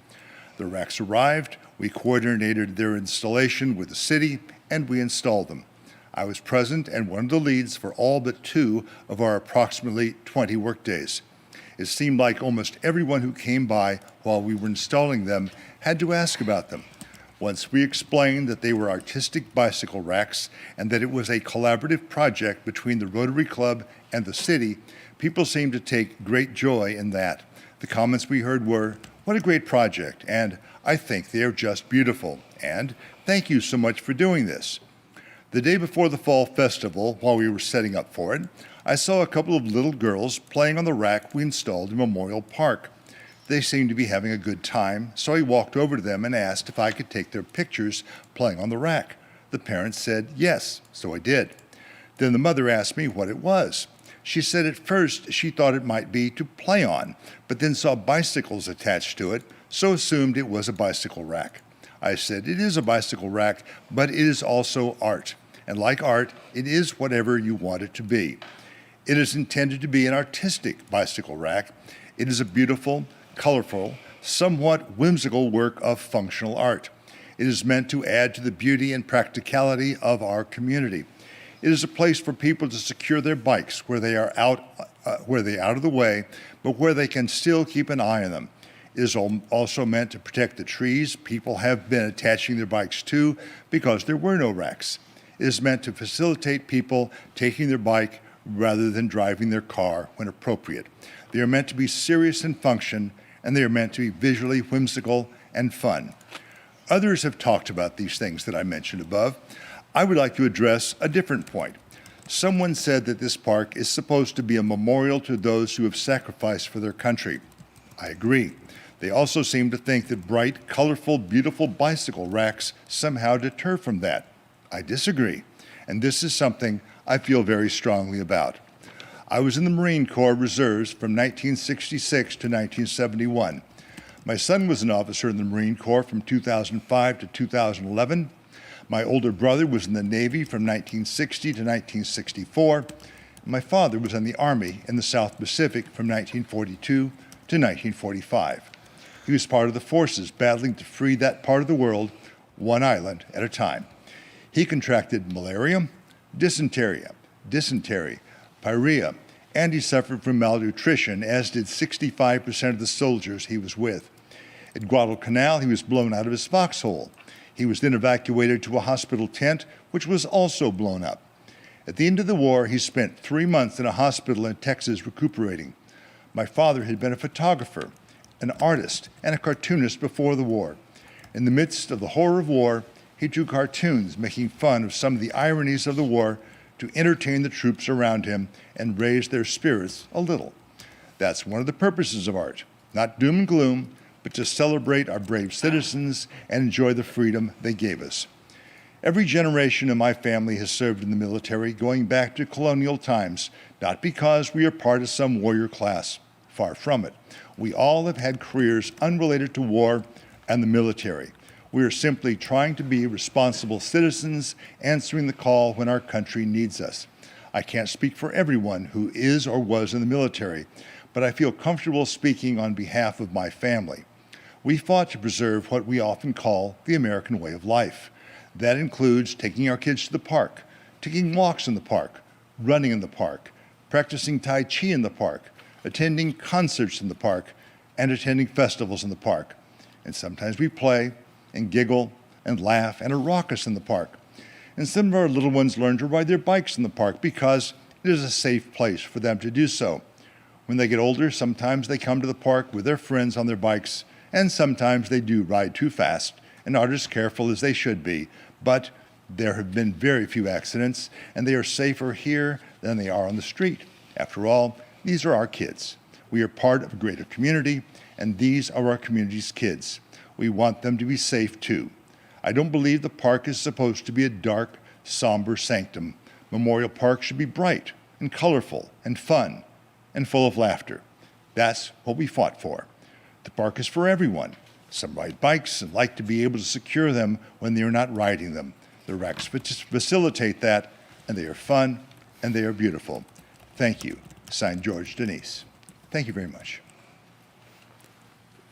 The racks arrived, we coordinated their installation with the city, and we installed them. I was present and one of the leads for all but 2 of our approximately 20 workdays. It seemed like almost everyone who came by while we were installing them had to ask about them. Once we explained that they were artistic bicycle racks and that it was a collaborative project between the Rotary Club and the city, people seemed to take great joy in that. The comments we heard were, "What a great project," and "I think they are just beautiful," and "Thank you so much for doing this." The day before the Fall Festival, while we were setting up for it, I saw a couple of little girls playing on the rack we installed in Memorial Park. They seemed to be having a good time, so I walked over to them and asked if I could take their pictures playing on the rack. The parents said yes, so I did. Then the mother asked me what it was. She said at first she thought it might be to play on, but then saw bicycles attached to it, so assumed it was a bicycle rack. I said it is a bicycle rack, but it is also art, and like art, it is whatever you want it to be. It is intended to be an artistic bicycle rack. It is a beautiful, colorful, somewhat whimsical work of functional art. It is meant to add to the beauty and practicality of our community. It is a place for people to secure their bikes where they are out of the way, but where they can still keep an eye on them. It is also meant to protect the trees people have been attaching their bikes to because there were no racks. It is meant to facilitate people taking their bike rather than driving their car when appropriate. They are meant to be serious in function, and they are meant to be visually whimsical and fun. Others have talked about these things that I mentioned above. I would like to address a different point. Someone said that this park is supposed to be a memorial to those who have sacrificed for their country. I agree. They also seem to think that bright, colorful, beautiful bicycle racks somehow deter from that. I disagree, and this is something I feel very strongly about. I was in the Marine Corps Reserves from 1966 to 1971. My son was an officer in the Marine Corps from 2005 to 2011. My older brother was in the Navy from 1960 to 1964. My father was in the Army in the South Pacific from 1942 to 1945. He was part of the forces battling to free that part of the world, one island at a time. He contracted malaria, dysentery, pyorrhea, and he suffered from malnutrition, as did 65% of the soldiers he was with. At Guadalcanal, he was blown out of his foxhole. He was then evacuated to a hospital tent, which was also blown up. At the end of the war, he spent 3 months in a hospital in Texas recuperating. My father had been a photographer, an artist, and a cartoonist before the war. In the midst of the horror of war, he drew cartoons making fun of some of the ironies of the war to entertain the troops around him and raise their spirits a little. That's one of the purposes of art, not doom and gloom, but to celebrate our brave citizens and enjoy the freedom they gave us. Every generation in my family has served in the military, going back to colonial times, not because we are part of some warrior class. Far from it. We all have had careers unrelated to war and the military. We are simply trying to be responsible citizens, answering the call when our country needs us. I can't speak for everyone who is or was in the military, but I feel comfortable speaking on behalf of my family. We fought to preserve what we often call the American way of life. That includes taking our kids to the park, taking walks in the park, running in the park, practicing Tai Chi in the park, attending concerts in the park, and attending festivals in the park. And sometimes we play and giggle and laugh and are raucous in the park. And some of our little ones learn to ride their bikes in the park because it is a safe place for them to do so. When they get older, sometimes they come to the park with their friends on their bikes, and sometimes they do ride too fast and aren't as careful as they should be. But there have been very few accidents, and they are safer here than they are on the street. After all, these are our kids. We are part of a greater community, and these are our community's kids. We want them to be safe too. I don't believe the park is supposed to be a dark, somber sanctum. Memorial Park should be bright and colorful and fun and full of laughter. That's what we fought for. The park is for everyone. Some ride bikes and like to be able to secure them when they are not riding them. The racks facilitate that, and they are fun and they are beautiful. Thank you. Signed, George Denise. Thank you very much.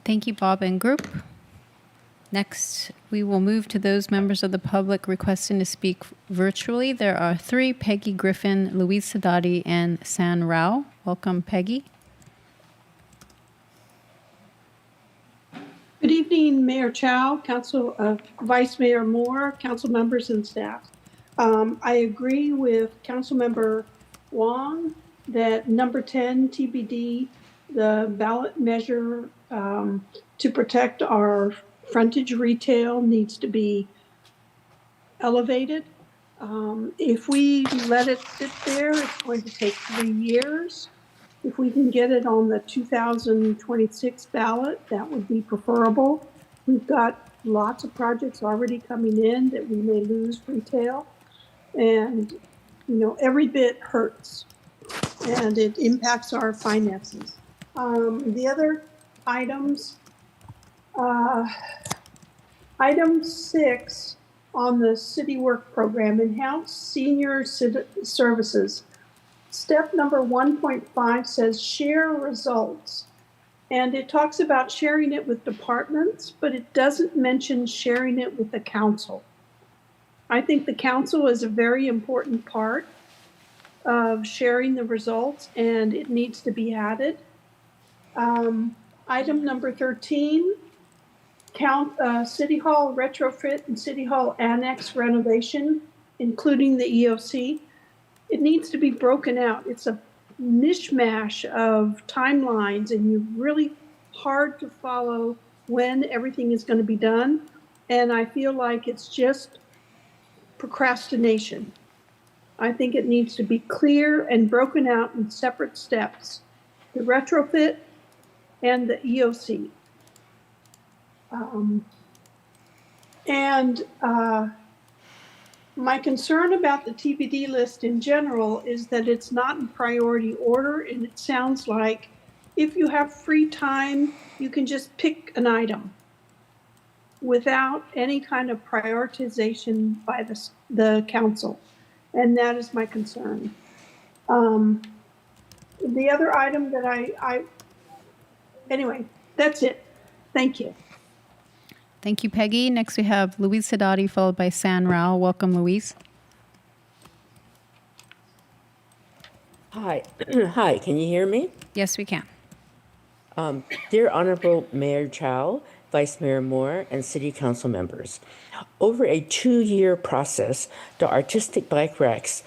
Thank you, Bob and group. Next, we will move to those members of the public requesting to speak virtually. There are 3, Peggy Griffin, Luis Sadati, and San Rao. Welcome, Peggy. Good evening, Mayor Chow, Vice Mayor Moore, council members and staff. I agree with Councilmember Wong that number 10 TBD, the ballot measure to protect our frontage retail needs to be elevated. If we let it sit there, it's going to take 3 years. If we can get it on the 2026 ballot, that would be preferable. We've got lots of projects already coming in that we may lose retail. And, you know, every bit hurts and it impacts our finances. The other items, item 6 on the City Work Program, enhance senior services. Step number 1.5 says share results. And it talks about sharing it with departments, but it doesn't mention sharing it with the council. I think the council is a very important part of sharing the results, and it needs to be added. Item number 13, City Hall retrofit and City Hall annex renovation, including the EOC. It needs to be broken out. It's a mishmash of timelines, and you're really hard to follow when everything is going to be done. And I feel like it's just procrastination. I think it needs to be clear and broken out in separate steps, the retrofit and the EOC. My concern about the TBD list in general is that it's not in priority order, and it sounds like if you have free time, you can just pick an item without any kind of prioritization by the council. And that is my concern. The other item that anyway, that's it. Thank you. Thank you, Peggy. Next, we have Louise Sidati, followed by San Rao. Welcome, Louise. Hi. Hi, can you hear me? Yes, we can. Dear Honorable Mayor Chow, Vice Mayor Moore, and City Council members, over a 2-year process, the Artistic Bike Racks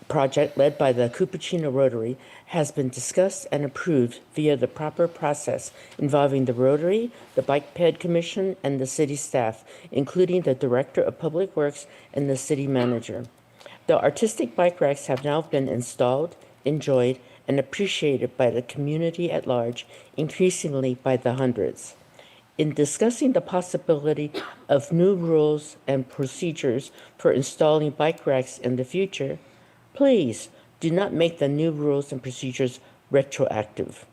project led by the Cupertino Rotary has been discussed and approved via the proper process involving the Rotary, the Bike Ped Commission, and the city staff, including the Director of Public Works and the city manager. The artistic bike racks have now been installed, enjoyed, and appreciated by the community at large, increasingly by the hundreds. In discussing the possibility of new rules and procedures for installing bike racks in the future, please do not make the new rules and procedures retroactive.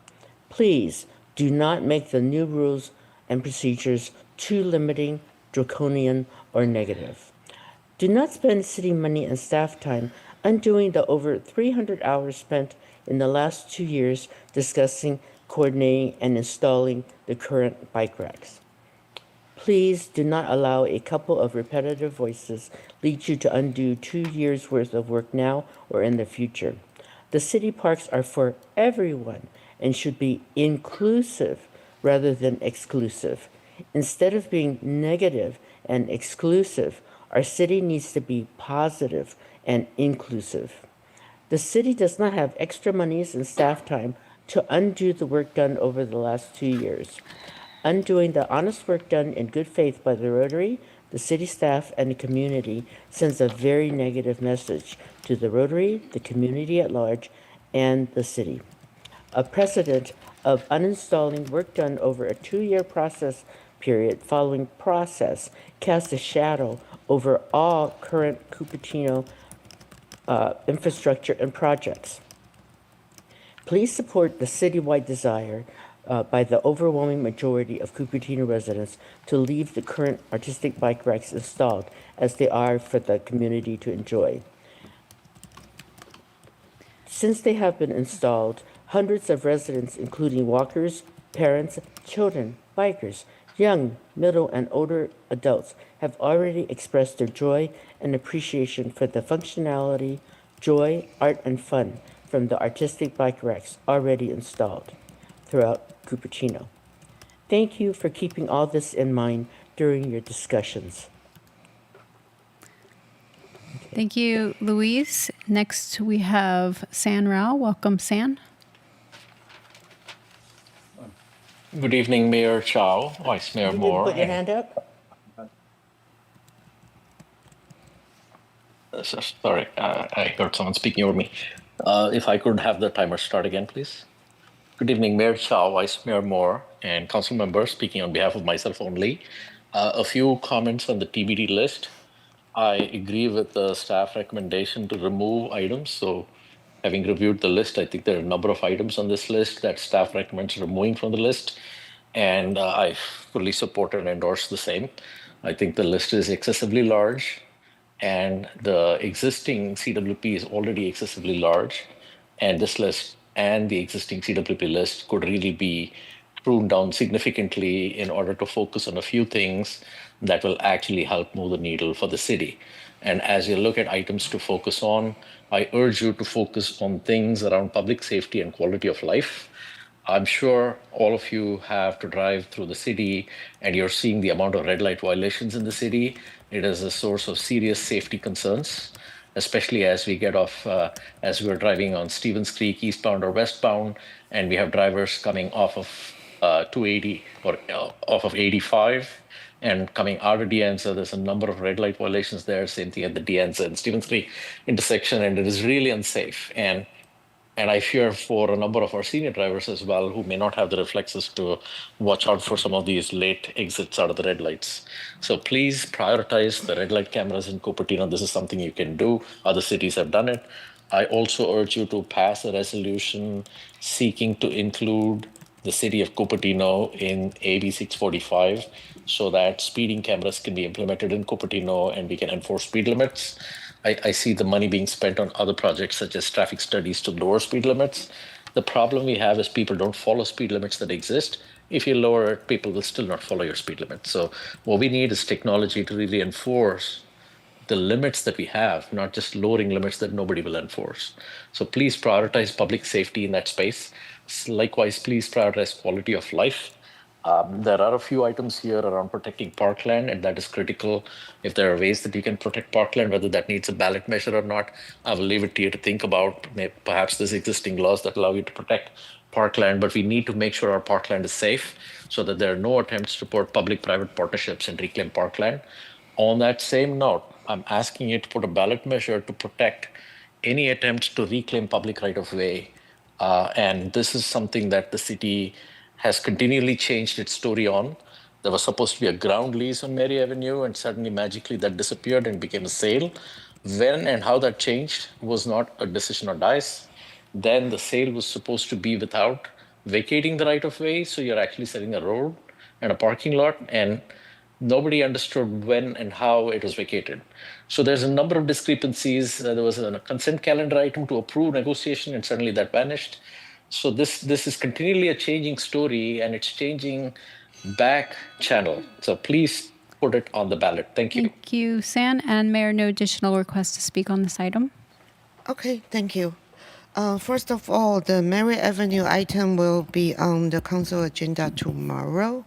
Please do not make the new rules and procedures too limiting, draconian, or negative. Do not spend city money and staff time undoing the over 300 hours spent in the last 2 years discussing, coordinating, and installing the current bike racks. Please do not allow a couple of repetitive voices lead you to undo 2 years' worth of work now or in the future. The city parks are for everyone and should be inclusive rather than exclusive. Instead of being negative and exclusive, our city needs to be positive and inclusive. The city does not have extra monies and staff time to undo the work done over the last 2 years. Undoing the honest work done in good faith by the Rotary, the city staff, and the community sends a very negative message to the Rotary, the community at large, and the city. A precedent of uninstalling work done over a 2-year process period following process casts a shadow over all current Cupertino infrastructure and projects. Please support the citywide desire by the overwhelming majority of Cupertino residents to leave the current artistic bike racks installed as they are for the community to enjoy. Since they have been installed, hundreds of residents, including walkers, parents, children, bikers, young, middle, and older adults, have already expressed their joy and appreciation for the functionality, joy, art, and fun from the artistic bike racks already installed throughout Cupertino. Thank you for keeping all this in mind during your discussions. Thank you, Louise. Next, we have San Rao. Welcome, San. Good evening, Mayor Chow, Vice Mayor You Moore. didn't put your hand up? Sorry, I heard someone speaking over me. If I could have the timer start again, please. Good evening, Mayor Chow, Vice Mayor Moore, and council members, speaking on behalf of myself only. A few comments on the TBD list. I agree with the staff recommendation to remove items. So having reviewed the list, I think there are a number of items on this list that staff recommends removing from the list. And I fully support and endorse the same. I think the list is excessively large, and the existing CWP is already excessively large. And this list and the existing CWP list could really be pruned down significantly in order to focus on a few things that will actually help move the needle for the city. And as you look at items to focus on, I urge you to focus on things around public safety and quality of life. I'm sure all of you have to drive through the city and you're seeing the amount of red light violations in the city. It is a source of serious safety concerns, especially as we get off, as we're driving on Stevens Creek, eastbound or westbound, and we have drivers coming off of 280 or off of 85 and coming out of Dianza. There's a number of red light violations there, same thing at the Dianza and Stevens Creek intersection, and it is really unsafe. And I fear for a number of our senior drivers as well who may not have the reflexes to watch out for some of these late exits out of the red lights. So please prioritize the red light cameras in Cupertino. This is something you can do. Other cities have done it. I also urge you to pass a resolution seeking to include the city of Cupertino in AB 645 so that speeding cameras can be implemented in Cupertino and we can enforce speed limits. I see the money being spent on other projects such as traffic studies to lower speed limits. The problem we have is people don't follow speed limits that exist. If you lower it, people will still not follow your speed limit. So what we need is technology to really enforce the limits that we have, not just lowering limits that nobody will enforce. So please prioritize public safety in that space. Likewise, please prioritize quality of life. There are a few items here around protecting parkland, and that is critical. If there are ways that you can protect parkland, whether that needs a ballot measure or not, I will leave it to you to think about. Perhaps there's existing laws that allow you to protect parkland, but we need to make sure our parkland is safe so that there are no attempts to put public-private partnerships and reclaim parkland. On that same note, I'm asking you to put a ballot measure to protect any attempts to reclaim public right-of-way. And this is something that the city has continually changed its story on. There was supposed to be a ground lease on Mary Avenue, and suddenly, magically, that disappeared and became a sale. When and how that changed was not a decision on dice. Then the sale was supposed to be without vacating the right-of-way, so you're actually selling a road and a parking lot, and nobody understood when and how it was vacated. So there's a number of discrepancies. There was a consent calendar item to approve negotiation, and suddenly that vanished. So this is continually a changing story, and it's changing back channel. So please put it on the ballot. Thank you. Thank you, San. And Mayor, no additional requests to speak on this item. Okay, thank you. First of all, the Mary Avenue item will be on the council agenda tomorrow.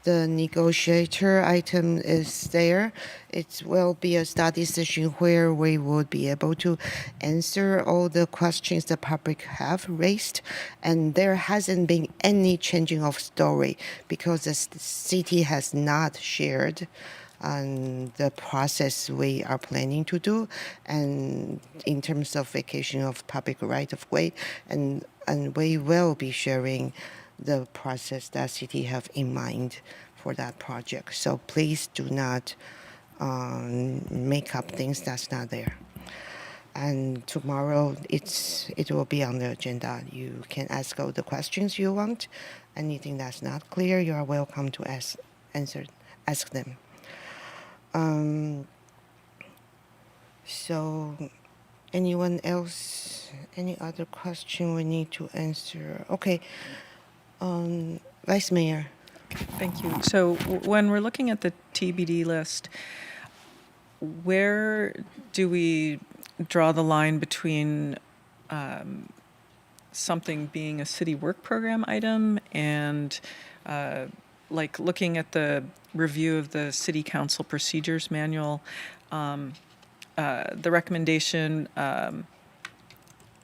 The negotiator item is there. It will be a study session where we would be able to answer all the questions the public have raised. And there hasn't been any changing of story because the city has not shared the process we are planning to do, and in terms of vacation of public right of way, and we will be sharing the process that city have in mind for that project. So please do not make up things that's not there. And tomorrow it will be on the agenda. You can ask all the questions you want. Anything that's not clear, you are welcome to ask them. So anyone else, any other question we need to answer? Okay, Vice Mayor. Thank you. So when we're looking at the TBD list, where do we draw the line between something being a city work program item and like looking at the review of the City Council Procedures Manual, the recommendation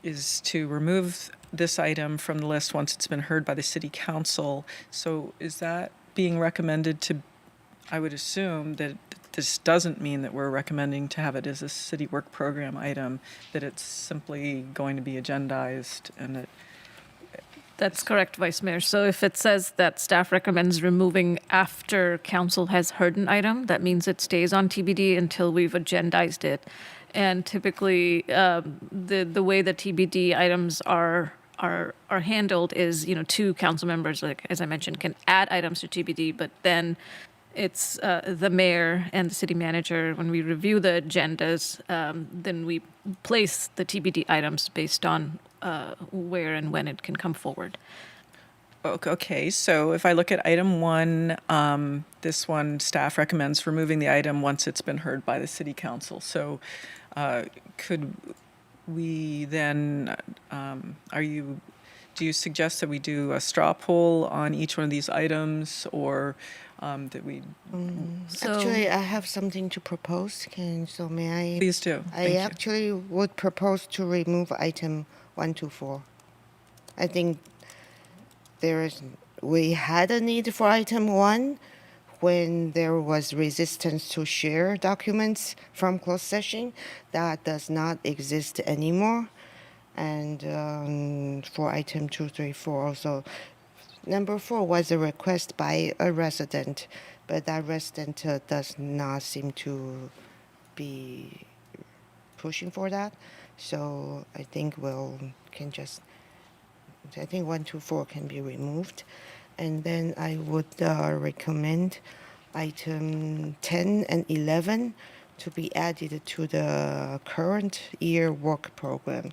is to remove this item from the list once it's been heard by the City Council. So is that being recommended to, I would assume that this doesn't mean that we're recommending to have it as a city work program item, that it's simply going to be agendized and that. That's correct, Vice Mayor. So if it says that staff recommends removing after council has heard an item, that means it stays on TBD until we've agendized it. And typically, the way that TBD items are handled is, two council members, like as I mentioned, can add items to TBD, but then it's the mayor and the city manager. When we review the agendas, then we place the TBD items based on where and when it can come forward. Okay, so if I look at item 1, this one, staff recommends removing the item once it's been heard by the city council. So could we then, do you suggest that we do a straw poll on each one of these items, or that we? Actually, I have something to propose. So may I? Please do. I Thank you. actually would propose to remove item 1 to 4. I think we had a need for item 1 when there was resistance to share documents from closed session. That does not exist anymore. And for item 2, 3, 4 also, number 4 was a request by a resident, but that resident does not seem to be pushing for that. So I think I think 1 to 4 can be removed. And then I would recommend item 10 and 11 to be added to the current year work program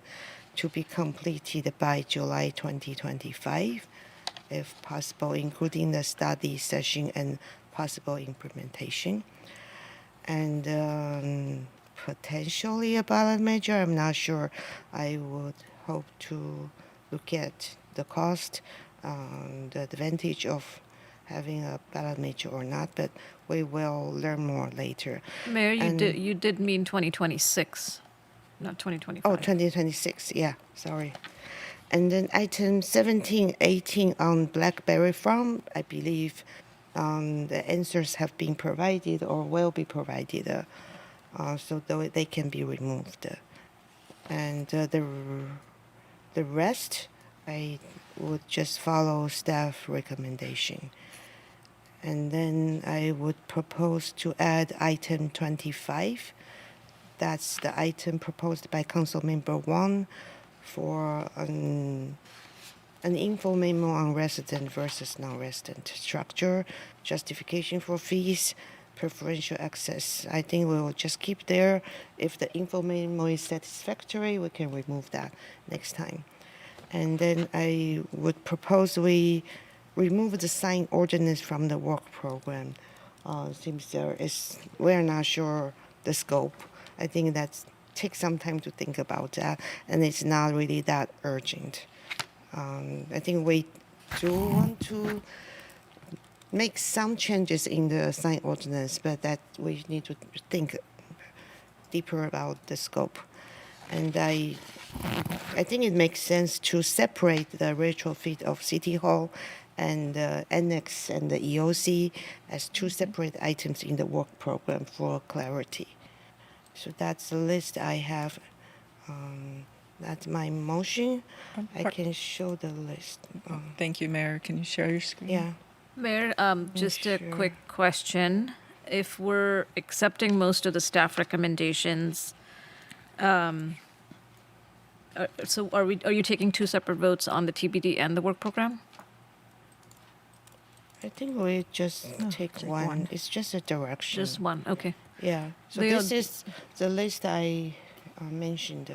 to be completed by July 2025, if possible, including the study session and possible implementation. And potentially a ballot measure, I'm not sure. I would hope to look at the cost, the advantage of having a ballot measure or not, but we will learn more later. Mayor, you did mean 2026, not 2025. Oh, 2026, yeah, sorry. And then item 17, 18 on Blackberry Farm, I believe the answers have been provided or will be provided, so they can be removed. And the rest, I would just follow staff recommendation. And then I would propose to add item 25. That's the item proposed by Councilmember Wong for an info memo on resident versus non-resident structure, justification for fees, preferential access. I think we will just keep there. If the info memo is satisfactory, we can remove that next time. And then I would propose we remove the sign ordinance from the work program. Seems we're not sure the scope. I think that takes some time to think about that, and it's not really that urgent. I think we do want to make some changes in the sign ordinance, but that we need to think deeper about the scope. And I think it makes sense to separate the retrofit of City Hall and the annex and the EOC as two separate items in the work program for clarity. So that's the list I have. That's my motion. I can show the list. Thank you, Mayor. Can you share your screen? Yeah. Mayor, just a quick question. If we're accepting most of the staff recommendations, so are you taking two separate votes on the TBD and the work program? I think we just take one. It's just a direction. Just one, okay. Yeah. So They this are- is the list I mentioned.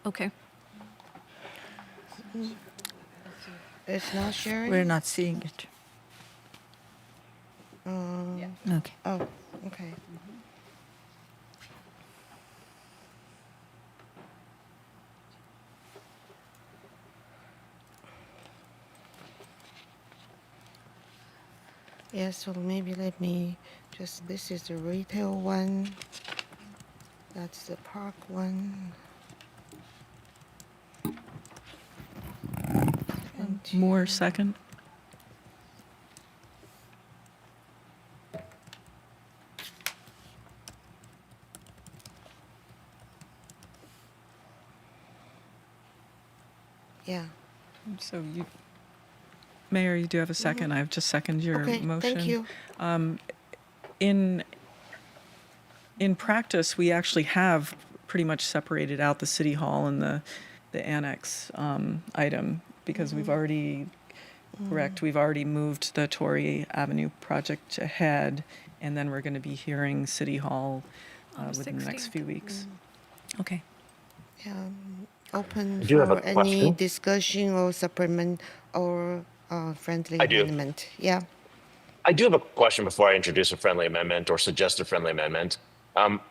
Okay. It's not sharing? We're not seeing it. Okay. Oh, okay. Yeah, so maybe let me this is the retail one. That's the park one. Moore, second. Yeah. So Mayor, you do have a second. I've just seconded your Okay, motion. thank you. In practice, we actually have pretty much separated out the City Hall and the annex item because we've already, we've already moved the Torrey Avenue project ahead, and then we're going to be hearing City Hall within the next few weeks. Okay. Open I do have for a any question. discussion or supplement or friendly I do. amendment. Yeah. I do have a question before I introduce a friendly amendment or suggest a friendly amendment.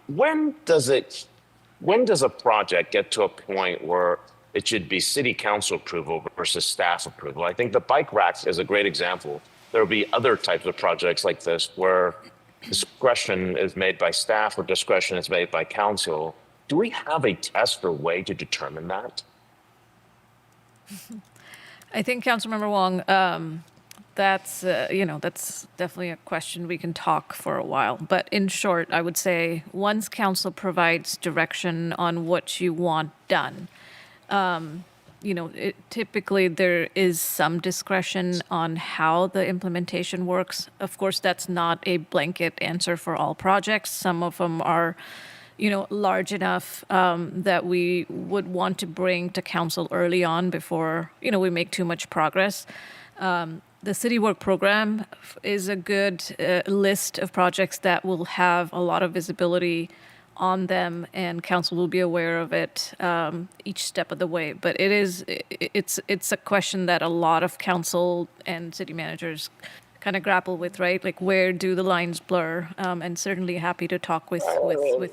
When does a project get to a point where it should be city council approval versus staff approval? I think the bike rack is a great example. There will be other types of projects like this where discretion is made by staff or discretion is made by council. Do we have a test or way to determine that? I think Councilmember Wong, that's that's definitely a question we can talk for a while. But in short, I would say once council provides direction on what you want done, typically there is some discretion on how the implementation works. Of course, that's not a blanket answer for all projects. Some of them are, large enough that we would want to bring to council early on before, we make too much progress. The City Work Program is a good list of projects that will have a lot of visibility on them, and council will be aware of it each step of the way. But it's a question that a lot of council and city managers kind of grapple with, right? Like, where do the lines blur? And certainly happy to talk with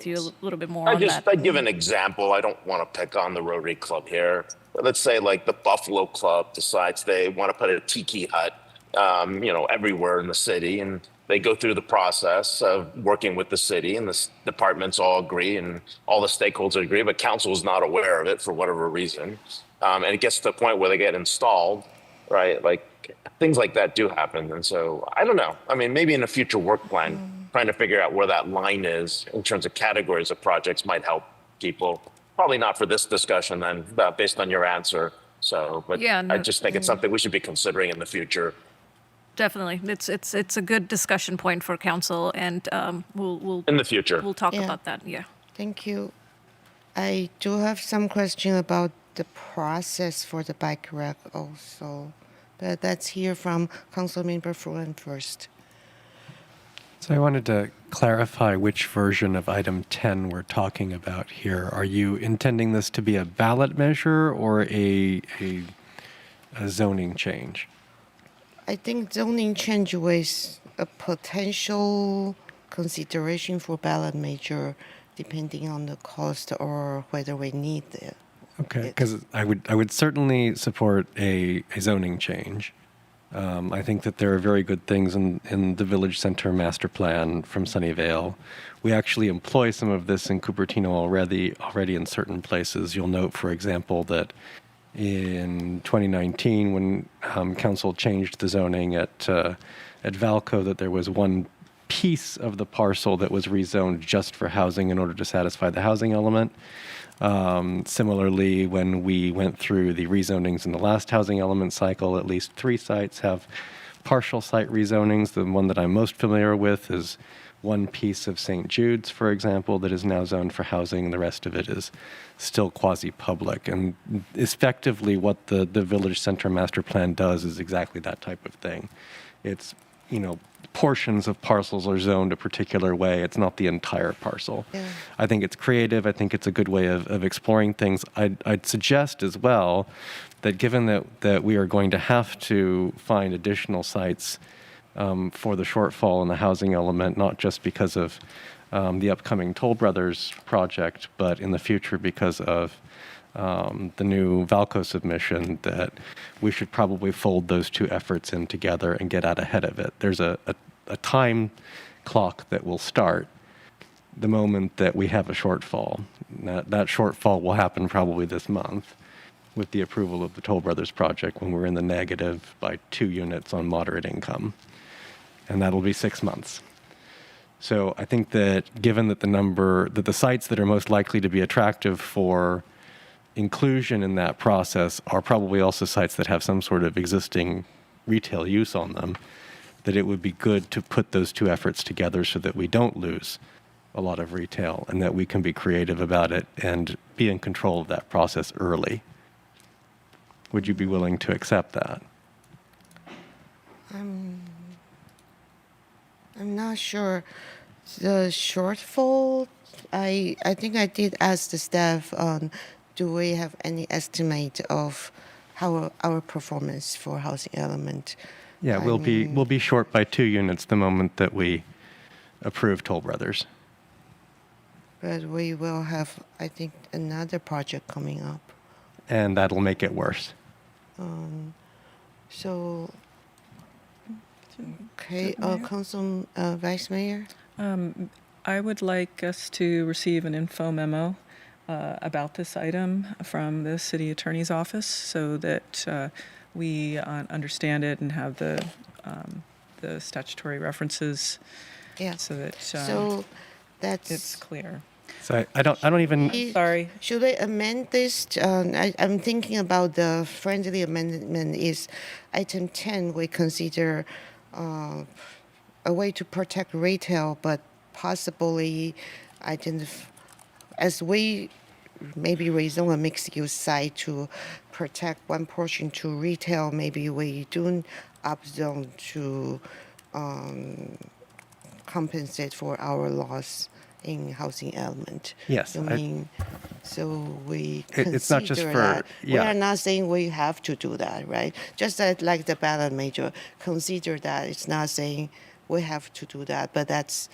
you a little bit more on that. I'd give an example. I don't want to pick on the Rotary Club here. But let's say like the Buffalo Club decides they want to put a tiki hut, everywhere in the city, and they go through the process of working with the city, and the departments all agree, and all the stakeholders agree, but council is not aware of it for whatever reason, and it gets to the point where they get installed, right? Like things like that do happen, and so I don't know. I mean, maybe in a future work plan, trying to figure out where that line is in terms of categories of projects might help people. Probably not for this discussion, then, based on your answer. So, but Yeah, I just think it's something we should be considering in the future. Definitely, it's a good discussion point for council, and we'll In the future. we'll talk Yeah. about that. Yeah. Thank you. I do have some question about the process for the bike rack also. But let's hear from Councilmember Fruin first. So I wanted to clarify which version of item 10 we're talking about here. Are you intending this to be a ballot measure or a zoning change? I think zoning change was a potential consideration for ballot measure, depending on the cost or whether we need it. Okay, because I would certainly support a zoning change. I think that there are very good things in the Village Center Master Plan from Sunnyvale. We actually employ some of this in Cupertino already in certain places. You'll note, for example, that in 2019, when council changed the zoning at Valco, that there was one piece of the parcel that was rezoned just for housing in order to satisfy the housing element. Similarly, when we went through the rezonings in the last housing element cycle, at least 3 sites have partial site rezonings. The one that I'm most familiar with is one piece of St. Jude's, for example, that is now zoned for housing, and the rest of it is still quasi-public. And effectively, what the Village Center Master Plan does is exactly that type of thing. It's, portions of parcels are zoned a particular way. It's not the entire parcel. Yeah. I think it's creative. I think it's a good way of exploring things. I'd suggest as well that given that we are going to have to find additional sites for the shortfall in the housing element, not just because of the upcoming Toll Brothers project, but in the future because of the new Valco submission, that we should probably fold those 2 efforts in together and get out ahead of it. There's a time clock that will start the moment that we have a shortfall. That shortfall will happen probably this month with the approval of the Toll Brothers project, when we're in the negative by 2 units on moderate income. And that'll be 6 months. So I think that given that the sites that are most likely to be attractive for inclusion in that process are probably also sites that have some sort of existing retail use on them, that it would be good to put those 2 efforts together so that we don't lose a lot of retail and that we can be creative about it and be in control of that process early. Would you be willing to accept that? I'm not sure. The shortfall, I think I did ask the staff on do we have any estimate of how our performance for housing element? Yeah, we'll be short by 2 units the moment that we approve Toll Brothers. But we will have, I think, another project coming up. And that'll make it worse. So, okay, Council Vice Mayor? I would like us to receive an info memo about this item from the city attorney's office so that we understand it and have the statutory references. Yeah. So that So that's it's clear. So I don't even. Sorry. Should we amend this? I'm thinking about the friendly amendment is item 10. We consider a way to protect retail, but possibly as we maybe rezone a mixed-use site to protect one portion to retail, maybe we do upzone to compensate for our loss in housing element. Yes, I mean, so we it's not just consider for that. We yeah. are not saying we have to do that, right? Just like the ballot measure, consider that it's not saying we have to do that, but that's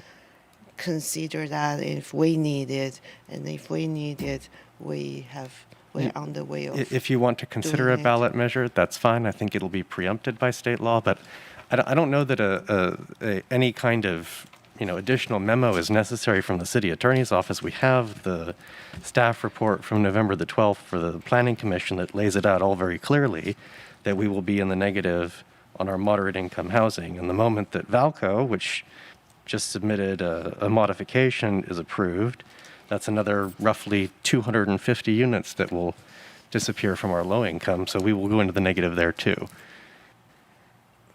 consider that if we need it, and if we need it, we're on the way of. If you want to consider a doing it. ballot measure, that's fine. I think it'll be preempted by state law, but I don't know that any kind of additional memo is necessary from the city attorney's office. We have the staff report from November the 12th for the Planning Commission that lays it out all very clearly that we will be in the negative on our moderate income housing. And the moment that Valco, which just submitted a modification, is approved, that's another roughly 250 units that will disappear from our low income. So we will go into the negative there too.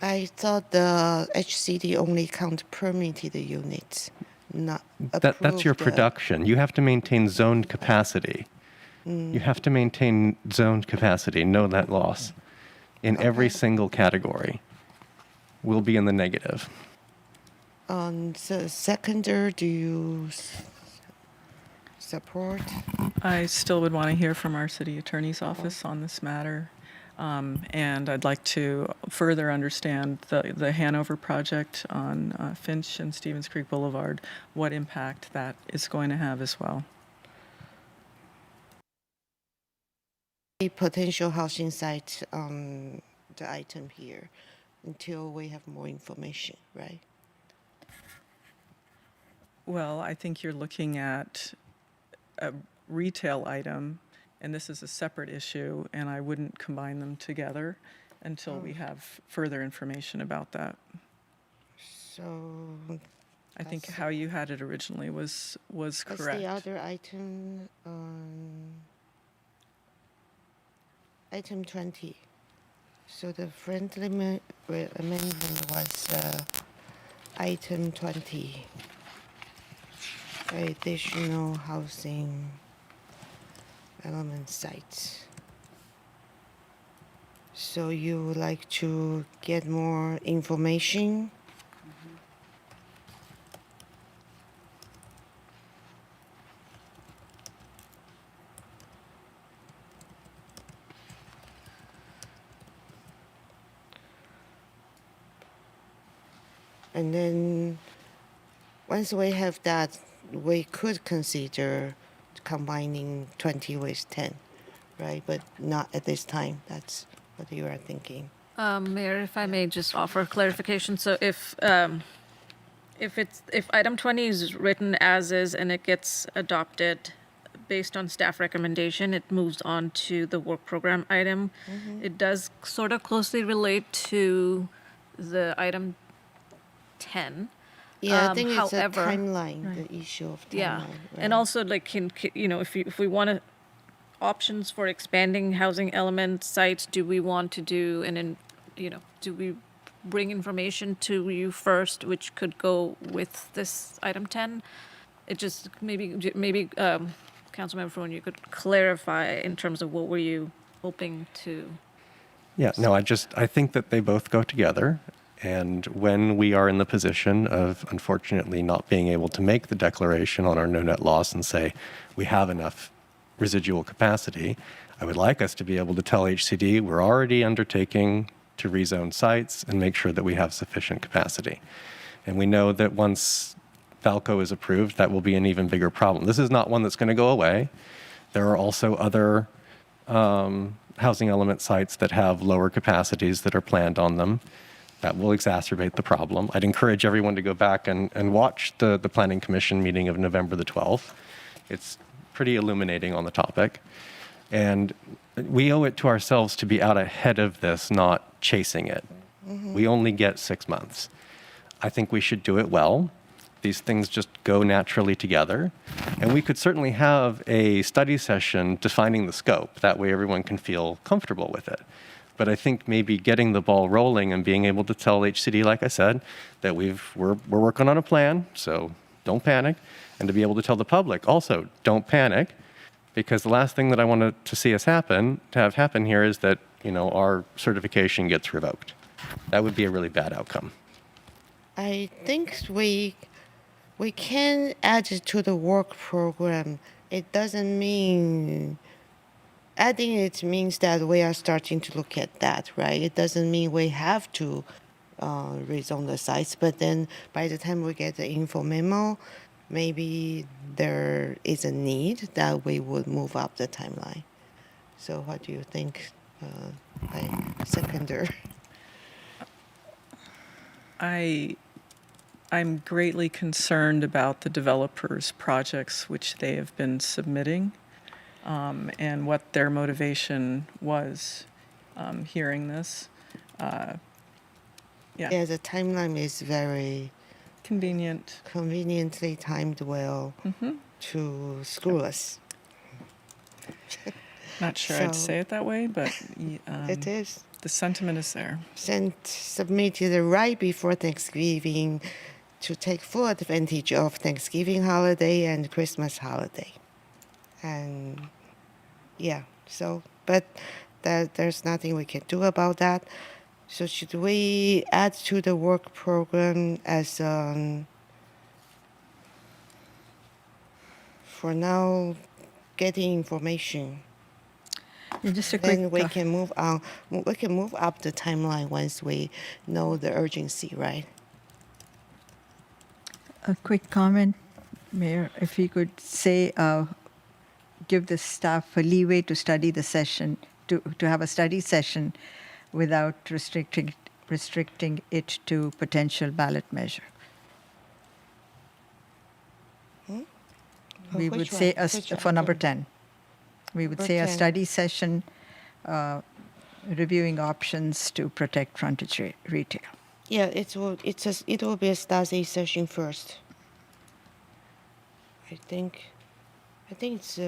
I thought the HCD only count permitted units, not approved. That's your production. You have to maintain zoned capacity. You have to maintain zoned capacity, no net loss, in every single category. We'll be in the negative. On the seconder, do you support? I still would want to hear from our city attorney's office on this matter. And I'd like to further understand the Hanover project on Finch and Stevens Creek Boulevard, what impact that is going to have as well. A potential housing site on the item here until we have more information, right? Well, I think you're looking at a retail item, and this is a separate issue, and I wouldn't combine them together until we have further information about that. So I think how you had it originally was correct. What's the other item? Item 20. So the friendly amendment was item 20. Additional housing element sites. So you would like to get more information? And then once we have that, we could consider combining 20 with 10, right? But not at this time. That's what you are thinking. Mayor, if I may just offer clarification. So if item 20 is written as is and it gets adopted based on staff recommendation, it moves on to the work program item. It does sort of closely relate to the item 10. Yeah, I think however, it's a timeline, the issue of timeline. Yeah, right? and also like if we want to options for expanding housing element sites, do we want to do do we bring information to you first, which could go with this item 10? It just maybe Councilmember Fruin, you could clarify in terms of what were you hoping to. Yeah, no, I think that they both go together. And when we are in the position of, unfortunately, not being able to make the declaration on our no net loss and say we have enough residual capacity. I would like us to be able to tell HCD we're already undertaking to rezone sites and make sure that we have sufficient capacity. And we know that once Valco is approved, that will be an even bigger problem. This is not one that's going to go away. There are also other housing element sites that have lower capacities that are planned on them. That will exacerbate the problem. I'd encourage everyone to go back and watch the Planning Commission meeting of November the 12th. It's pretty illuminating on the topic. And we owe it to ourselves to be out ahead of this, not chasing it. We only get 6 months. I think we should do it well. These things just go naturally together. And we could certainly have a study session defining the scope. That way everyone can feel comfortable with it. But I think maybe getting the ball rolling and being able to tell HCD, like I said, that we're working on a plan, so don't panic. And to be able to tell the public also, don't panic, because the last thing that I want to see us to have happen here is that, our certification gets revoked. That would be a really bad outcome. I think we can add it to the work program. It doesn't mean adding it means that we are starting to look at that, right? It doesn't mean we have to rezone the sites, but then by the time we get the info memo, maybe there is a need that we would move up the timeline. So what do you think, Seconder? I'm greatly concerned about the developers' projects which they have been submitting, and what their motivation was hearing this. Yeah, the timeline is very conveniently timed well to screw us. Not sure I'd say it that way, but it is. The sentiment is there. Submitted right before Thanksgiving to take full advantage of Thanksgiving holiday and Christmas holiday. And yeah, but there's nothing we can do about that. So should we add to the work program as for now, getting information? Just a then quick, we can move on. We can move up the timeline once we know the urgency, right? a quick comment, Mayor, if you could say, give the staff a leeway to study the session, to have a study session without restricting it to potential ballot measure. We would say, for number 10, we would say a study session reviewing options to protect frontage retail. Yeah, it will be a study session first. I think it's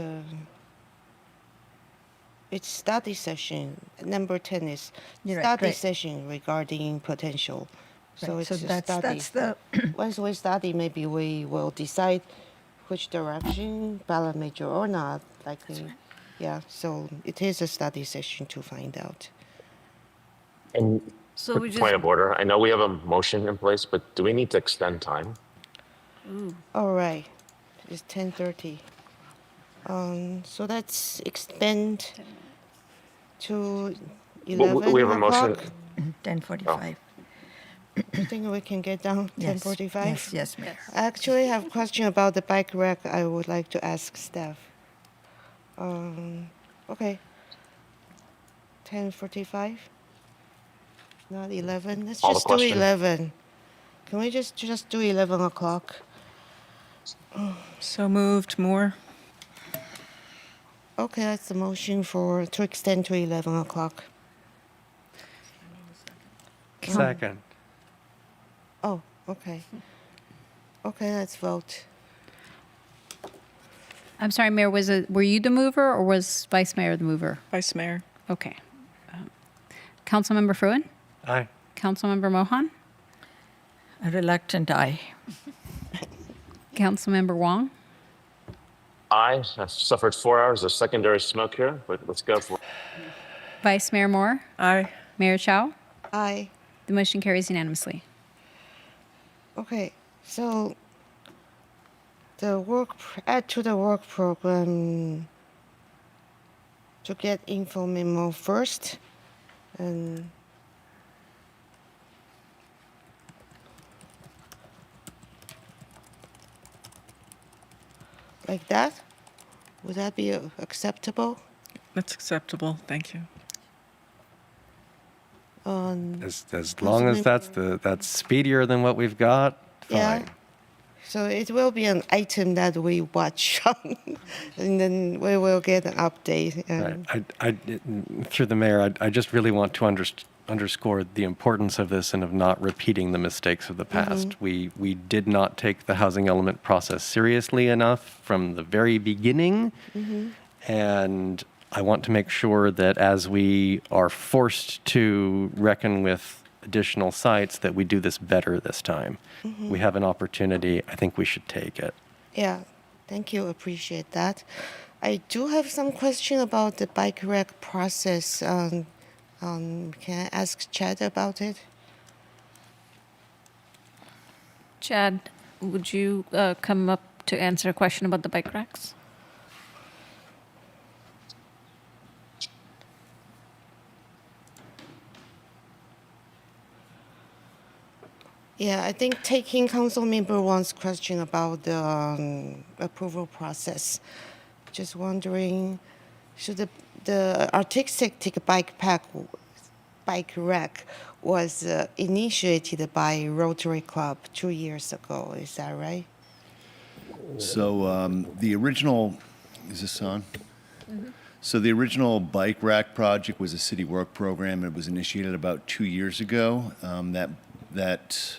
study session. Number 10 is study session regarding potential. So it's a study. That's the Once we study, maybe we will decide which direction, ballot measure or not. Yeah, so it is a study session to find out. And So quick point of order. I know we have a motion in place, but do we need to extend time? All right, it's 10:30. So let's extend to 11 We have a motion. o'clock. 10:45. You think we can get down 10:45? Yes, Mayor. I actually have a question about the bike rack I would like to ask staff. Okay. 10:45? Not 11? Let's Call the just do question. 11. Can we just do 11 o'clock? So moved, Moore. Okay, that's the motion to extend to 11 o'clock. Second. Oh, okay. Okay, let's vote. I'm sorry, Mayor, were you the mover or was Vice Mayor the mover? Vice Mayor. Okay. Councilmember Fruin? Aye. Councilmember Mohan? A reluctant aye. Councilmember Wong? I've suffered 4 hours of secondary smoke here, but let's go for it. Vice Mayor Moore? Aye. Mayor Chow? Aye. The motion carries unanimously. Okay, so add to the work program to get info memo first, and like that. Would that be acceptable? That's acceptable. Thank you. As long as that's speedier than what we've got, fine. Yeah. So it will be an item that we watch on, and then we will get an update. And Through the mayor, I just really want to underscore the importance of this and of not repeating the mistakes of the past. We did not take the housing element process seriously enough from the very beginning, and I want to make sure that as we are forced to reckon with additional sites, that we do this better this time. We have an opportunity. I think we should take it. Yeah, thank you. Appreciate that. I do have some question about the bike rack process. Can I ask Chad about it? Chad, would you come up to answer a question about the bike racks? Yeah, I think taking Council Member Wang's question about the approval process, just wondering, should the artistic bike rack was initiated by Rotary Club 2 years ago, is that right? So the original, is this on? So the original bike rack project was a city work program. It was initiated about 2 years ago. That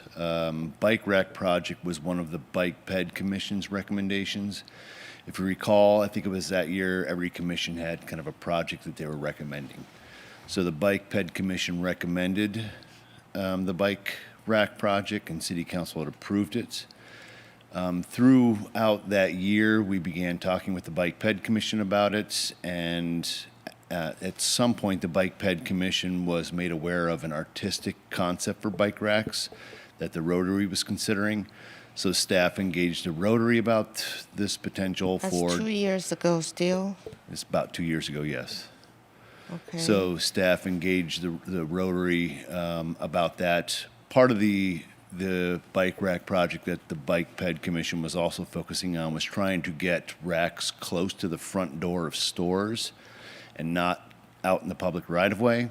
bike rack project was one of the Bike Ped Commission's recommendations. If you recall, I think it was that year, every commission had kind of a project that they were recommending. So the Bike Ped Commission recommended the bike rack project, and City Council had approved it. Throughout that year, we began talking with the Bike Ped Commission about it, and at some point, the Bike Ped Commission was made aware of an artistic concept for bike racks that the Rotary was considering. So staff engaged the Rotary about this potential That's for... 2 years ago still? It's about 2 years ago, yes. Okay. So staff engaged the Rotary about that. Part of the bike rack project that the Bike Ped Commission was also focusing on was trying to get racks close to the front door of stores and not out in the public right-of-way.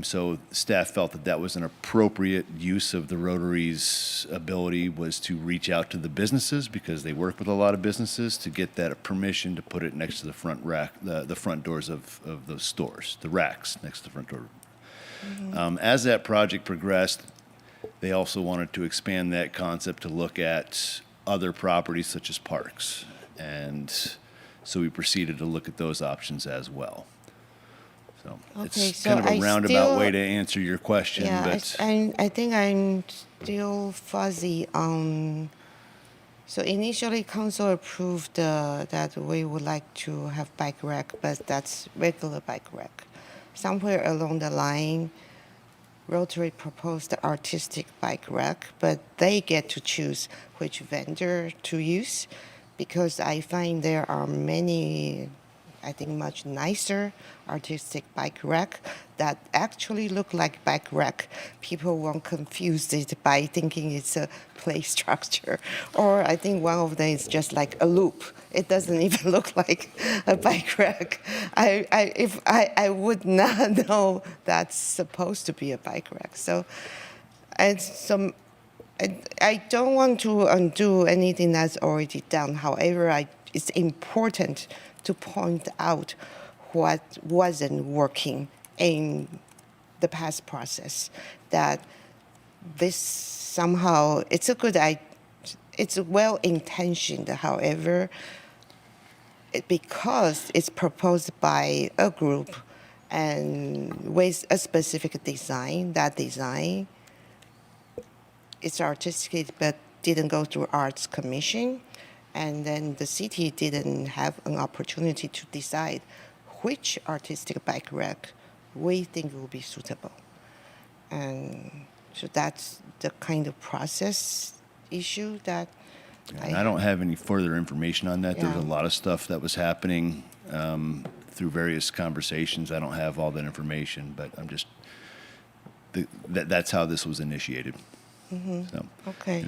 So staff felt that that was an appropriate use of the Rotary's ability was to reach out to the businesses, because they work with a lot of businesses, to get that permission to put it next to the front rack, the front doors of those stores, the racks next to the front door. As that project progressed, they also wanted to expand that concept to look at other properties such as parks. And so we proceeded to look at those options as well. So Okay, it's so kind of a I roundabout still- way to answer your question, Yeah, but I think I'm still fuzzy on. So initially, council approved that we would like to have bike rack, but that's regular bike rack. Somewhere along the line, Rotary proposed the artistic bike rack, but they get to choose which vendor to use, because I find there are many, I think, much nicer artistic bike rack that actually look like bike rack. People won't confuse it by thinking it's a play structure. Or I think one of them is just like a loop. It doesn't even look like a bike rack. I would not know that's supposed to be a bike rack. So, I don't want to undo anything that's already done. However, it's important to point out what wasn't working in the past process. That this somehow, it's a good idea, it's well-intentioned. However, because it's proposed by a group and with a specific design, that design, it's artistic but didn't go through Arts Commission, and then the city didn't have an opportunity to decide which artistic bike rack we think will be suitable. And so that's the kind of process issue that I don't have any further information on that. There was Yeah. a lot of stuff that was happening through various conversations. I don't have all that information, but I'm just, that's how this was initiated. So, Okay.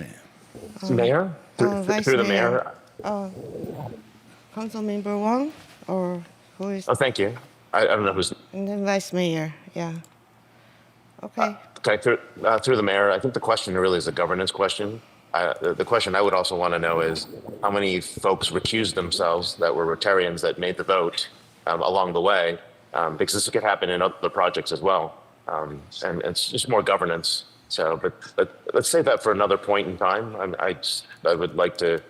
Mayor? Vice Through the Mayor. mayor? Councilmember Wong, or who is? Oh, thank you. I don't know who's. And then Vice Mayor, yeah. Okay. Okay, through the mayor, I think the question really is a governance question. The question I would also want to know is how many folks recused themselves that were Rotarians that made the vote along the way, because this could happen in other projects as well. And it's just more governance. So, but let's save that for another point in time. I would like to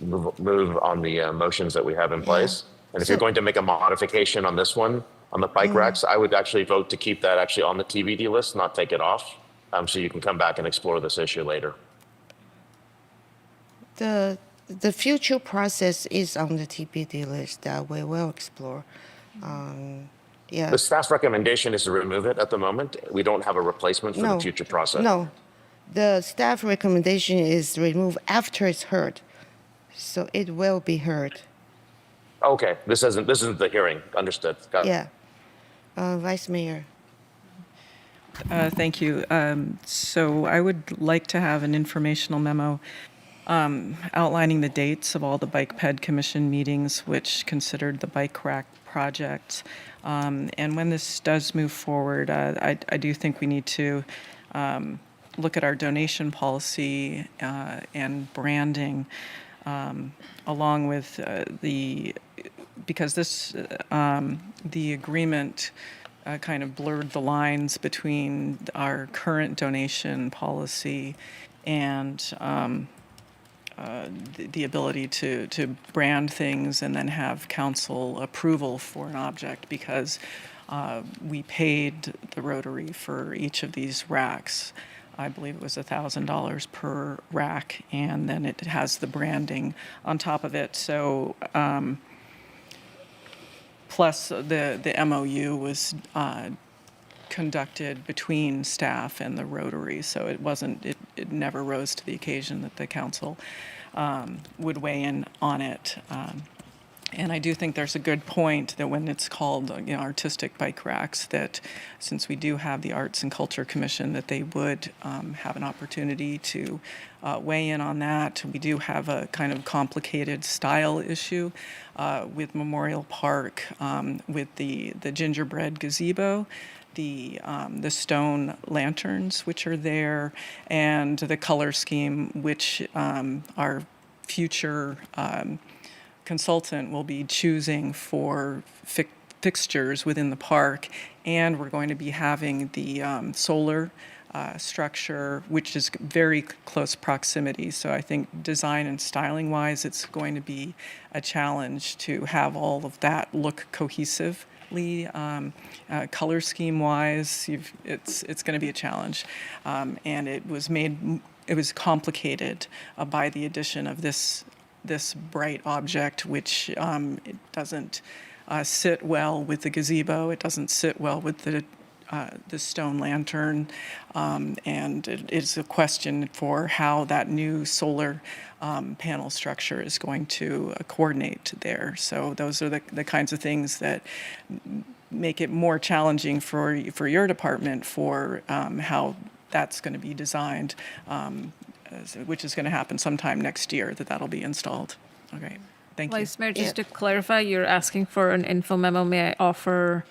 move on the motions that we have in place. And if you're going to make a modification on this one, on the bike racks, I would actually vote to keep that actually on the TBD list, not take it off, so you can come back and explore this issue later. The future process is on the TBD list that we will explore. Yeah. The staff recommendation is to remove it at the moment. We don't have a replacement for the future process. No, the staff recommendation is removed after it's heard, so it will be heard. Okay, this isn't the hearing. Understood. Got it. Yeah. Vice Mayor. Thank you. So I would like to have an informational memo outlining the dates of all the Bike Ped Commission meetings which considered the bike rack project. And when this does move forward, I do think we need to look at our donation policy and branding along with because the agreement kind of blurred the lines between our current donation policy and the ability to brand things and then have council approval for an object, because we paid the Rotary for each of these racks. I believe it was $1,000 per rack, and then it has the branding on top of it. So plus the MOU was conducted between staff and the Rotary, so it never rose to the occasion that the council would weigh in on it. And I do think there's a good point that when it's called artistic bike racks, that since we do have the Arts and Culture Commission, that they would have an opportunity to weigh in on that. We do have a kind of complicated style issue with Memorial Park, with the gingerbread gazebo, the stone lanterns which are there, and the color scheme which our future consultant will be choosing for fixtures within the park. And we're going to be having the solar structure, which is very close proximity. So I think design and styling wise, it's going to be a challenge to have all of that look cohesively. Color scheme wise, it's going to be a challenge. And it was complicated by the addition of this bright object, which it doesn't sit well with the gazebo. It doesn't sit well with the stone lantern, and it is a question for how that new solar panel structure is going to coordinate there. So those are the kinds of things that make it more challenging for your department for how that's going to be designed. Which is going to happen sometime next year, that'll be installed. Okay, thank you. Vice Mayor, just to clarify, you're asking for an info memo. May I offer,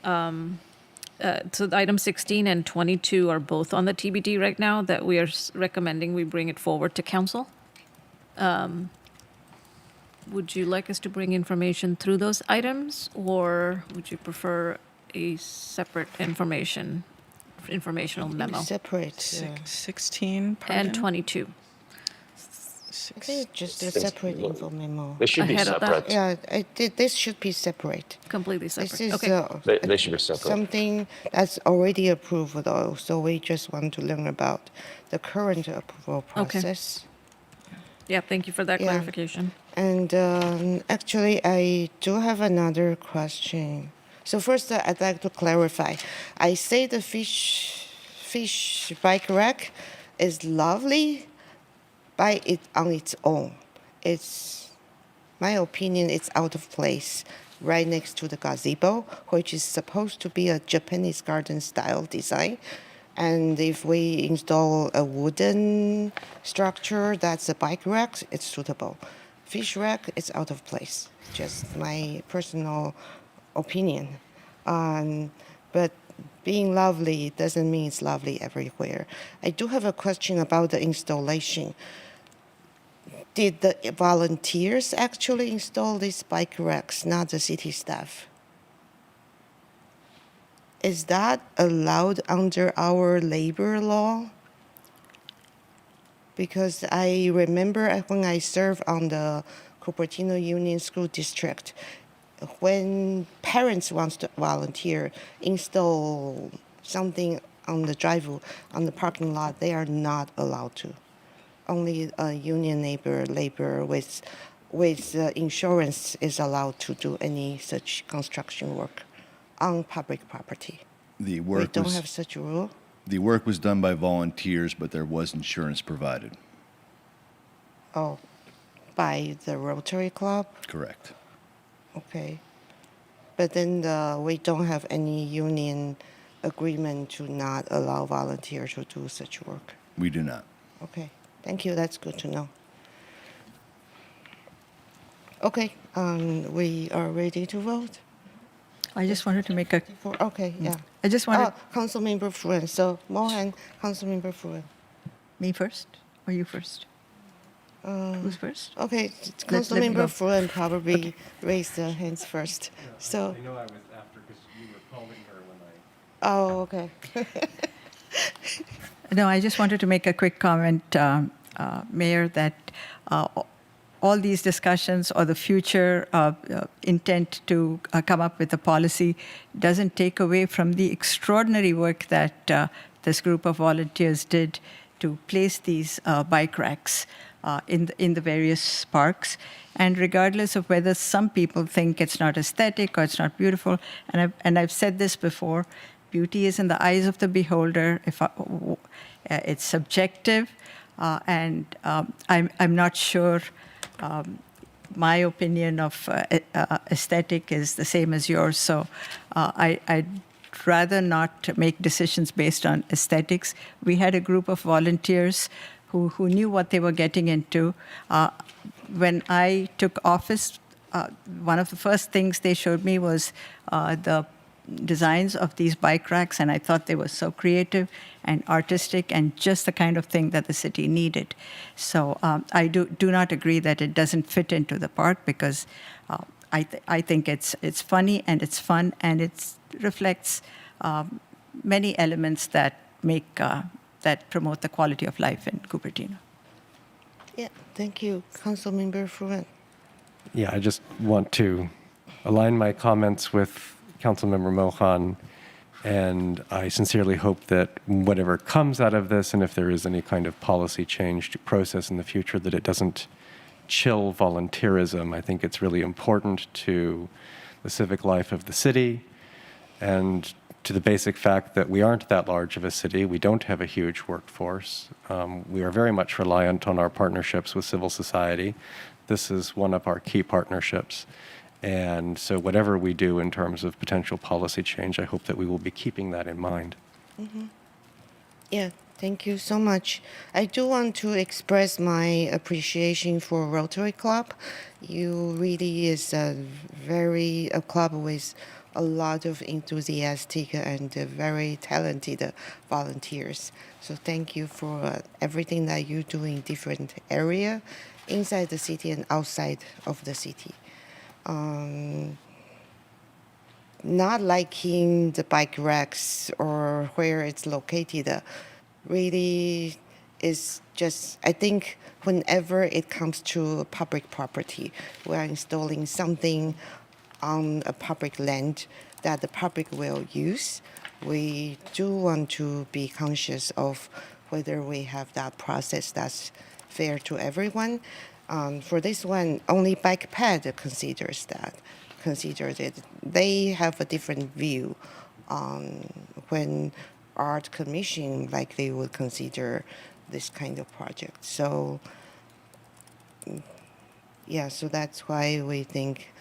so item 16 and 22 are both on the TBD right now, that we are recommending we bring it forward to council. Would you like us to bring information through those items, or would you prefer a separate informational memo? Separate. 16, and 22. I think just a separate info memo. They should be Ahead of that? separate. Yeah, this should be separate. Completely separate. This is Okay. They should be separate. something that's already approved, though, so we just want to learn about the current approval process. Yeah, thank you for that Yeah. clarification. And actually, I do have another question. So first, I'd like to clarify. I say the fish bike rack is lovely by it on its own. It's my opinion. It's out of place right next to the gazebo, which is supposed to be a Japanese garden style design. And if we install a wooden structure that's a bike rack, it's suitable. Fish rack is out of place. Just my personal opinion. But being lovely doesn't mean it's lovely everywhere. I do have a question about the installation. Did the volunteers actually install these bike racks, not the city staff? Is that allowed under our labor law? Because I remember when I served on the Cupertino Union School District, when parents want to volunteer, install something on the driveway, on the parking lot, they are not allowed to. Only a union labor with insurance is allowed to do any such construction work on public property. The We work don't was have such a rule. the work was done by volunteers, but there was insurance provided. Oh, by the Rotary Club? Correct. Okay. But then we don't have any union agreement to not allow volunteers to do such work. We do not. Okay, thank you. That's good to know. Okay, we are ready to vote. I just wanted to make a. Okay, yeah. I just wanted. Councilmember Fruin. So Mohan, Councilmember Fruin. Me first, or you first? Who's first? Okay, Let me Councilmember go. Fruin probably raised their hands first. So. I know I was after because you were calling her when I. Oh, okay. No, I just wanted to make a quick comment, Mayor, that all these discussions or the future intent to come up with a policy doesn't take away from the extraordinary work that this group of volunteers did to place these bike racks in the various parks. And regardless of whether some people think it's not aesthetic or it's not beautiful, and I've said this before, beauty is in the eyes of the beholder. It's subjective, and I'm not sure my opinion of aesthetic is the same as yours. So I'd rather not make decisions based on aesthetics. We had a group of volunteers who knew what they were getting into. When I took office, one of the first things they showed me was the designs of these bike racks, and I thought they were so creative and artistic and just the kind of thing that the city needed. So I do not agree that it doesn't fit into the park, because I think it's funny and it's fun, and it reflects many elements that make that promote the quality of life in Cupertino. Yeah, thank you, Councilmember Fruin. Yeah, I just want to align my comments with Councilmember Mohan, and I sincerely hope that whatever comes out of this, and if there is any kind of policy change to process in the future, that it doesn't chill volunteerism. I think it's really important to the civic life of the city and to the basic fact that we aren't that large of a city. We don't have a huge workforce. We are very much reliant on our partnerships with civil society. This is one of our key partnerships. And so whatever we do in terms of potential policy change, I hope that we will be keeping that in mind. Mm-hmm. Yeah, thank you so much. I do want to express my appreciation for Rotary Club. You really is a club with a lot of enthusiastic and very talented volunteers. So thank you for everything that you do in different area, inside the city and outside of the city. Not liking the bike racks or where it's located really is just, I think whenever it comes to public property, we are installing something on a public land that the public will use. We do want to be conscious of whether we have that process that's fair to everyone. For this one, only Bike Ped considers it. They have a different view when art commission likely would consider this kind of project. So yeah, so that's why we think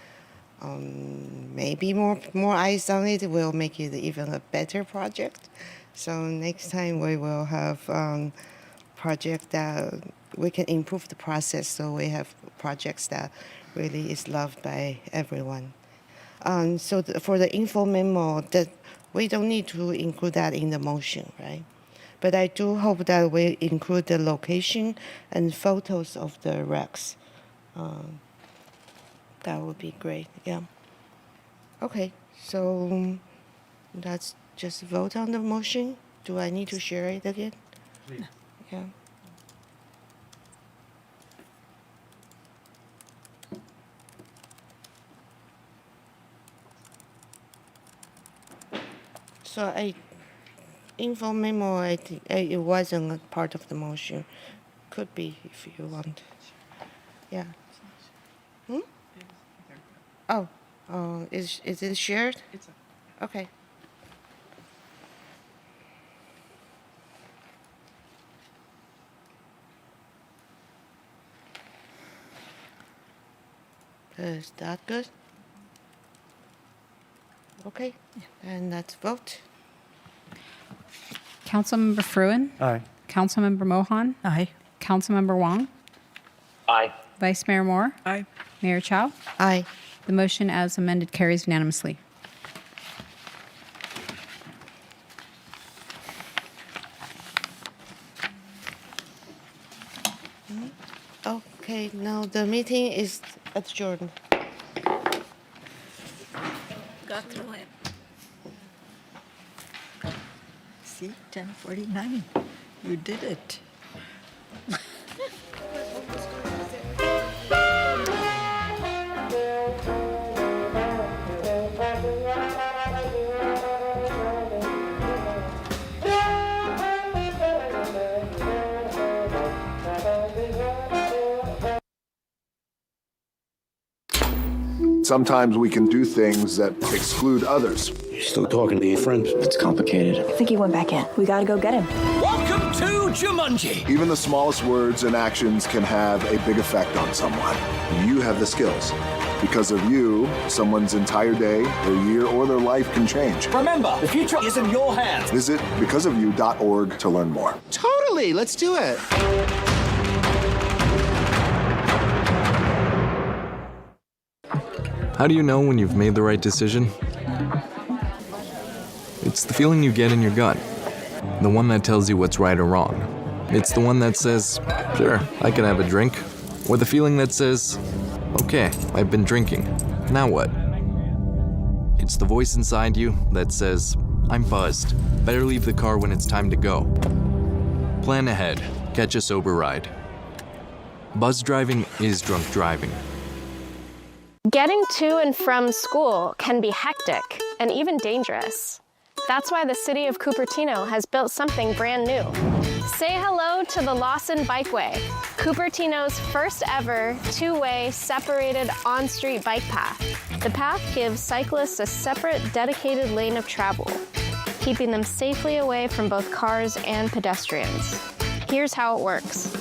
Maybe more eyes on it will make it even a better project. So next time we will have project that we can improve the process. So we have projects that really is loved by everyone. So for the info memo, that we don't need to include that in the motion, right? But I do hope that we include the location and photos of the wrecks. That would be great, yeah. Okay, so let's just vote on the motion. Do I need to share it again? Please. Yeah. So info memo, I think it wasn't a part of the motion. Could be if you want. Yeah. Oh, is it shared? Okay. Is that good? Okay, and let's vote. Councilmember Fruin? Aye. Councilmember Mohan? Aye. Councilmember Wong? Aye. Vice Mayor Moore? Aye. Mayor Chow? Aye. The motion as amended carries unanimously. Okay, now the meeting is adjourned. Got through it. See, 10:49. You did it. Sometimes we can do things that exclude others. You're still talking to your friend. It's complicated. I think he went back in. We gotta go get him. Welcome to Jumanji! Even the smallest words and actions can have a big effect on someone. You have the skills. Because of you, someone's entire day, their year, or their life can change. Remember, the future is in your hands. Visit becauseofyou.org to learn more. Totally, let's do it. How do you know when you've made the right decision? It's the feeling you get in your gut. The one that tells you what's right or wrong. It's the one that says, sure, I can have a drink. Or the feeling that says, okay, I've been drinking. Now what? It's the voice inside you that says, I'm buzzed. Better leave the car when it's time to go. Plan ahead. Catch a sober ride. Buzz driving is drunk driving. Getting to and from school can be hectic and even dangerous. That's why the city of Cupertino has built something brand new. Say hello to the Lawson Bikeway, Cupertino's first ever two-way separated on-street bike path. The path gives cyclists a separate dedicated lane of travel, keeping them safely away from both cars and pedestrians. Here's how it works.